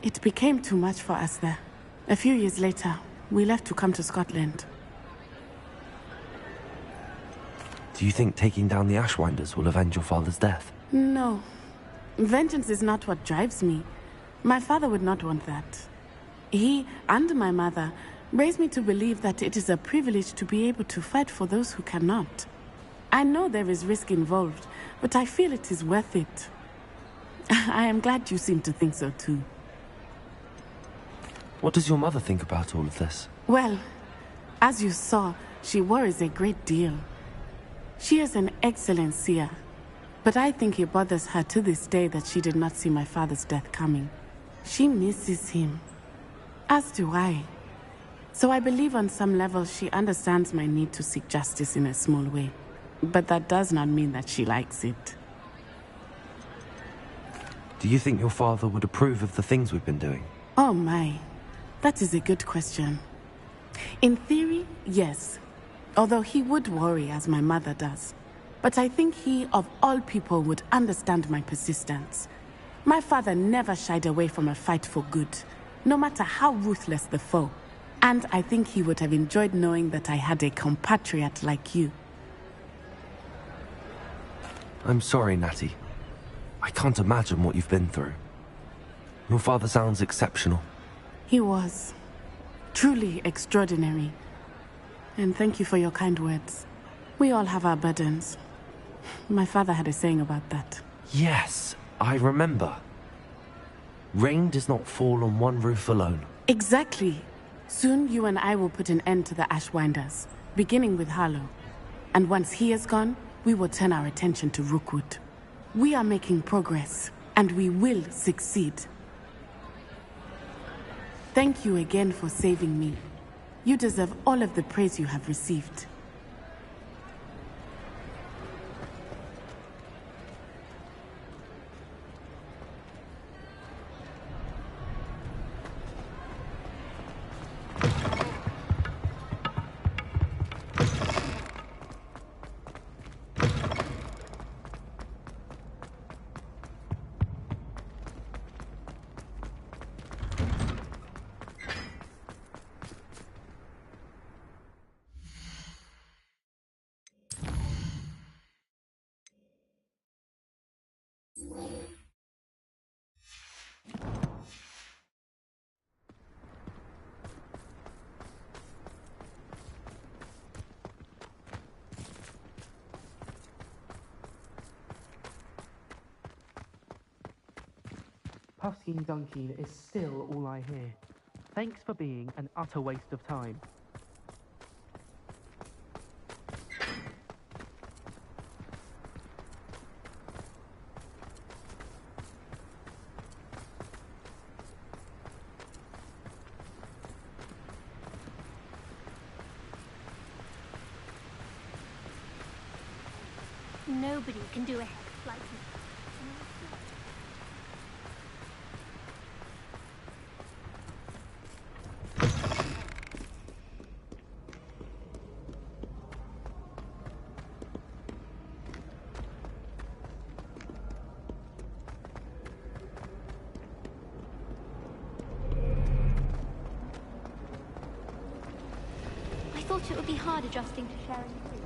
it became too much for us there. A few years later, we left to come to Scotland. Do you think taking down the Ashwinders will avenge your father's death? No. Vengeance is not what drives me. My father would not want that. He and my mother raised me to believe that it is a privilege to be able to fight for those who cannot. I know there is risk involved, but I feel it is worth it. I am glad you seem to think so too. What does your mother think about all of this? Well, as you saw, she worries a great deal. She is an excellent seer, but I think it bothers her to this day that she did not see my father's death coming. She misses him. As do I. So I believe on some level she understands my need to seek justice in a small way. But that does not mean that she likes it. Do you think your father would approve of the things we've been doing? Oh my. That is a good question. In theory, yes. Although he would worry as my mother does. But I think he, of all people, would understand my persistence. My father never shied away from a fight for good, no matter how ruthless the foe. And I think he would have enjoyed knowing that I had a compatriot like you. I'm sorry, Natty. I can't imagine what you've been through. Your father sounds exceptional. He was. Truly extraordinary. And thank you for your kind words. We all have our burdens. My father had a saying about that. Yes, I remember. Rain does not fall on one roof alone. Exactly. Soon you and I will put an end to the Ashwinders, beginning with Harlow. And once he is gone, we will turn our attention to Rookwood. We are making progress, and we will succeed. Thank you again for saving me. You deserve all of the praise you have received. Puffskein Dunkeen is still all I hear. Thanks for being an utter waste of time. Nobody can do a hex like me. I thought it would be hard adjusting to sharing food.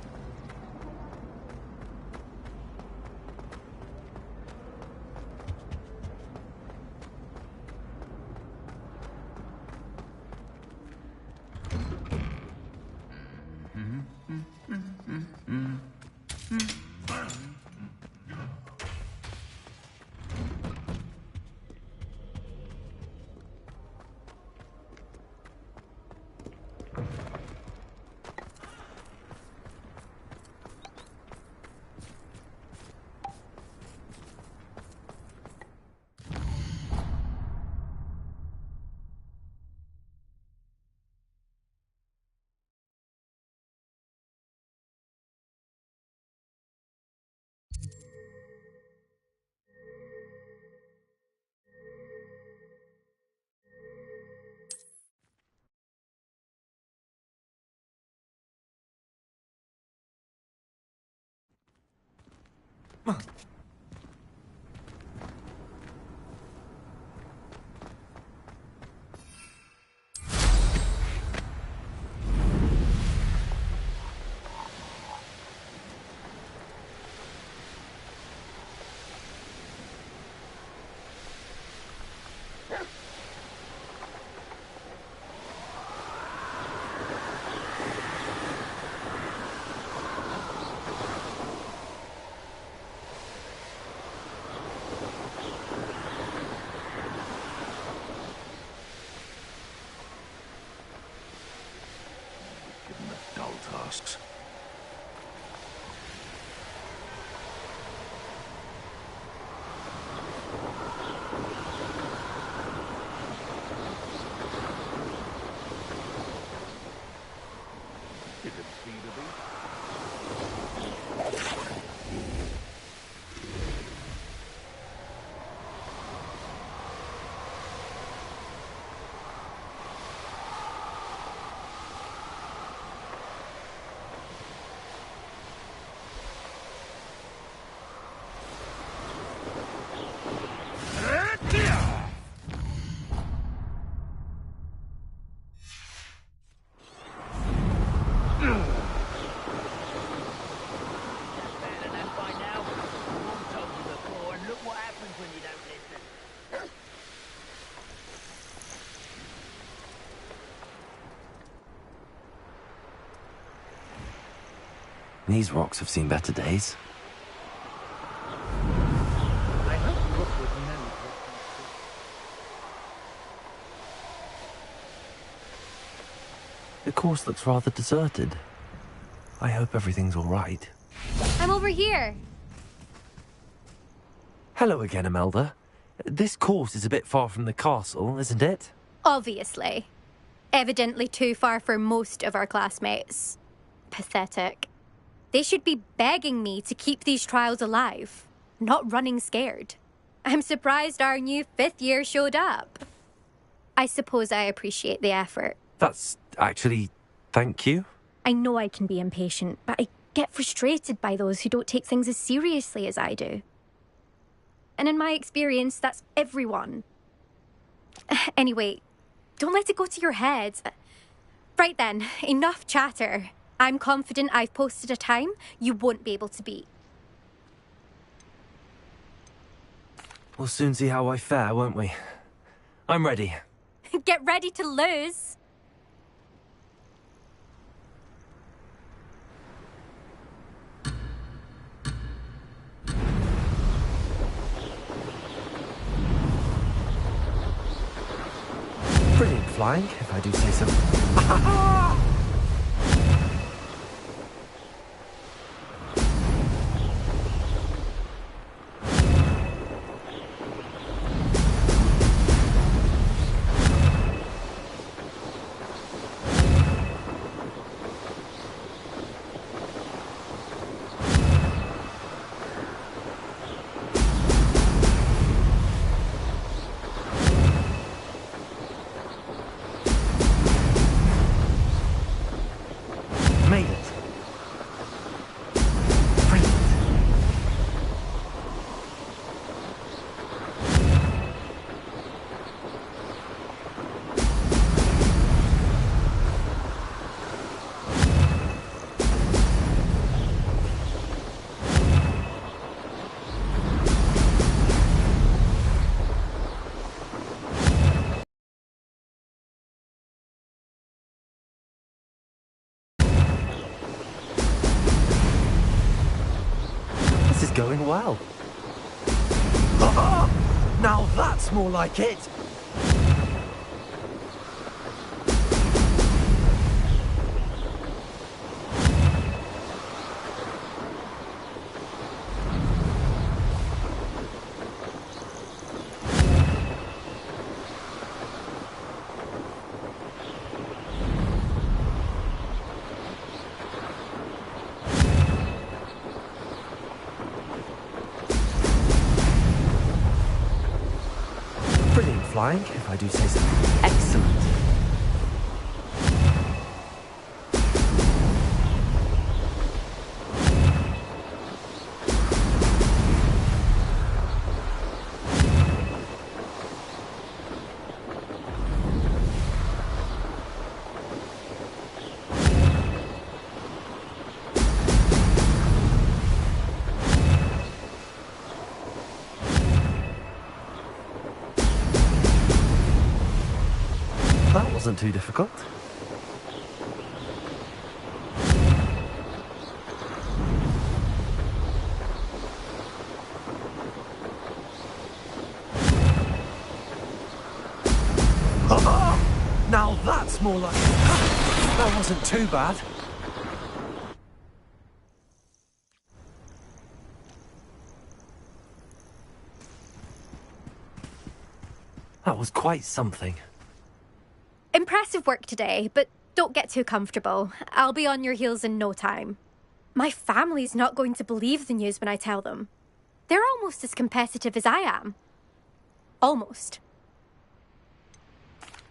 Tasks. You can see to me. These rocks have seen better days. The course looks rather deserted. I hope everything's all right. I'm over here. Hello again, Imelda. This course is a bit far from the castle, isn't it? Obviously. Evidently too far for most of our classmates. Pathetic. They should be begging me to keep these trials alive, not running scared. I'm surprised our new 5th year showed up. I suppose I appreciate the effort. That's actually... thank you. I know I can be impatient, but I get frustrated by those who don't take things as seriously as I do. And in my experience, that's everyone. Anyway, don't let it go to your head. Right then, enough chatter. I'm confident I've posted a time you won't be able to beat. We'll soon see how I fare, won't we? I'm ready. Get ready to lose. Brilliant flying, if I do say so. This is going well. Now that's more like it! Brilliant flying, if I do say so. Excellent. That wasn't too difficult. Now that's more like... That wasn't too bad. That was quite something. Impressive work today, but don't get too comfortable. I'll be on your heels in no time. My family's not going to believe the news when I tell them. They're almost as competitive as I am. Almost.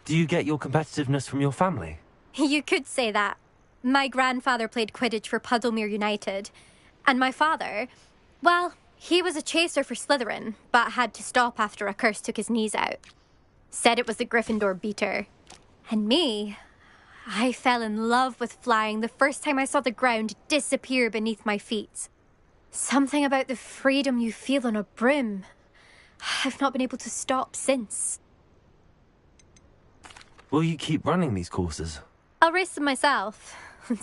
Do you get your competitiveness from your family? You could say that. My grandfather played Quidditch for Puddlemere United. And my father, well, he was a chaser for Slytherin, but had to stop after a curse took his knees out. Said it was the Gryffindor beater. And me, I fell in love with flying the first time I saw the ground disappear beneath my feet. Something about the freedom you feel on a broom. I've not been able to stop since. Will you keep running these courses? I'll race them myself.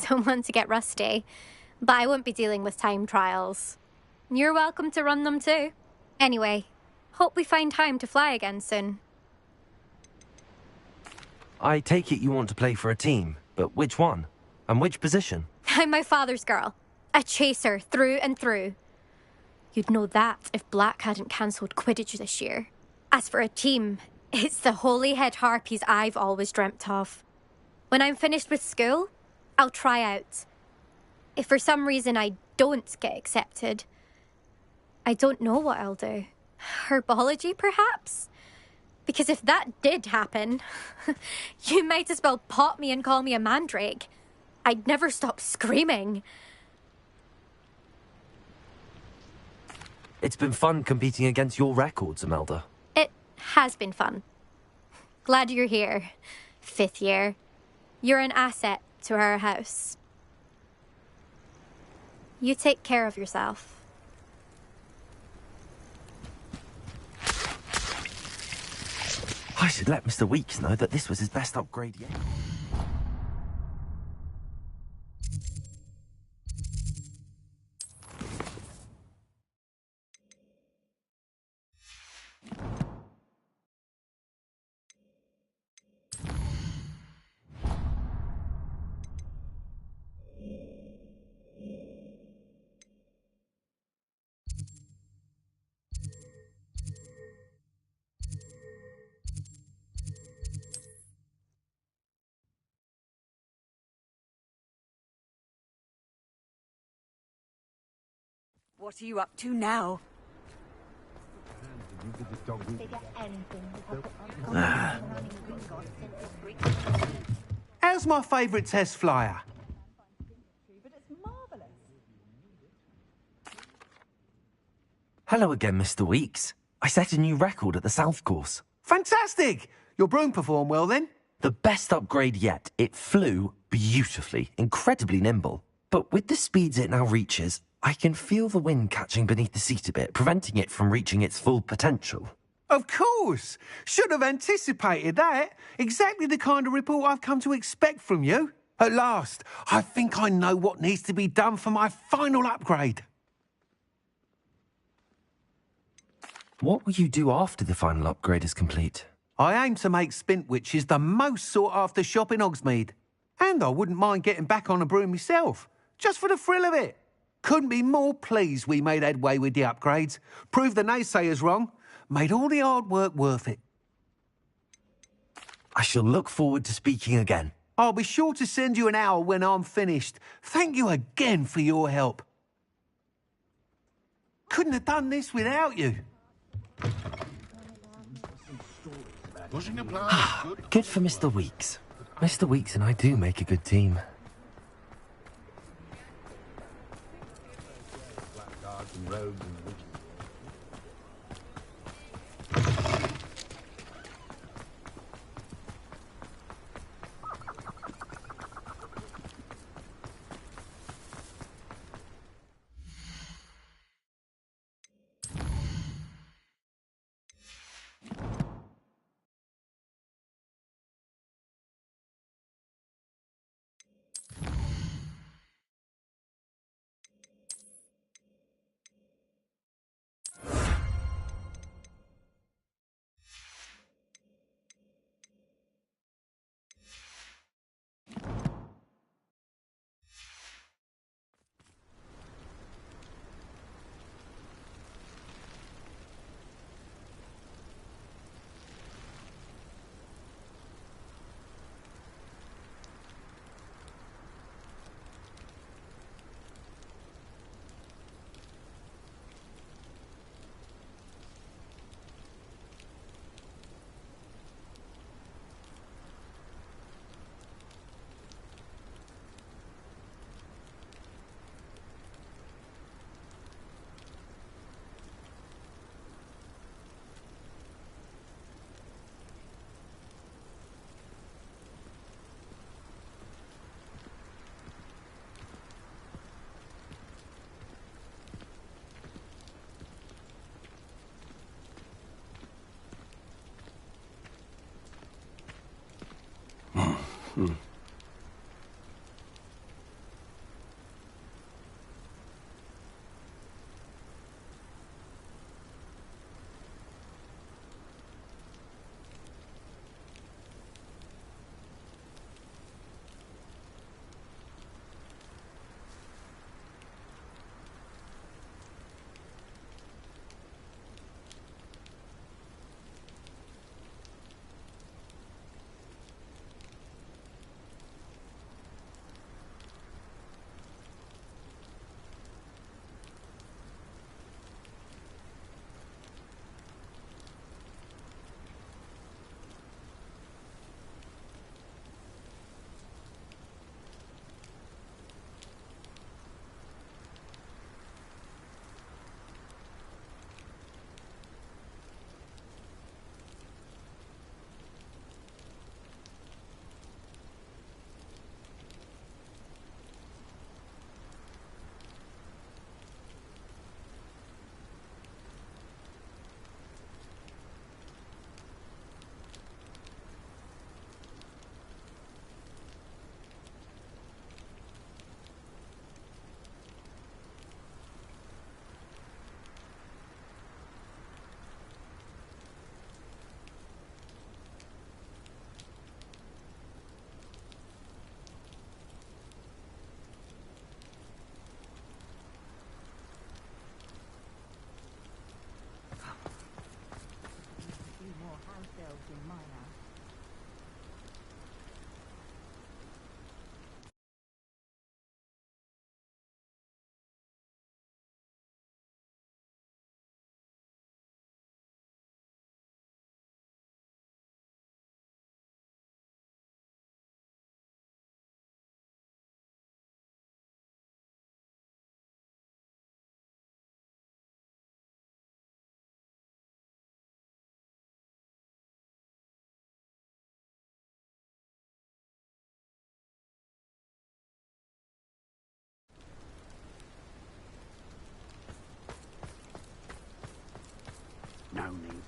Don't want to get rusty. But I won't be dealing with time trials. You're welcome to run them too. Anyway, hope we find time to fly again soon. I take it you want to play for a team, but which one? And which position? I'm my father's girl. A chaser through and through. You'd know that if Black hadn't cancelled Quidditch this year. As for a team, it's the Holyhead Harpies I've always dreamt of. When I'm finished with school, I'll try out. If for some reason I don't get accepted, I don't know what I'll do. Herbology, perhaps? Because if that did happen, you might as well pot me and call me a mandrake. I'd never stop screaming. It's been fun competing against your records, Imelda. It has been fun. Glad you're here. 5th year. You're an asset to our house. You take care of yourself. I should let Mr. Weeks know that this was his best upgrade yet. What are you up to now? How's my favourite test flyer? Hello again, Mr. Weeks. I set a new record at the South Course. Fantastic! Your broom performed well then? The best upgrade yet. It flew beautifully, incredibly nimble. But with the speeds it now reaches, I can feel the wind catching beneath the seat a bit, preventing it from reaching its full potential. Of course! Should have anticipated that. Exactly the kind of report I've come to expect from you. At last, I think I know what needs to be done for my final upgrade. What will you do after the final upgrade is complete? I aim to make Spintwitches the most sought-after shop in Hogsmeade. And I wouldn't mind getting back on a broom myself, just for the thrill of it. Couldn't be more pleased we made headway with the upgrades. Proved the naysayers wrong. Made all the hard work worth it. I shall look forward to speaking again. I'll be sure to send you an hour when I'm finished. Thank you again for your help. Couldn't have done this without you. Good for Mr. Weeks. Mr. Weeks and I do make a good team. Roads and No need.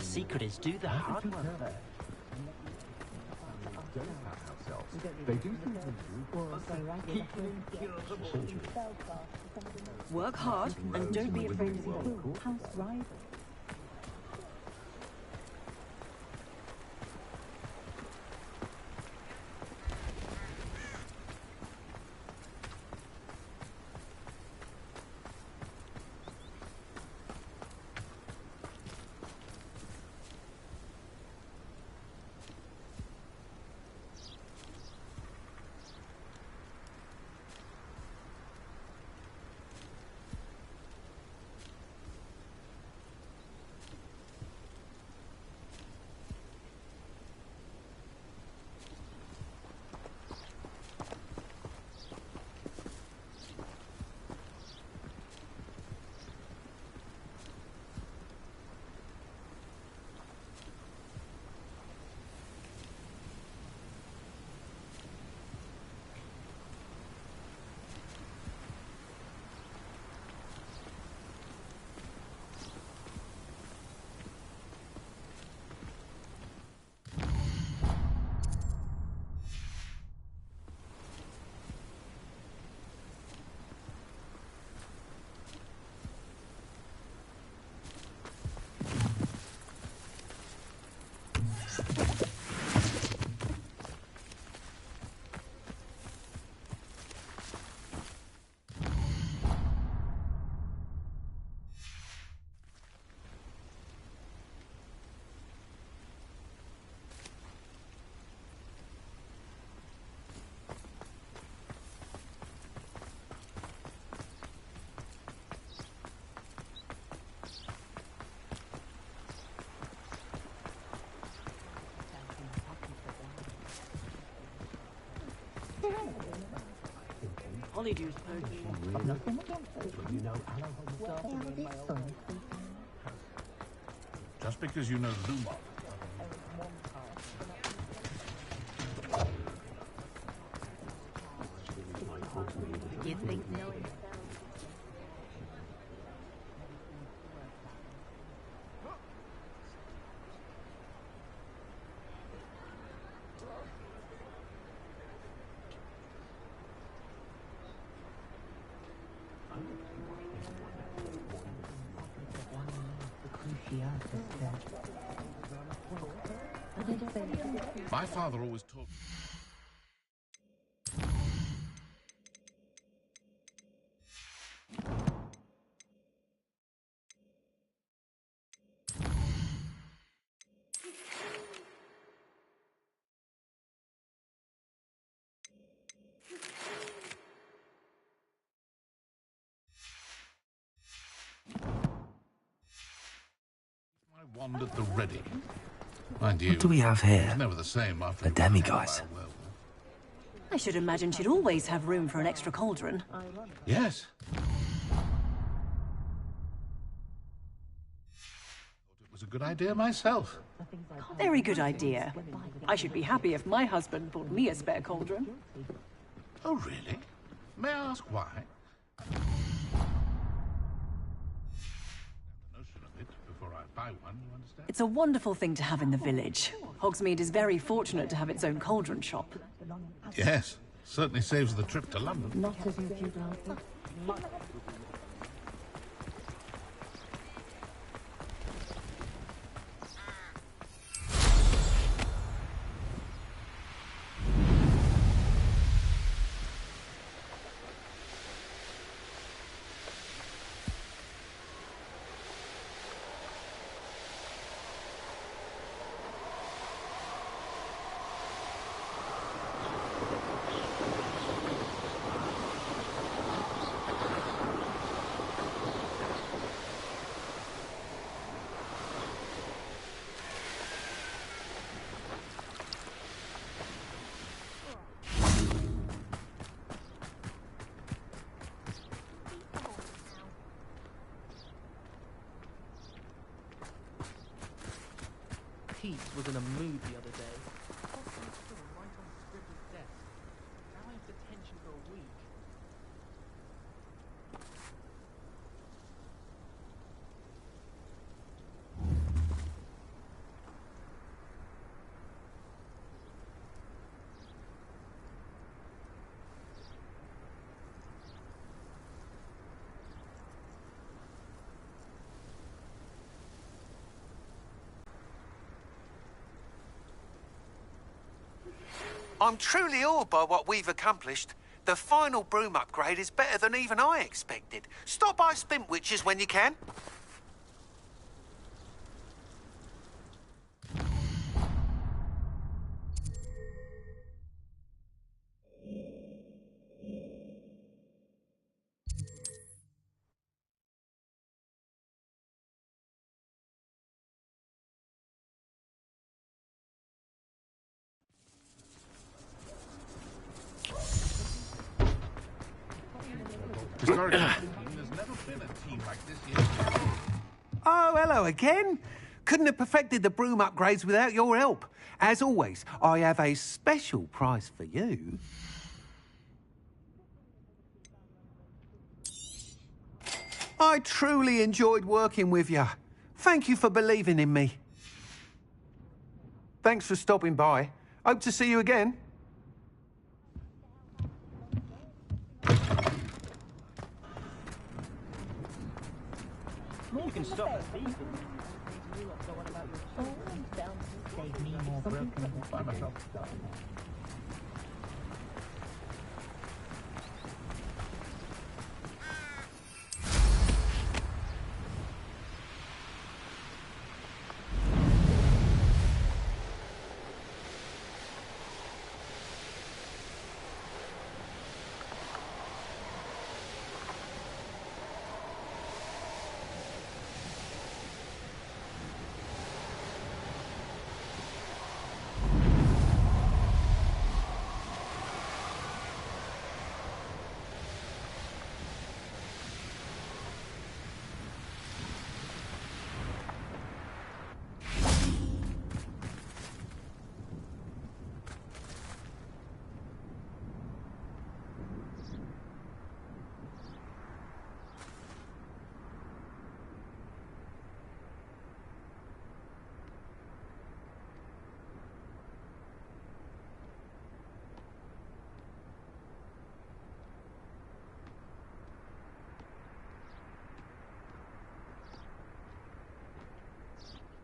The secret is do the hard work. They do Work hard and don't be afraid to be house rival. Honeydew's Just because you know Lumos. You think knowing... My father always taught me. My wand at the ready. Mind you, What do we have here? it's never the same after A demiguise. I should imagine she'd always have room for an extra cauldron. Yes. Thought it was a good idea myself. Very good idea. I should be happy if my husband bought me a spare cauldron. Oh, really? May I ask why? The notion of it before I buy one, you understand? It's a wonderful thing to have in the village. Hogsmeade is very fortunate to have its own cauldron shop. Yes, certainly saves the trip to London. Not as you do, Pete was in a mood the other day. Possibly still right on Scribbler's desk. Now I have detention for a week. I'm truly awed by what we've accomplished. The final broom upgrade is better than even I expected. Stop by Spintwitches when you can. Historically, there's never been a team like this yet. Oh, hello again. Couldn't have perfected the broom upgrades without your help. As always, I have a special prize for you. I truly enjoyed working with you. Thank you for believing in me. Thanks for stopping by. Hope to see you again. You can stop at these. Save me more broken. By myself.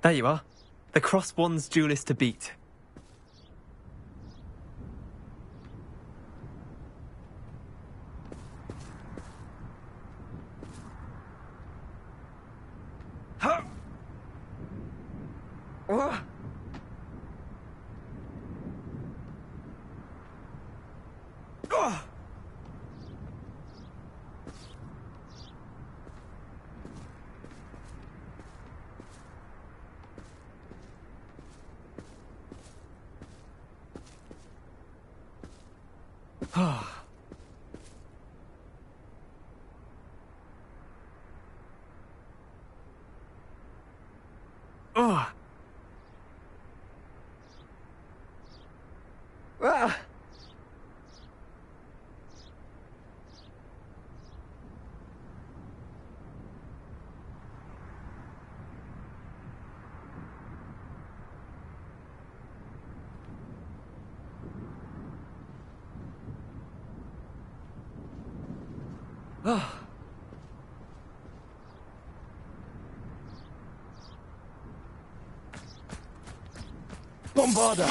There you are. The cross-wands duelist to beat. Huh. Oh. Oh. Oh. Oh. Ah. Oh. Bombarda!